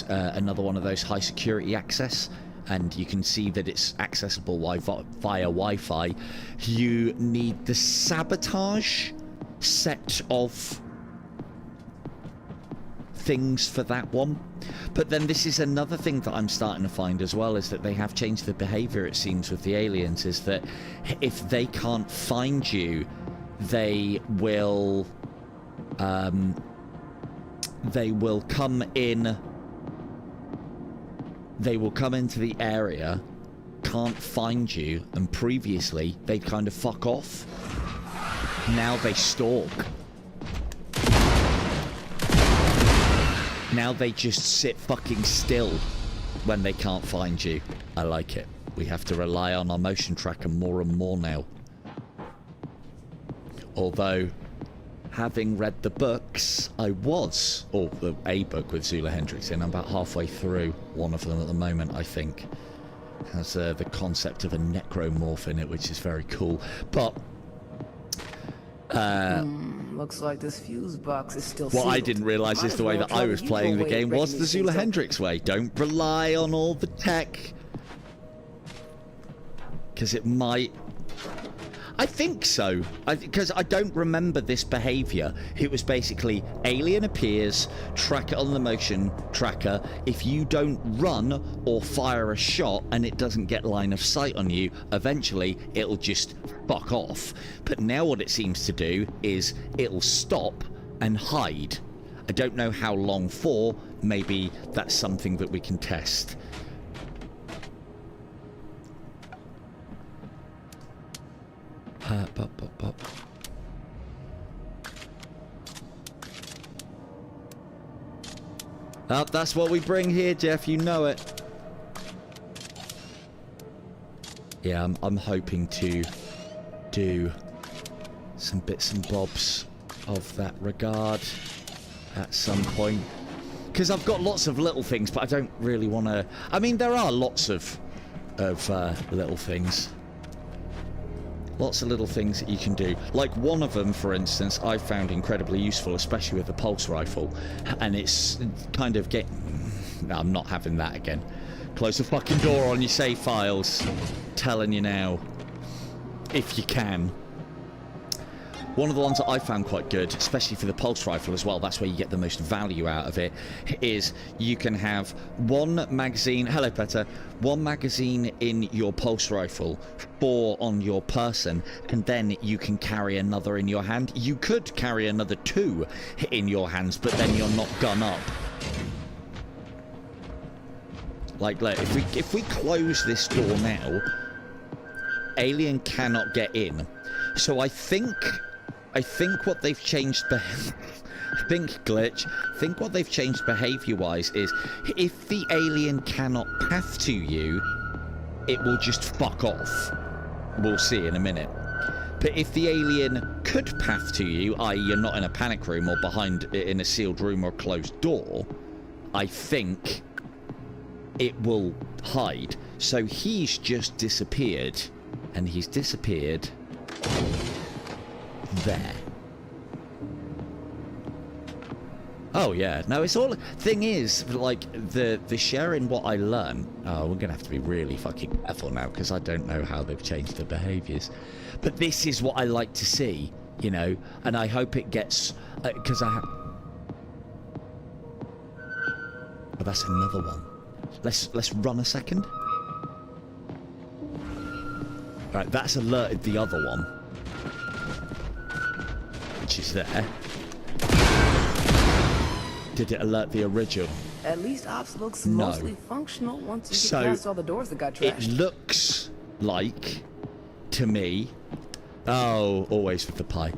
another one of those high security access. And you can see that it's accessible via Wi-Fi. You need the sabotage set of things for that one. But then this is another thing that I'm starting to find as well, is that they have changed the behavior, it seems, with the aliens, is that if they can't find you, they will come in. They will come into the area, can't find you, and previously they'd kind of fuck off. Now they stalk. Now they just sit fucking still when they can't find you. I like it. We have to rely on our motion tracker more and more now. Although, having read the books, a book with Zula Hendricks in, I'm about halfway through one of them at the moment, I think. Has the concept of a necromorph in it, which is very cool. But looks like this fuse box is still what sealed. I didn't realise is the way that I was playing the game was the Zula Hendricks way. Don't rely on all the tech, because it might. I think so, because I don't remember this behaviour. It was basically alien appears, track it on the motion tracker. If you don't run or fire a shot and it doesn't get line of sight on you, eventually it'll just fuck off. But now what it seems to do is it'll stop and hide. I don't know how long for. Maybe that's something that we can test. Oh, that's what we bring here, Jeff. You know it. Yeah, I'm hoping to do some bits and bobs of that regard at some point. Because I've got lots of little things, but I don't really want to. I mean, there are lots of little things. Lots of little things that you can do. Like one of them, for instance, I found incredibly useful, especially with the pulse rifle. And it's kind of no, I'm not having that again. Close the fucking door on your save files. Telling you now. If you can. one of the ones that I found quite good, especially for the pulse rifle as well, that's where you get the most value out of it, is you can have one magazine, hello Petter, one magazine in your pulse rifle, 4 on your person, and then you can carry another in your hand. You could carry another 2 in your hands, but then you're not gun up. Like, look, if we close this door now, alien cannot get in. So I think what they've changed I think what they've changed behavior-wise is if the alien cannot path to you, it will just fuck off. We'll see in a minute. But if the alien could path to you, i.e. you're not in a panic room or behind in a sealed room or closed door, I think it will hide. So he's just disappeared, and he's disappeared there. Oh yeah, no, it's all, thing is, like, the sharing what I learn, oh, we're gonna have to be really fucking careful now, because I don't know how they've changed their behaviours, but this is what I like to see, you know, and I hope it gets, because oh, that's another one. Let's run a second. Right, that's alerted the other one, which is there. Did it alert the original? At least Ops looks mostly functional once you get past all the doors that got trashed. It looks like, to me, oh, always with the pie.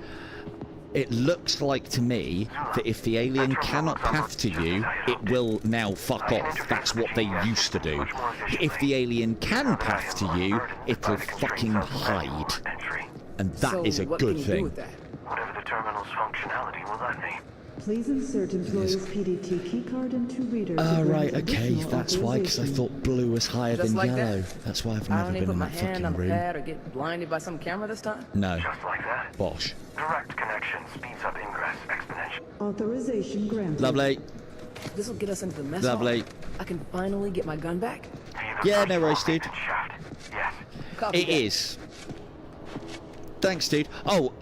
It looks like to me that if the alien cannot path to you, it will now fuck off. That's what they used to do. If the alien can path to you, it'll fucking hide. And that is a good thing. Whatever the terminal's functionality will let me. Please insert employee's PDT keycard into reader. Oh, right, okay, that's why, because I thought blue was higher than yellow. That's why I've never been in that fucking room. I don't even put my hand on the pad or get blinded by some camera this time? No. Just like that. Bosh. Direct connection speeds up ingress exponentially. Authorization granted. Lovely. This will get us into the mess Lovely. hall. I can finally get my gun back. Yeah, no worries, dude. Yes. Copy it that. is. Thanks, dude. Oh,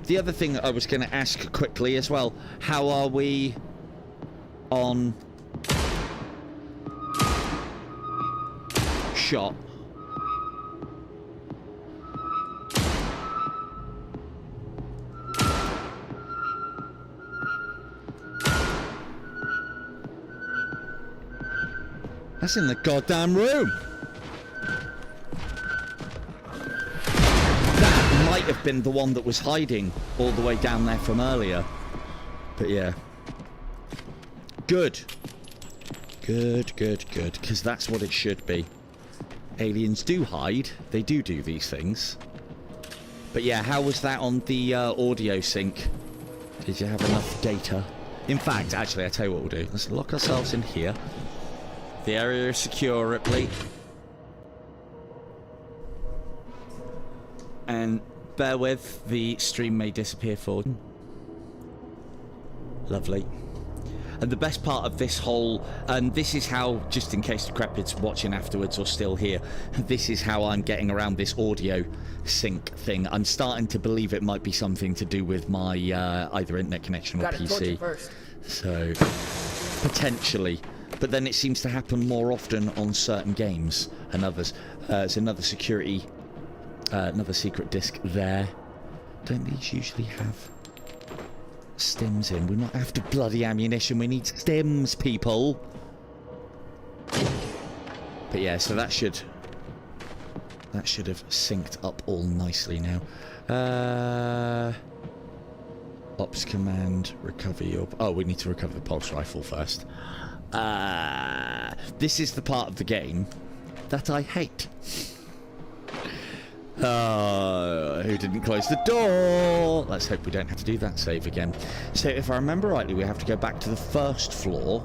the other thing I was going to ask quickly as well, how are we on shot? That's in the goddamn room. Might have been the one that was hiding all the way down there from earlier, but yeah, good, because that's what it should be. Aliens do hide, they do these things. But yeah, how was that on the audio sync? Did you have enough data? In fact, actually, I tell you what we'll do, let's lock ourselves in here. The area is secure, Ripley, and bear with, the stream may disappear for you. Lovely. And the best part of this whole, and this is how, just in case Decrepit's watching afterwards or still here, this is how I'm getting around this audio sync thing. I'm starting to believe it might be something to do with my either internet connection or PC. So, potentially. But then it seems to happen more often on certain games and others. There's another security, another secret disc there. Don't these usually have stims in? We're not after bloody ammunition, we need stims, people. But yeah, so that should have synced up all nicely now. Ops command, recover your... Oh, we need to recover the pulse rifle first. This is the part of the game that I hate. Who didn't close the door? Let's hope we don't have to do that save again. So if I remember rightly, we have to go back to the first floor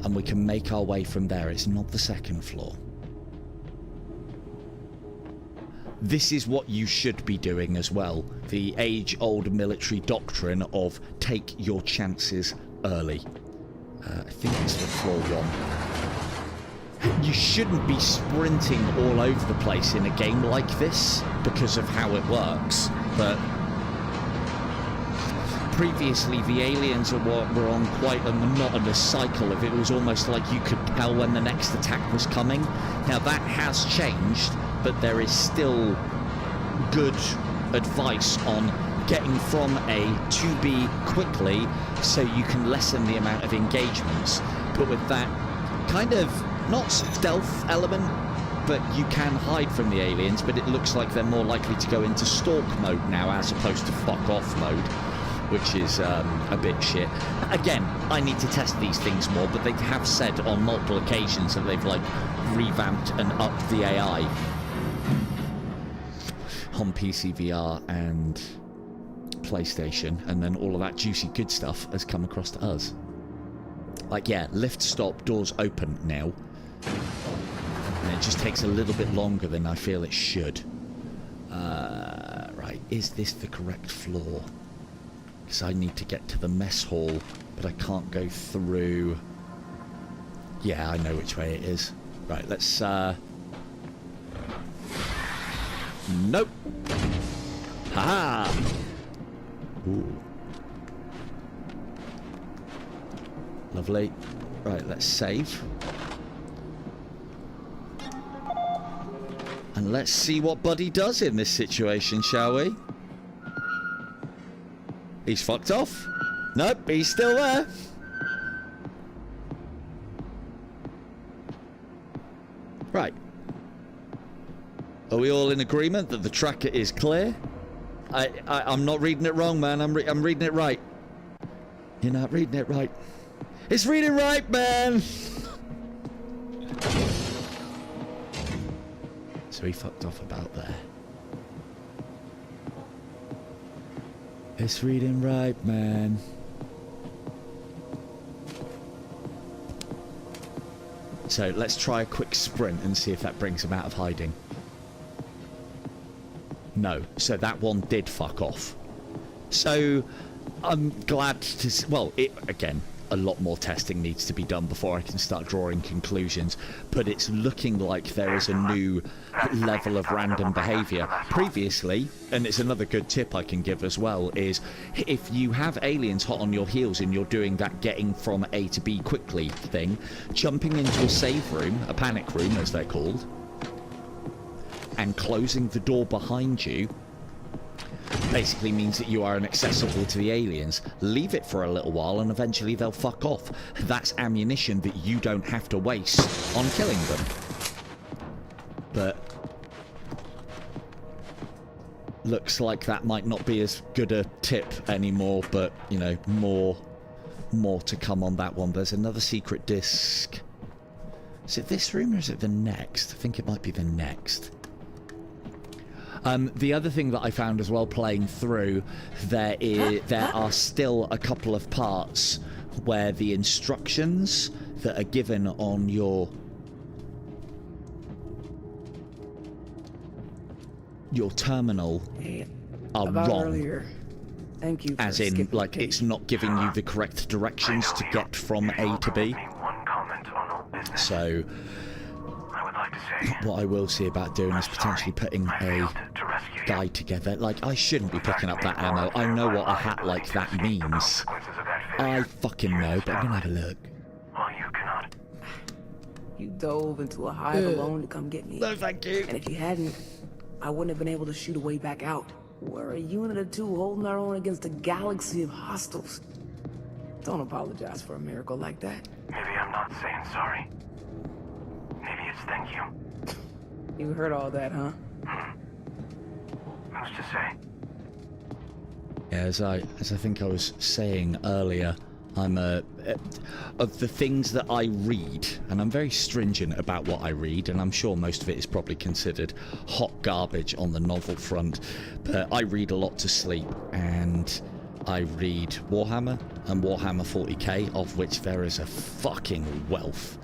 and we can make our way from there. It's not the second floor. This is what you should be doing as well. The age-old military doctrine of take your chances early. I think it's for floor 1. You shouldn't be sprinting all over the place in a game like this because of how it works. but previously the aliens were on quite a monotonous cycle of it was almost like you could tell when the next attack was coming. Now that has changed, but there is still good advice on getting from A to B quickly so you can lessen the amount of engagements, but with that kind of not stealth element, but you can hide from the aliens, but it looks like they're more likely to go into stalk mode now as opposed to fuck off mode, which is a bit shit. Again, I need to test these things more, but they have said on multiple occasions that they've like revamped and upped the AI on PC VR and PlayStation, and then all of that juicy good stuff has come across to us. Like, yeah, lift stop, doors open now. And it just takes a little bit longer than I feel it should. Right, is this the correct floor? Because I need to get to the mess hall, but I can't go through... Yeah, I know which way it is. Right, let's... Nope! Haha! Ooh. Lovely. Right, let's save. And let's see what Buddy does in this situation, shall we? He's fucked off. Nope, he's still there. Right. Are we all in agreement that the tracker is clear? I'm not reading it wrong, man. I'm reading it right. You're not reading it right. It's reading right, man! So he fucked off about there. It's reading right, man. So let's try a quick sprint and see if that brings him out of hiding. No, so that one did fuck off. So I'm glad to... Well, again, a lot more testing needs to be done before I can start drawing conclusions, but it's looking like there is a new level of random behavior. Previously, and it's another good tip I can give as well, is if you have aliens hot on your heels and you're doing that getting from A to B quickly thing, jumping into a save room, a panic room as they're called, and closing the door behind you basically means that you are inaccessible to the aliens. Leave it for a little while and eventually they'll fuck off. That's ammunition that you don't have to waste on killing them. But looks like that might not be as good a tip anymore, but you know, more to come on that one. There's another secret disc. Is it this room or is it the next? I think it might be the next. The other thing that I found as well playing through, there are still a couple of parts where the instructions that are given on your terminal are wrong. Earlier. Thank you. As in, like, it's not giving you the correct directions to get from A to B. So what I will see about doing is potentially putting a guide together. Like, I shouldn't be picking up that ammo. I know what a hat like that means. I fucking know, but I'm gonna have a look. You dove into a hive alone to come get me. No, thank you. And if you hadn't, I wouldn't have been able to shoot a way back out. We're a unit of two holding our own against a galaxy of hostiles. Don't apologize for a miracle like that. Maybe I'm not saying sorry. Maybe it's thank you. You heard all that, huh? Who's to say? Yeah, as I think I was saying earlier, I'm of the things that I read, and I'm very stringent about what I read, and I'm sure most of it is probably considered hot garbage on the novel front, but I read a lot to sleep, and I read Warhammer and Warhammer 40k, of which there is a fucking wealth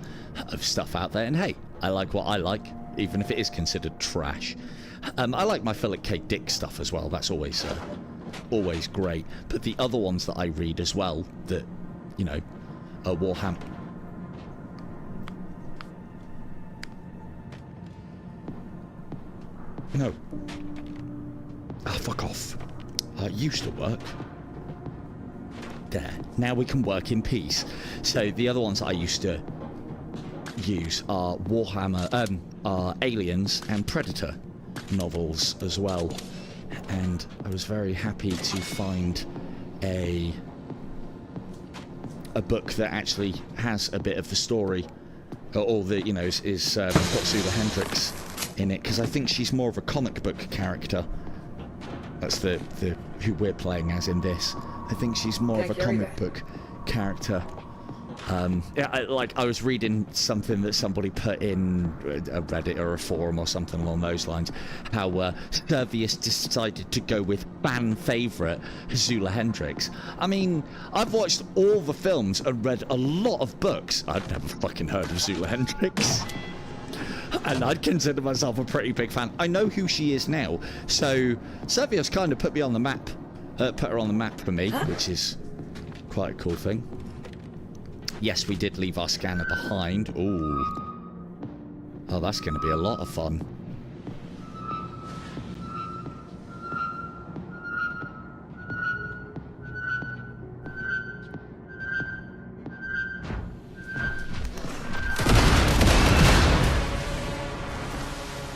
of stuff out there, and hey, I like what I like, even if it is considered trash. I like my Philip K. Dick stuff as well, that's always great, but the other ones that I read as well, that, you know, are Warhammer... No. Ah, fuck off. Used to work. There. Now we can work in peace. So the other ones I used to use are Warhammer, are Aliens and Predator novels as well. And I was very happy to find a book that actually has a bit of the story, or the, you know, is got Zula Hendricks in it, because I think she's more of a comic book character. That's the who we're playing as in this. I think she's more of a comic book character. Yeah, I was reading something that somebody put in a Reddit or a forum or something along those lines, how Servius decided to go with fan favourite Zula Hendricks. I mean, I've watched all the films and read a lot of books. I've never fucking heard of Zula Hendricks. And I'd consider myself a pretty big fan. I know who she is now. So Servius kind of put me on the map. Put her on the map for me, which is quite a cool thing. Yes, we did leave our scanner behind. Ooh. Oh, that's going to be a lot of fun.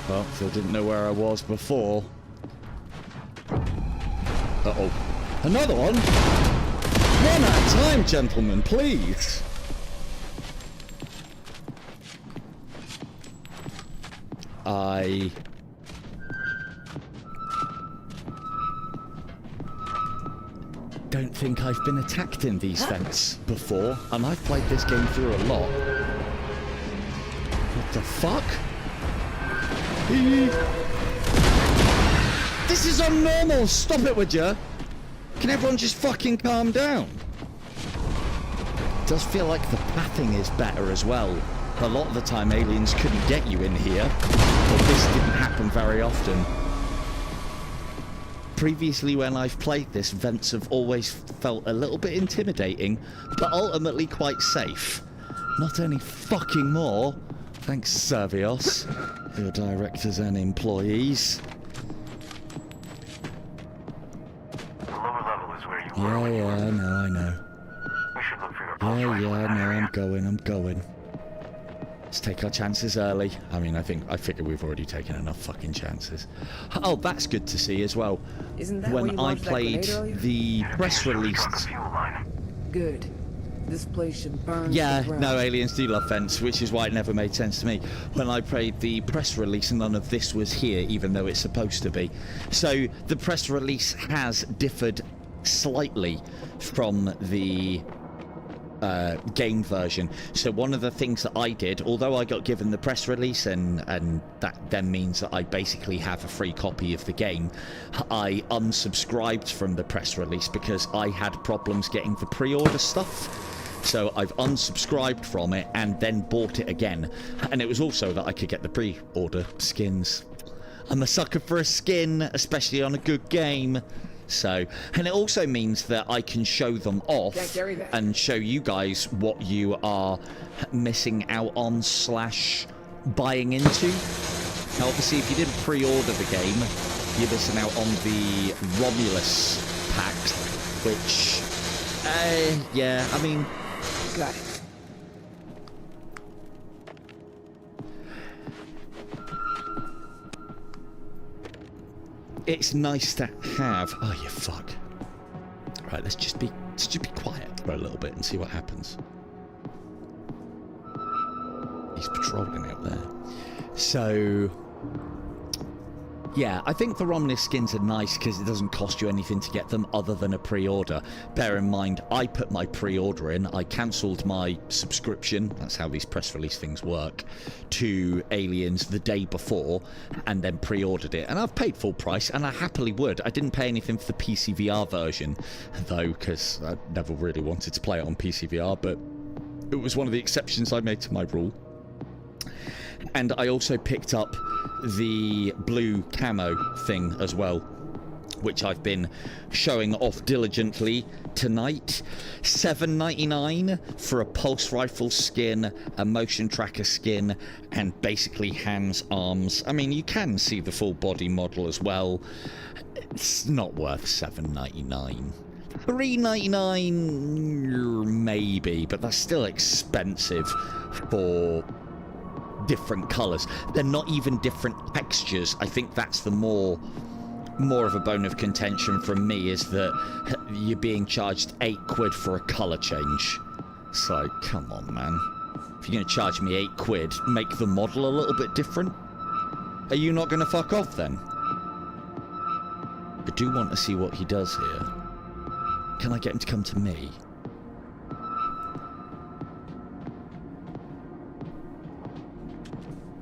Well, if I didn't know where I was before. Uh-oh. Another one? One at a time, gentlemen, please. I don't think I've been attacked in these vents before, and I've played this game through a lot. What the fuck? This is unnormal! Stop it, would ya? Can everyone just fucking calm down? It does feel like the pathing is better as well. A lot of the time aliens couldn't get you in here, but this didn't happen very often. Previously when I've played this, vents have always felt a little bit intimidating, but ultimately quite safe. Not any fucking more. Thanks, Servios, your directors and employees. The lower level is where you were. Yeah, I know. We should look for your pulse rifle in that area. I'm going. Let's take our chances early. I mean, I figure we've already taken enough fucking chances. Oh, that's good to see as well. Isn't that when I played the press release. Good. This place should burn. Yeah, no, aliens do love vents, which is why it never made sense to me. When I played the press release, none of this was here, even though it's supposed to be. So the press release has differed slightly from the game version. So one of the things that I did, although I got given the press release, and that then means that I basically have a free copy of the game, I unsubscribed from the press release because I had problems getting the pre-order stuff. So I've unsubscribed from it and then bought it again. And it was also that I could get the pre-order skins. I'm a sucker for a skin, especially on a good game. So, and it also means that I can show them off and show you guys what you are missing out on / buying into. Now, obviously, if you didn't pre-order the game, you're missing out on the Romulus pack, which, yeah, I mean... Got it. It's nice to have. Oh, you fuck. Right, let's just be quiet for a little bit and see what happens. He's patrolling out there. So, yeah, I think the Romulus skins are nice because it doesn't cost you anything to get them other than a pre-order. Bear in mind, I put my pre-order in. I cancelled my subscription, that's how these press release things work, to Aliens the day before, and then pre-ordered it. And I've paid full price, and I happily would. I didn't pay anything for the PC VR version, though, because I never really wanted to play it on PC VR, but it was one of the exceptions I made to my rule. And I also picked up the blue camo thing as well, which I've been showing off diligently tonight. $7.99 for a pulse rifle skin, a motion tracker skin, and basically hands, arms. I mean, you can see the full body model as well. It's not worth $7.99. $3.99 maybe, but that's still expensive for different colors. They're not even different textures. I think that's the more of a bone of contention from me, is that you're being charged £8 for a color change. It's like, come on, man. If you're gonna charge me £8, make the model a little bit different. Are you not gonna fuck off then? I do want to see what he does here. Can I get him to come to me?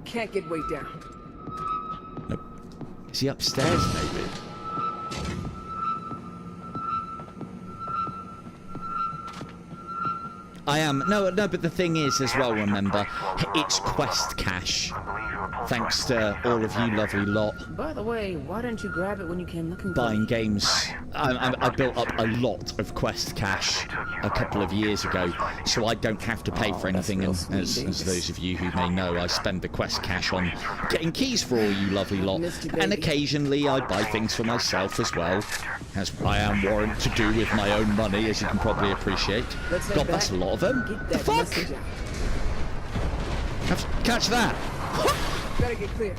Can't get way down. Nope. Is he upstairs, maybe? I am. No, but the thing is as well, remember, it's quest cash. Thanks to all of you lovely lot. By the way, why didn't you grab it when you came looking? Buying games. I built up a lot of quest cash a couple of years ago, so I don't have to pay for anything. And as those of you who may know, I spend the quest cash on getting keys for all you lovely lot. And occasionally I buy things for myself as well, as I am warranted to do with my own money, as you can probably appreciate. God, that's a lot of them. The fuck? Catch that. Gotta get clear.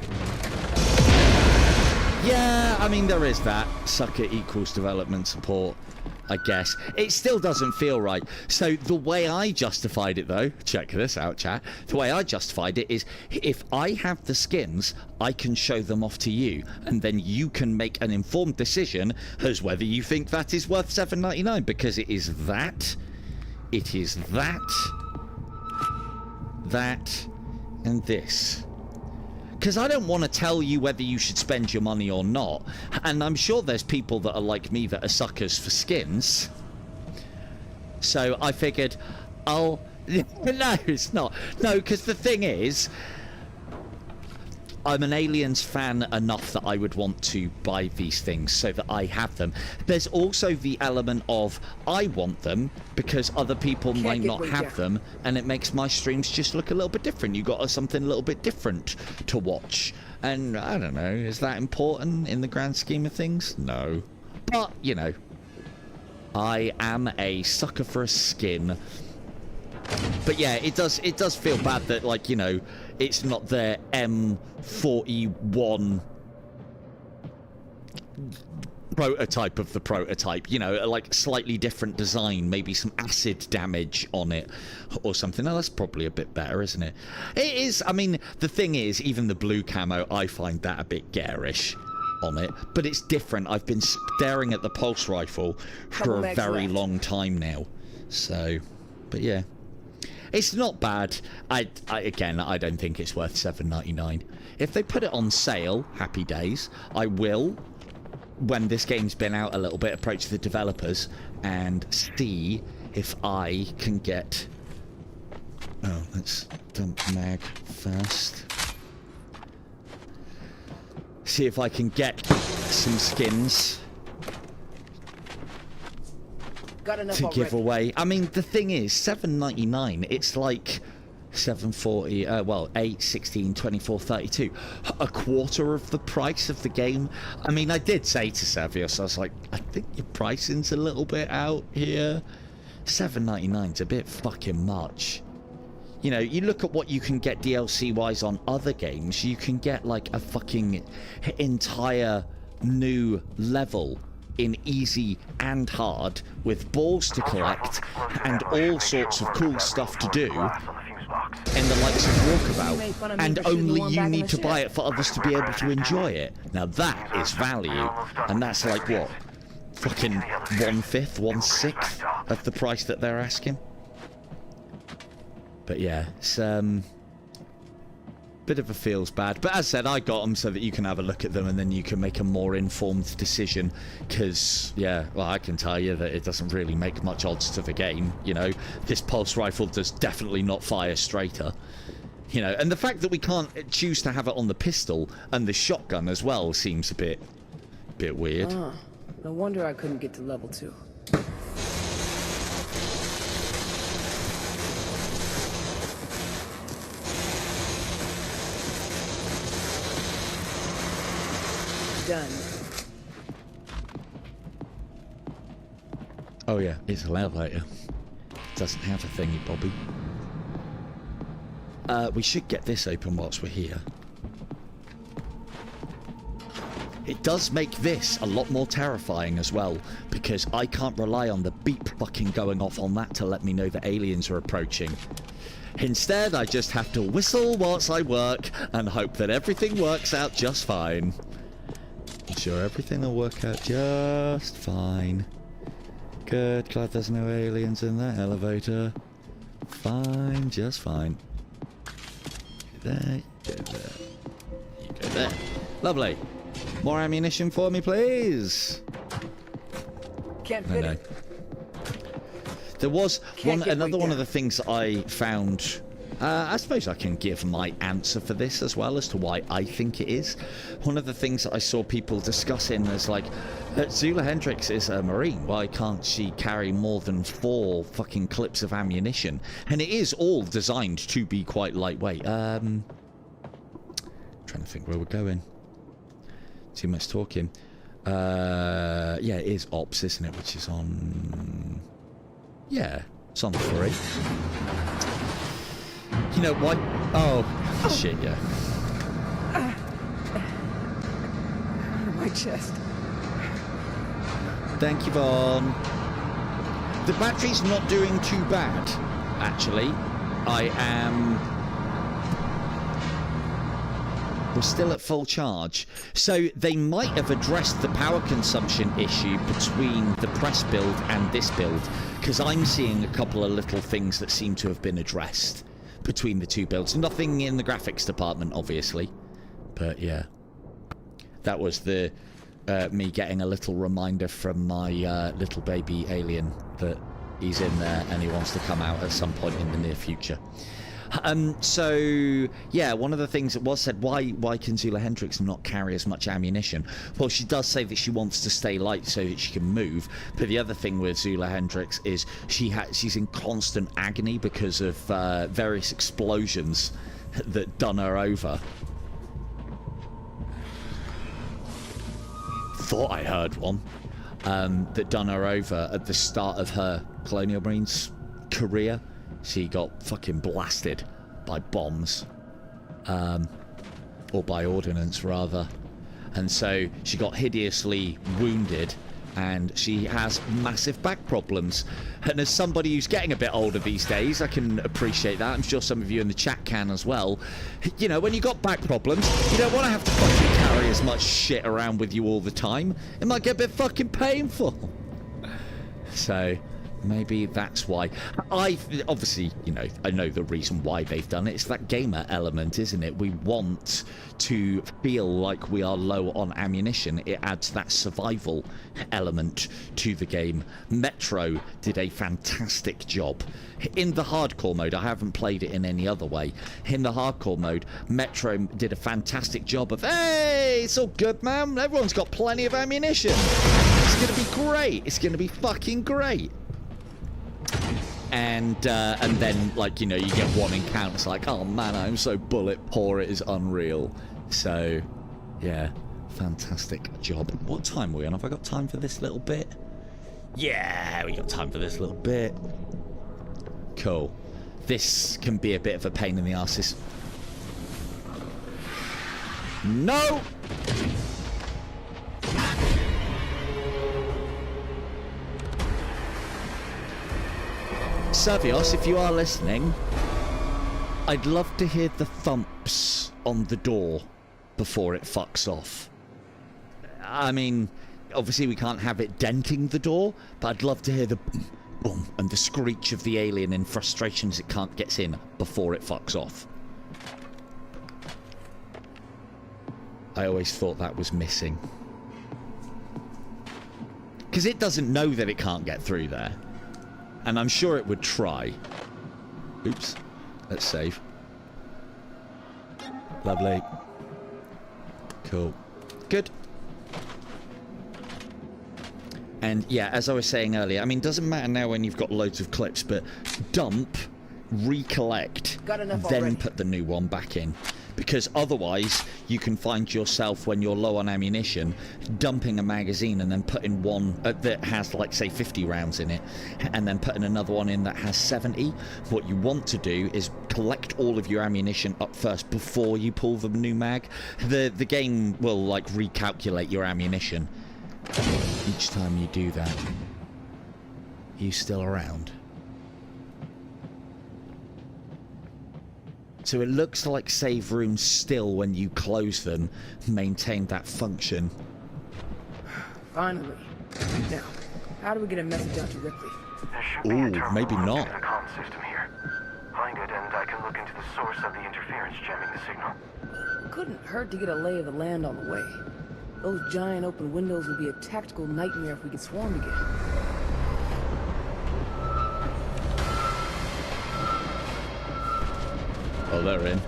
Yeah, I mean, there is that. Sucker equals development support, I guess. It still doesn't feel right. So the way I justified it, though, check this out, chat. The way I justified it is, if I have the skins, I can show them off to you, and then you can make an informed decision as whether you think that is worth $7.99, because it is that, and this. Because I don't want to tell you whether you should spend your money or not. And I'm sure there's people that are like me that are suckers for skins. So I figured I'll... No, it's not. No, because the thing is, I'm an Aliens fan enough that I would want to buy these things so that I have them. There's also the element of I want them because other people might not have them, and it makes my streams just look a little bit different. You got something a little bit different to watch. And I don't know, is that important in the grand scheme of things? No. But, you know, I am a sucker for a skin. But yeah, it does feel bad that, like, you know, it's not their M41 prototype of the prototype, you know, like slightly different design, maybe some acid damage on it or something. Now, that's probably a bit better, isn't it? It is. I mean, the thing is, even the blue camo, I find that a bit garish on it, but it's different. I've been staring at the pulse rifle for a very long time now, so, but yeah. It's not bad. Again, I don't think it's worth $7.99. If they put it on sale, happy days. I will, when this game's been out a little bit, approach the developers and see if I can get... Oh, let's dump mag first. See if I can get some skins to give away. I mean, the thing is, $7.99, it's like $7.40, well, 8, 16, 24, 32. A quarter of the price of the game. I mean, I did say to Savios, I was like, I think your pricing's a little bit out here. $7.99's a bit fucking much. You know, you look at what you can get DLC-wise on other games, you can get like a fucking entire new level in easy and hard with balls to collect and all sorts of cool stuff to do in the likes of Walkabout, and only you need to buy it for others to be able to enjoy it. Now that is value, and that's like what, fucking 1/5, 1/6 of the price that they're asking. But yeah, it's bit of a feels bad, but as I said, I got them so that you can have a look at them and then you can make a more informed decision, because yeah, well, I can tell you that it doesn't really make much odds to the game. You know, this pulse rifle does definitely not fire straighter, you know, and the fact that we can't choose to have it on the pistol and the shotgun as well seems a bit weird. No wonder I couldn't get to level 2. Done. Oh yeah, it's an elevator. Doesn't have a thingy, Bobby. We should get this open whilst we're here. It does make this a lot more terrifying as well, because I can't rely on the beep fucking going off on that to let me know that aliens are approaching. Instead, I just have to whistle whilst I work and hope that everything works out just fine. I'm sure everything will work out just fine. Good, glad there's no aliens in that elevator. Fine, just fine. There, you go there. You go there. Lovely. More ammunition for me, please. Can't fit it. There was another one of the things I found. I suppose I can give my answer for this as well as to why I think it is. One of the things that I saw people discussing is like, Zula Hendricks is a Marine. Why can't she carry more than 4 fucking clips of ammunition? And it is all designed to be quite lightweight. Trying to think where we're going. Too much talking. Yeah, it is Ops, isn't it? Which is on... Yeah, it's on 3. You know what? Oh, shit, yeah. My chest. Thank you, Vaughn. The battery's not doing too bad, actually. We're still at full charge. So they might have addressed the power consumption issue between the press build and this build, because I'm seeing a couple of little things that seem to have been addressed between the two builds. Nothing in the graphics department, obviously. But yeah. That was the me getting a little reminder from my little baby alien that he's in there and he wants to come out at some point in the near future. So yeah, one of the things that was said, why can Zula Hendricks not carry as much ammunition? Well, she does say that she wants to stay light so that she can move, but the other thing with Zula Hendricks is she's in constant agony because of various explosions that done her over. Thought I heard one that done her over at the start of her Colonial Marines career. She got fucking blasted by bombs, or by ordnance rather, and so she got hideously wounded and she has massive back problems. And as somebody who's getting a bit older these days, I can appreciate that. I'm sure some of you in the chat can as well. You know, when you got back problems, you don't want to have to fucking carry as much shit around with you all the time. It might get a bit fucking painful. So maybe that's why. Obviously, you know, I know the reason why they've done it. It's that gamer element, isn't it? We want to feel like we are low on ammunition. It adds that survival element to the game. Metro did a fantastic job. In the hardcore mode, I haven't played it in any other way. In the hardcore mode, Metro did a fantastic job of, hey, it's all good, man. Everyone's got plenty of ammunition. It's going to be great. It's going to be fucking great. And then, like, you know, you get one encounter. It's like, oh man, I'm so bullet poor, it is unreal. So, yeah, fantastic job. What time are we on? Have I got time for this little bit? Yeah, we got time for this little bit. Cool. This can be a bit of a pain in the arse. No! Servios, if you are listening, I'd love to hear the thumps on the door before it fucks off. I mean, obviously we can't have it denting the door, but I'd love to hear the boom, boom, and the screech of the alien in frustration as it can't get in before it fucks off. I always thought that was missing. Because it doesn't know that it can't get through there. And I'm sure it would try. Oops. Let's save. Lovely. Cool. Good. And yeah, as I was saying earlier, I mean, doesn't matter now when you've got loads of clips, but dump, recollect, then already. put the new one back in. Because otherwise, you can find yourself, when you're low on ammunition, dumping a magazine and then putting one that has, like, say, 50 rounds in it, and then putting another one in that has 70. What you want to do is collect all of your ammunition up first before you pull the new mag. The game will, like, recalculate your ammunition each time you do that. Are you still around? So it looks like save rooms still, when you close them, maintain that function. Finally. Now, how do we get a message out to Ripley? There should be a terminal maybe running not. through the comm system here. Find it, and I can look into the source of the interference jamming the signal. Couldn't hurt to get a lay of the land on the way. Those giant open windows would be a tactical nightmare if we get swarmed again. Oh, they're in.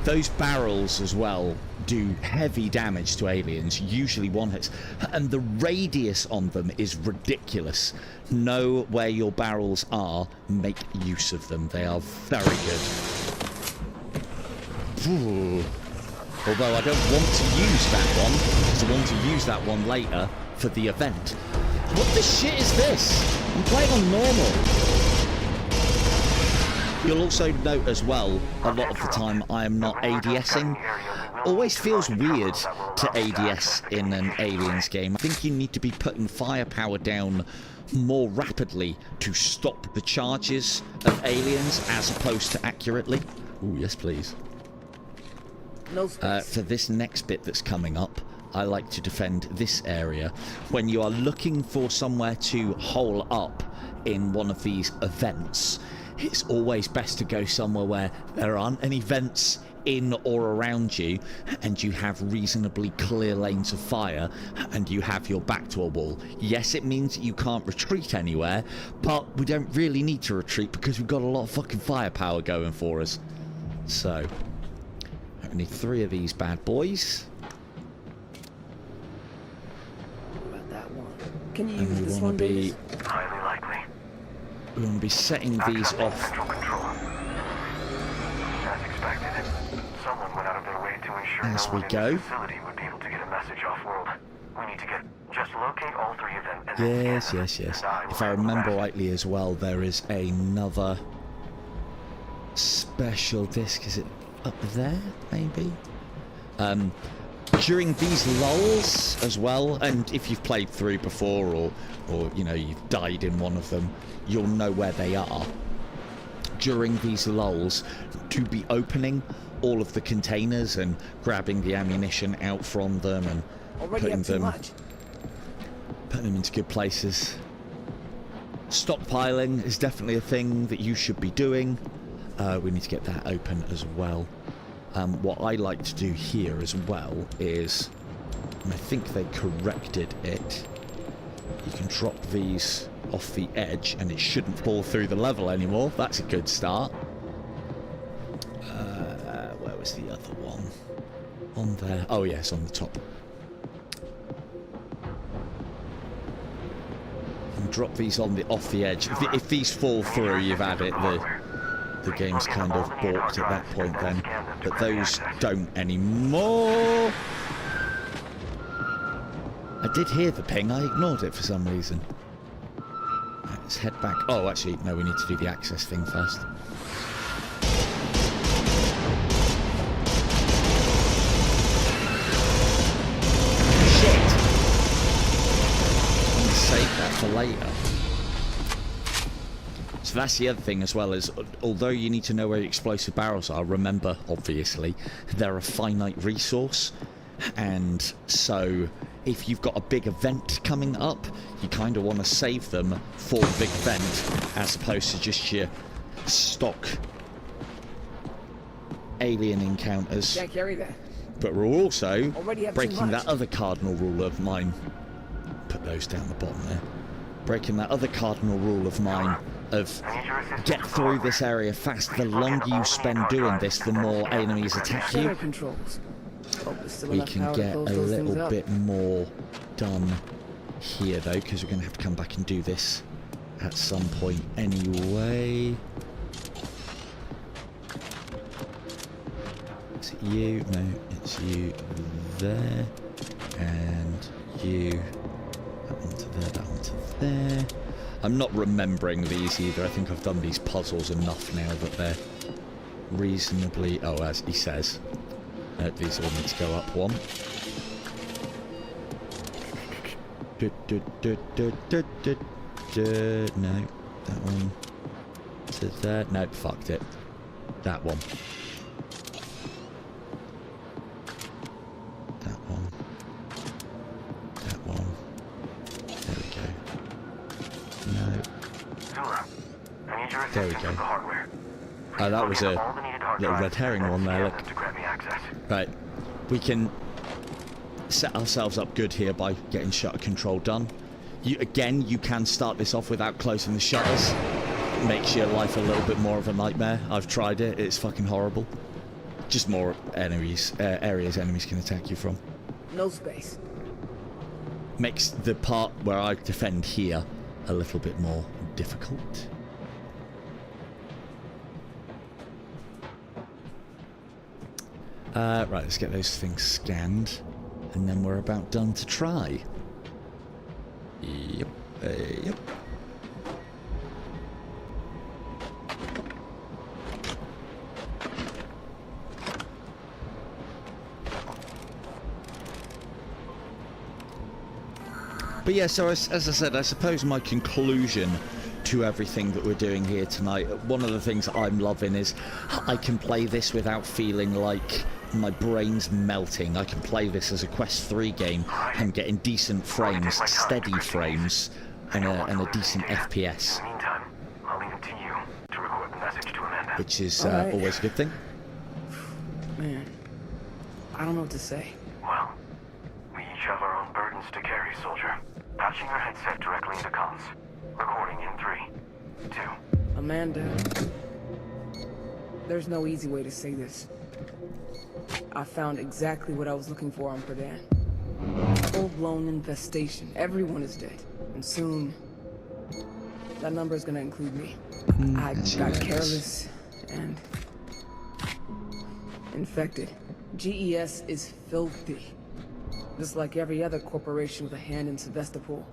Those barrels as well do heavy damage to aliens, usually one hits, and the radius on them is ridiculous. Know where your barrels are, make use of them. They are very good. Ooh. Although I don't want to use that one, because I want to use that one later for the event. What the shit is this? I'm playing on normal. You'll also note as well, a lot of the time I am not ADSing. Always feels weird to ADS in an Aliens game. I think you need to be putting firepower down more rapidly to stop the charges of aliens as opposed to accurately. Ooh, yes please. No space. For this next bit that's coming up, I like to defend this area. When you are looking for somewhere to hole up in one of these events, it's always best to go somewhere where there aren't any vents in or around you, and you have reasonably clear lanes of fire, and you have your back to a wall. Yes, it means that you can't retreat anywhere, but we don't really need to retreat because we've got a lot of fucking firepower going for us. So, I need 3 of these bad boys. Can you And use we this want one, to be, Highly likely. we want to be setting these Access off. Central control. As expected, someone went out of their way to ensure As no we one go. in the facility would be able to get a message off-world. We need to just locate all 3 of them and then Yes, scan them, yes, yes. and I will If I handle the remember rest. rightly as well, there is another special disc. Is it up there, maybe? During these lulls as well, and if you've played through before or you know, you've died in one of them, you'll know where they are. During these lulls, to be opening all of the containers and grabbing the ammunition out from them and Already putting up too them much. into good places. Stockpiling is definitely a thing that you should be doing. We need to get that open as well. What I like to do here as well is, and I think they corrected it, you can drop these off the edge and it shouldn't fall through the level anymore. That's a good start. Where was the other one? On there. Oh yes, on the top. And drop these on off the edge. If these fall through, you've had it. The game's kind of balked at that point then, but those don't anymore. I did hear the ping, I ignored it for some reason. Right, let's head back. Oh, actually, no, we need to do the access thing first. Shit! I'm gonna save that for later. So that's the other thing as well, is although you need to know where your explosive barrels are, remember, obviously, they're a finite resource. And so if you've got a big event coming up, you kind of want to save them for the big event, as opposed to just your stock alien encounters. Can't carry that. But we're also Already have too breaking much. that other cardinal rule of mine. Put those down the bottom there. Breaking that other cardinal rule of mine of get through this area fast. The longer you spend doing this, the more enemies attack you. Controls. We can get a little bit more done here though, because we're going to have to come back and do this at some point anyway. Is it you? No, it's you there. And you. That one to there, that one to there. I'm not remembering these either. I think I've done these puzzles enough now that they're reasonably... Oh, as he says. These all need to go up one. No, that one to there. No, fucked it. That one. That one. That one. There we go. No. Zula, I need your There we assistance go. with the hardware. Oh, that was a All the needed hard little red drives herring and one there, scan look. them to grant me access. Right, we can set ourselves up good here by getting shutter control done. You can start this off without closing the shutters. Makes your life a little bit more of a nightmare. I've tried it, it's fucking horrible. Just more enemies, areas enemies can attack you from. No space. Makes the part where I defend here a little bit more difficult. Right, let's get those things scanned, and then we're about done to try. Yep, yep. But yeah, so as I said, I suppose my conclusion to everything that we're doing here tonight, one of the things I'm loving is I can play this without feeling like my brain's melting. I can play this as a Quest 3 game and getting decent frames, steady frames, and a decent FPS. In the meantime, I'll leave it to you to record the message to Amanda. Which is Alright. always a good thing. Man, I don't know what to say. Well, we each have our own burdens to carry, soldier. Patching your headset directly into comms. Recording in 3, 2. Amanda, there's no easy way to say this. I found exactly what I was looking for on Purdan. Full-blown infestation. Everyone is dead. And soon, that number is gonna include me. I got careless and infected. GES is filthy. Just like every other corporation with a hand in Sevastopol.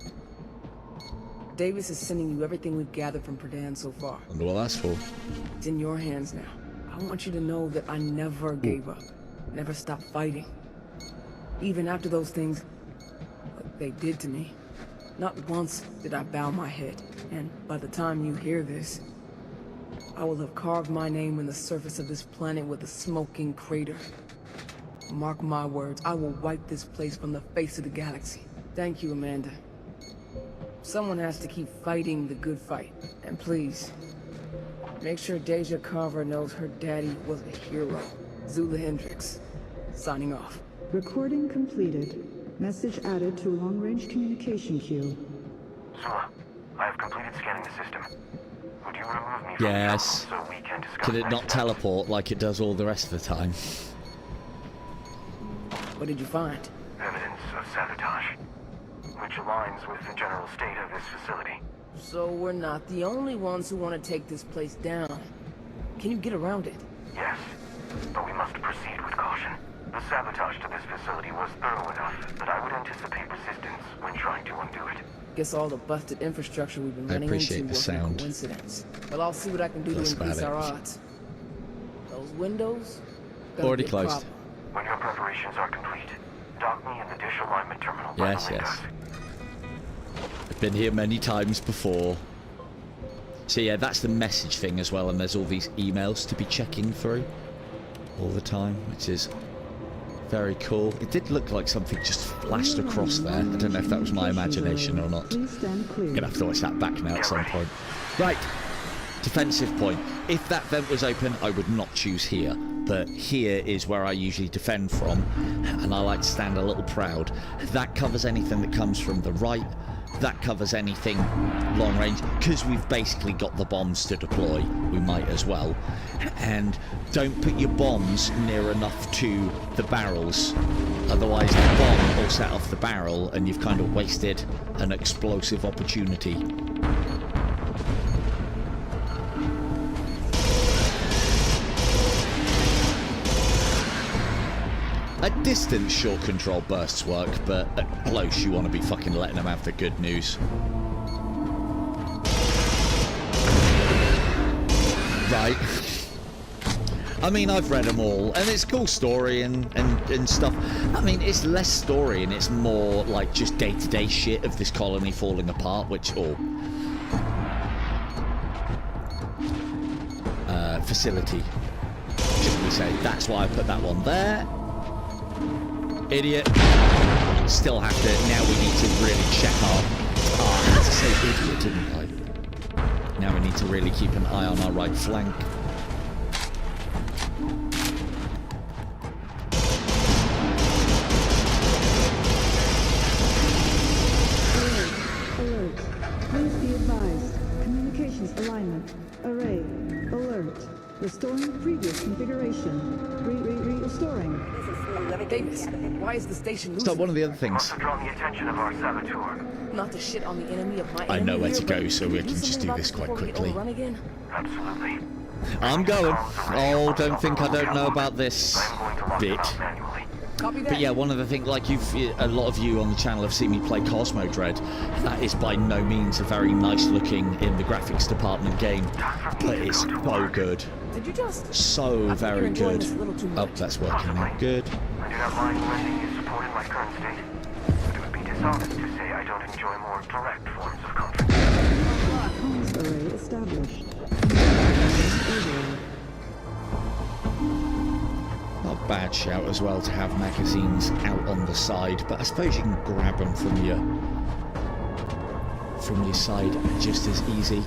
Davis is sending you everything we've gathered from Purdan so far. Wonder what that's for. It's in your hands now. I want you to know that I never gave up. Never stopped fighting. Even after those things, what they did to me. Not once did I bow my head. And by the time you hear this, I will have carved my name in the surface of this planet with a smoking crater. Mark my words, I will wipe this place from the face of the galaxy. Thank you, Amanda. Someone has to keep fighting the good fight. And please, make sure Deja Carver knows her daddy was a hero. Zula Hendricks, signing off. Recording completed. Message added to long-range communication queue. Zula, I have completed scanning the system. Would you remove me from Yes. the so we can discuss Can it next not steps? teleport like it does all the rest of the time? What did you find? Evidence of sabotage, which aligns with the general state of this facility. So we're not the only ones who want to take this place down. Can you get around it? Yes, but we must proceed with caution. The sabotage to this facility was thorough enough that I would anticipate resistance when trying to undo it. Guess all the busted infrastructure we've been I running appreciate into the wasn't a sound. coincidence. Well, I'll see what I can do That's to increase about our it. odds. Those windows? Gonna Already be a closed. problem. When your preparations are complete, dock me in the dish alignment terminal by Yes, the windows. yes. I've been here many times before. So yeah, that's the message thing as well, and there's all these emails to be checking through all the time, which is very cool. It did look like something just flashed across there. I don't know if that was my imagination or not. Please stand clear. I'm gonna have to watch that back now at some point. Right, defensive point. If that vent was open, I would not choose here. But here is where I usually defend from, and I like to stand a little proud. That covers anything that comes from the right, that covers anything long range. Because we've basically got the bombs to deploy, we might as well. And don't put your bombs near enough to the barrels, otherwise the bomb will set off the barrel and you've kind of wasted an explosive opportunity. At distance, short control bursts work, but at close, you want to be fucking letting them have the good news. Right. I mean, I've read them all, and it's a cool story and stuff. I mean, it's less story, and it's more like just day-to-day shit of this colony falling apart, which, facility, should we say. That's why I put that one there. Idiot. Still have to. Now we need to really check our. Oh, I had to say idiot, didn't I? Now we need to really keep an eye on our right flank. Alert. Please be advised. Communications alignment. Array. Alert. Restoring previous configuration. Restoring. Davis, why is the station losing? So one of the other things. Must have drawn the attention of our saboteur. Not to shit on the enemy of my I know enemy where to here, go, but so we do can just something do about this quite before we quickly. overrun again? Absolutely. I'm going. Oh, don't think I don't know about this I'm going to lock them bit. out manually. Copy that. But yeah, one of the things, like a lot of you on the channel have seen me play Cosmo Dread. That is by no means a very nice looking in the graphics department game, but it's so good. Did you just? So I think you're very enjoying good. this a little too Oh, much. that's working now. Good. I do not mind lending you support in my current state, but it would be dishonest to say I don't enjoy more direct forms of comfort. Comms array established. Not a bad shout as well to have magazines out on the side, but I suppose you can grab them from your side just as easy.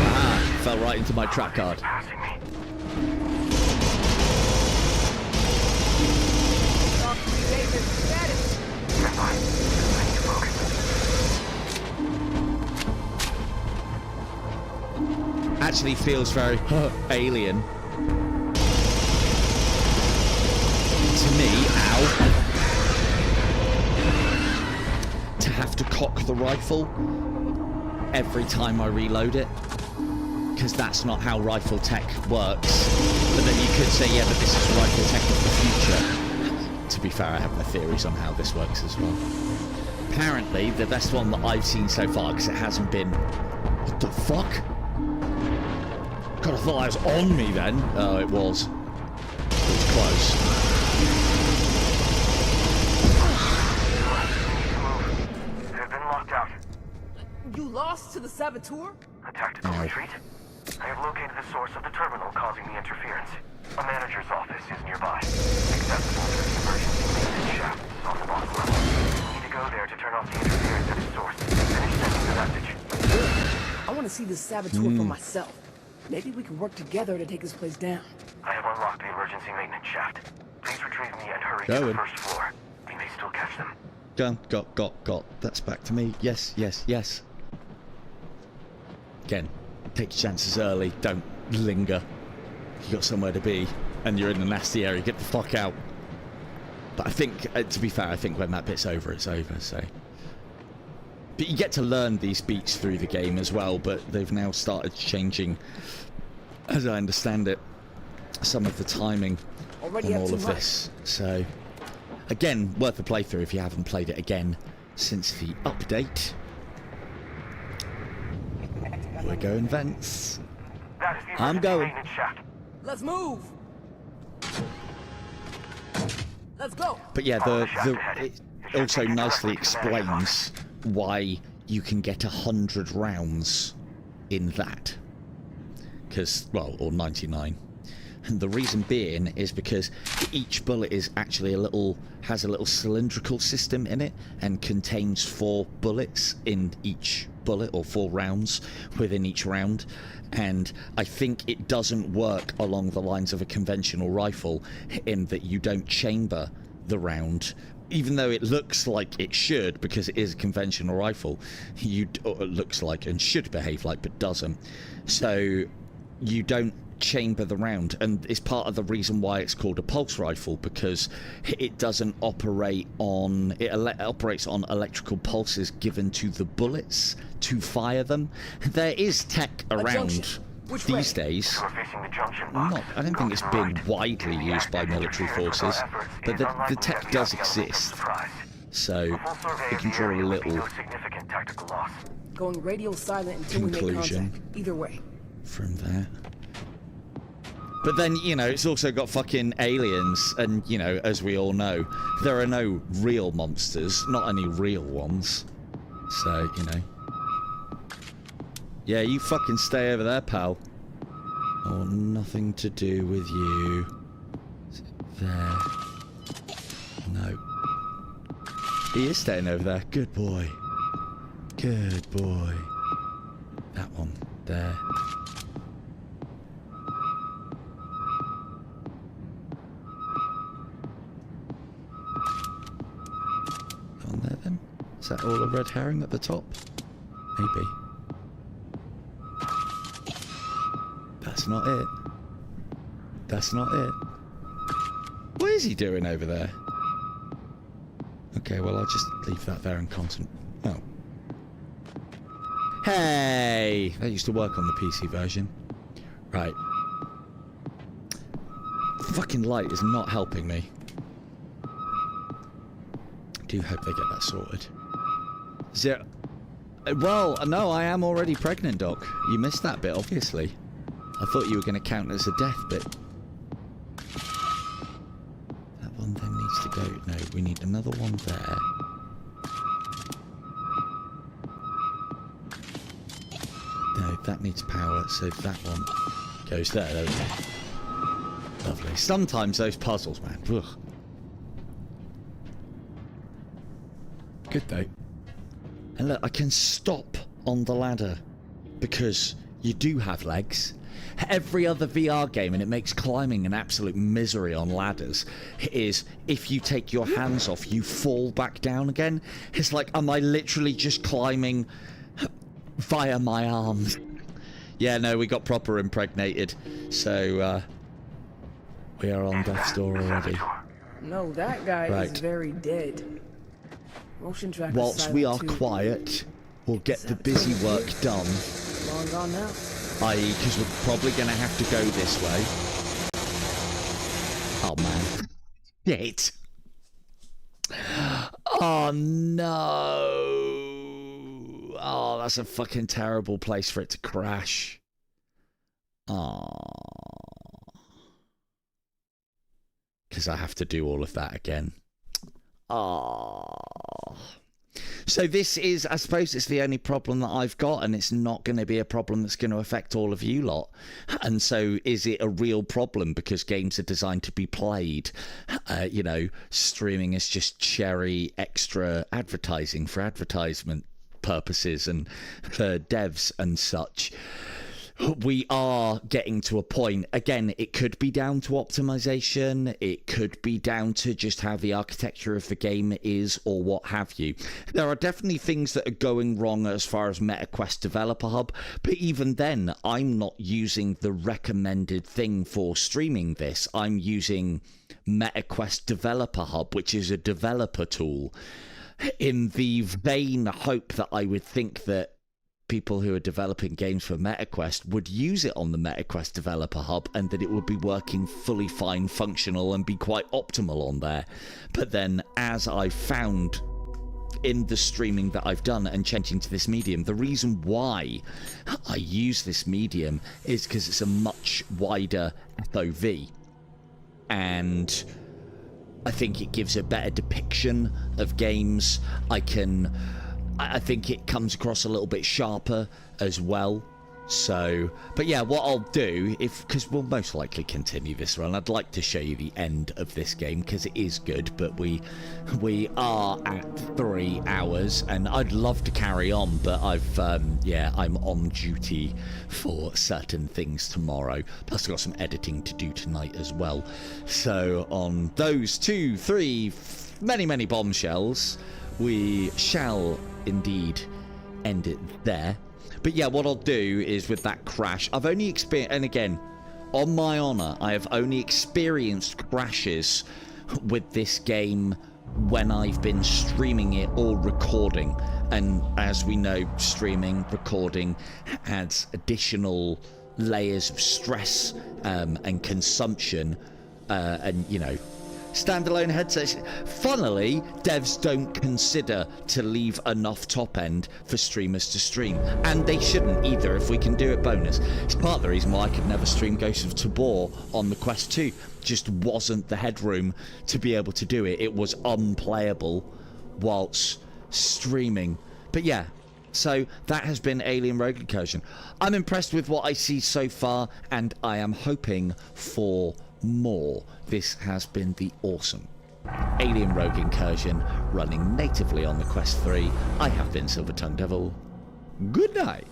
Ah, fell right into my track card. Passing me. Talk to me, Davis. Get it. Never mind. I need to focus. Actually feels very alien. To me, ow. To have to cock the rifle every time I reload it. Because that's not how rifle tech works. But then you could say, yeah, but this is rifle tech of the future. To be fair, I have my theories on how this works as well. Apparently, the best one that I've seen so far, because it hasn't been... What the fuck? God, I thought I was on me then. Oh, it was. It was close. They've been locked out. You lost to the saboteur? A tactical retreat? I have located the source of the terminal causing the interference. A manager's office is nearby. Accessible through the emergency maintenance shafts on the bottom level. We need to go there to turn off the interference at its source. Finish sending the message. I want to see this saboteur for myself. Maybe we can work together to take this place down. I have unlocked the emergency maintenance shaft. Please retrieve me and hurry to Going. the first floor. We may still catch them. Got. That's back to me. Yes. Again, take your chances early. Don't linger. You got somewhere to be, and you're in the nasty area. Get the fuck out. But I think, to be fair, I think when that bit's over, it's over. So, but you get to learn these beats through the game as well. But they've now started changing, as I understand it, some of the timing Already on up all too of much. this. So, again, worth a playthrough if you haven't played it again since the update. We're going vents. That is the I'm emergency going. maintenance shaft. Let's move. Let's go. But yeah, it also nicely explains why you can get 100 rounds in that. Because, well, or 99. And the reason being is because each bullet is actually has a little cylindrical system in it and contains 4 bullets in each bullet, or 4 rounds within each round. And I think it doesn't work along the lines of a conventional rifle in that you don't chamber the round even though it looks like it should, because it is a conventional rifle, it looks like and should behave like, but doesn't. So you don't chamber the round, and it's part of the reason why it's called a pulse rifle, because it doesn't operate on operates on electrical pulses given to the bullets to fire them. There is tech around these days. I don't think it's been widely used by military forces, but the tech does exist, so we can draw a little going radio silent until we make contact. Either way from that. But then, you know, it's also got fucking aliens, and, you know, as we all know, there are no real monsters, not any real ones. So, you know. Yeah, you fucking stay over there, pal. Oh, nothing to do with you. There. No. He is staying over there. Good boy. Good boy. That one. There. On there then? Is that all a red herring at the top? Maybe. That's not it. That's not it. What is he doing over there? Okay, well, I'll just leave that there and concentrate. Oh. Hey! That used to work on the PC version. Right. Fucking light is not helping me. I do hope they get that sorted. Zero. Well, no, I am already pregnant, Doc. You missed that bit, obviously. I thought you were going to count as a death bit. That one then needs to go. No, we need another one there. No, that needs power, so that one goes there. There we go. Lovely. Sometimes those puzzles, man. Ugh. Good though. And look, I can stop on the ladder because you do have legs. Every other VR game, and it makes climbing an absolute misery on ladders, is if you take your hands off, you fall back down again. It's like, am I literally just climbing via my arms? Yeah, no, we got proper impregnated. So, we are on death's door already. No, that guy is very dead. Motion tracker whilst we are quiet, we'll get the busy work done. Long gone now. I.e., because we're probably going to have to go this way. Oh, man. Shit. Oh, no. Oh, that's a fucking terrible place for it to crash. Oh. Because I have to do all of that again. Oh. So this is, I suppose it's the only problem that I've got, and it's not going to be a problem that's going to affect all of you lot. And so is it a real problem because games are designed to be played? You know, streaming is just cherry extra advertising for advertisement purposes and for devs and such. We are getting to a point, again, it could be down to optimization, it could be down to just how the architecture of the game is, or what have you. There are definitely things that are going wrong as far as MetaQuest Developer Hub, but even then, I'm not using the recommended thing for streaming this. I'm using MetaQuest Developer Hub, which is a developer tool, in the vain hope that I would think that people who are developing games for MetaQuest would use it on the MetaQuest Developer Hub and that it would be working fully fine, functional, and be quite optimal on there. But then, as I found in the streaming that I've done and changing to this medium, the reason why I use this medium is because it's a much wider FOV. And I think it gives a better depiction of games. I think it comes across a little bit sharper as well. So, but yeah, what I'll do, because we'll most likely continue this run, I'd like to show you the end of this game because it is good, but we are at 3 hours and I'd love to carry on, but I'm on duty for certain things tomorrow. Plus I've got some editing to do tonight as well. So on those 2, 3, many, many bombshells, we shall indeed end it there. But yeah, what I'll do is with that crash, I've only experienced, and again, on my honor, I have only experienced crashes with this game when I've been streaming it or recording. And as we know, streaming, recording adds additional layers of stress and consumption, and you know, standalone headsets. Funnily, devs don't consider to leave enough top end for streamers to stream, and they shouldn't either if we can do it bonus. It's part of the reason why I could never stream Ghost of Tabor on the Quest 2. Just wasn't the headroom to be able to do it. It was unplayable whilst streaming. But yeah, so that has been Alien Rogue Incursion. I'm impressed with what I see so far, and I am hoping for more. This has been the awesome Alien Rogue Incursion running natively on the Quest 3. I have been Silver Tongue Devil. Good night.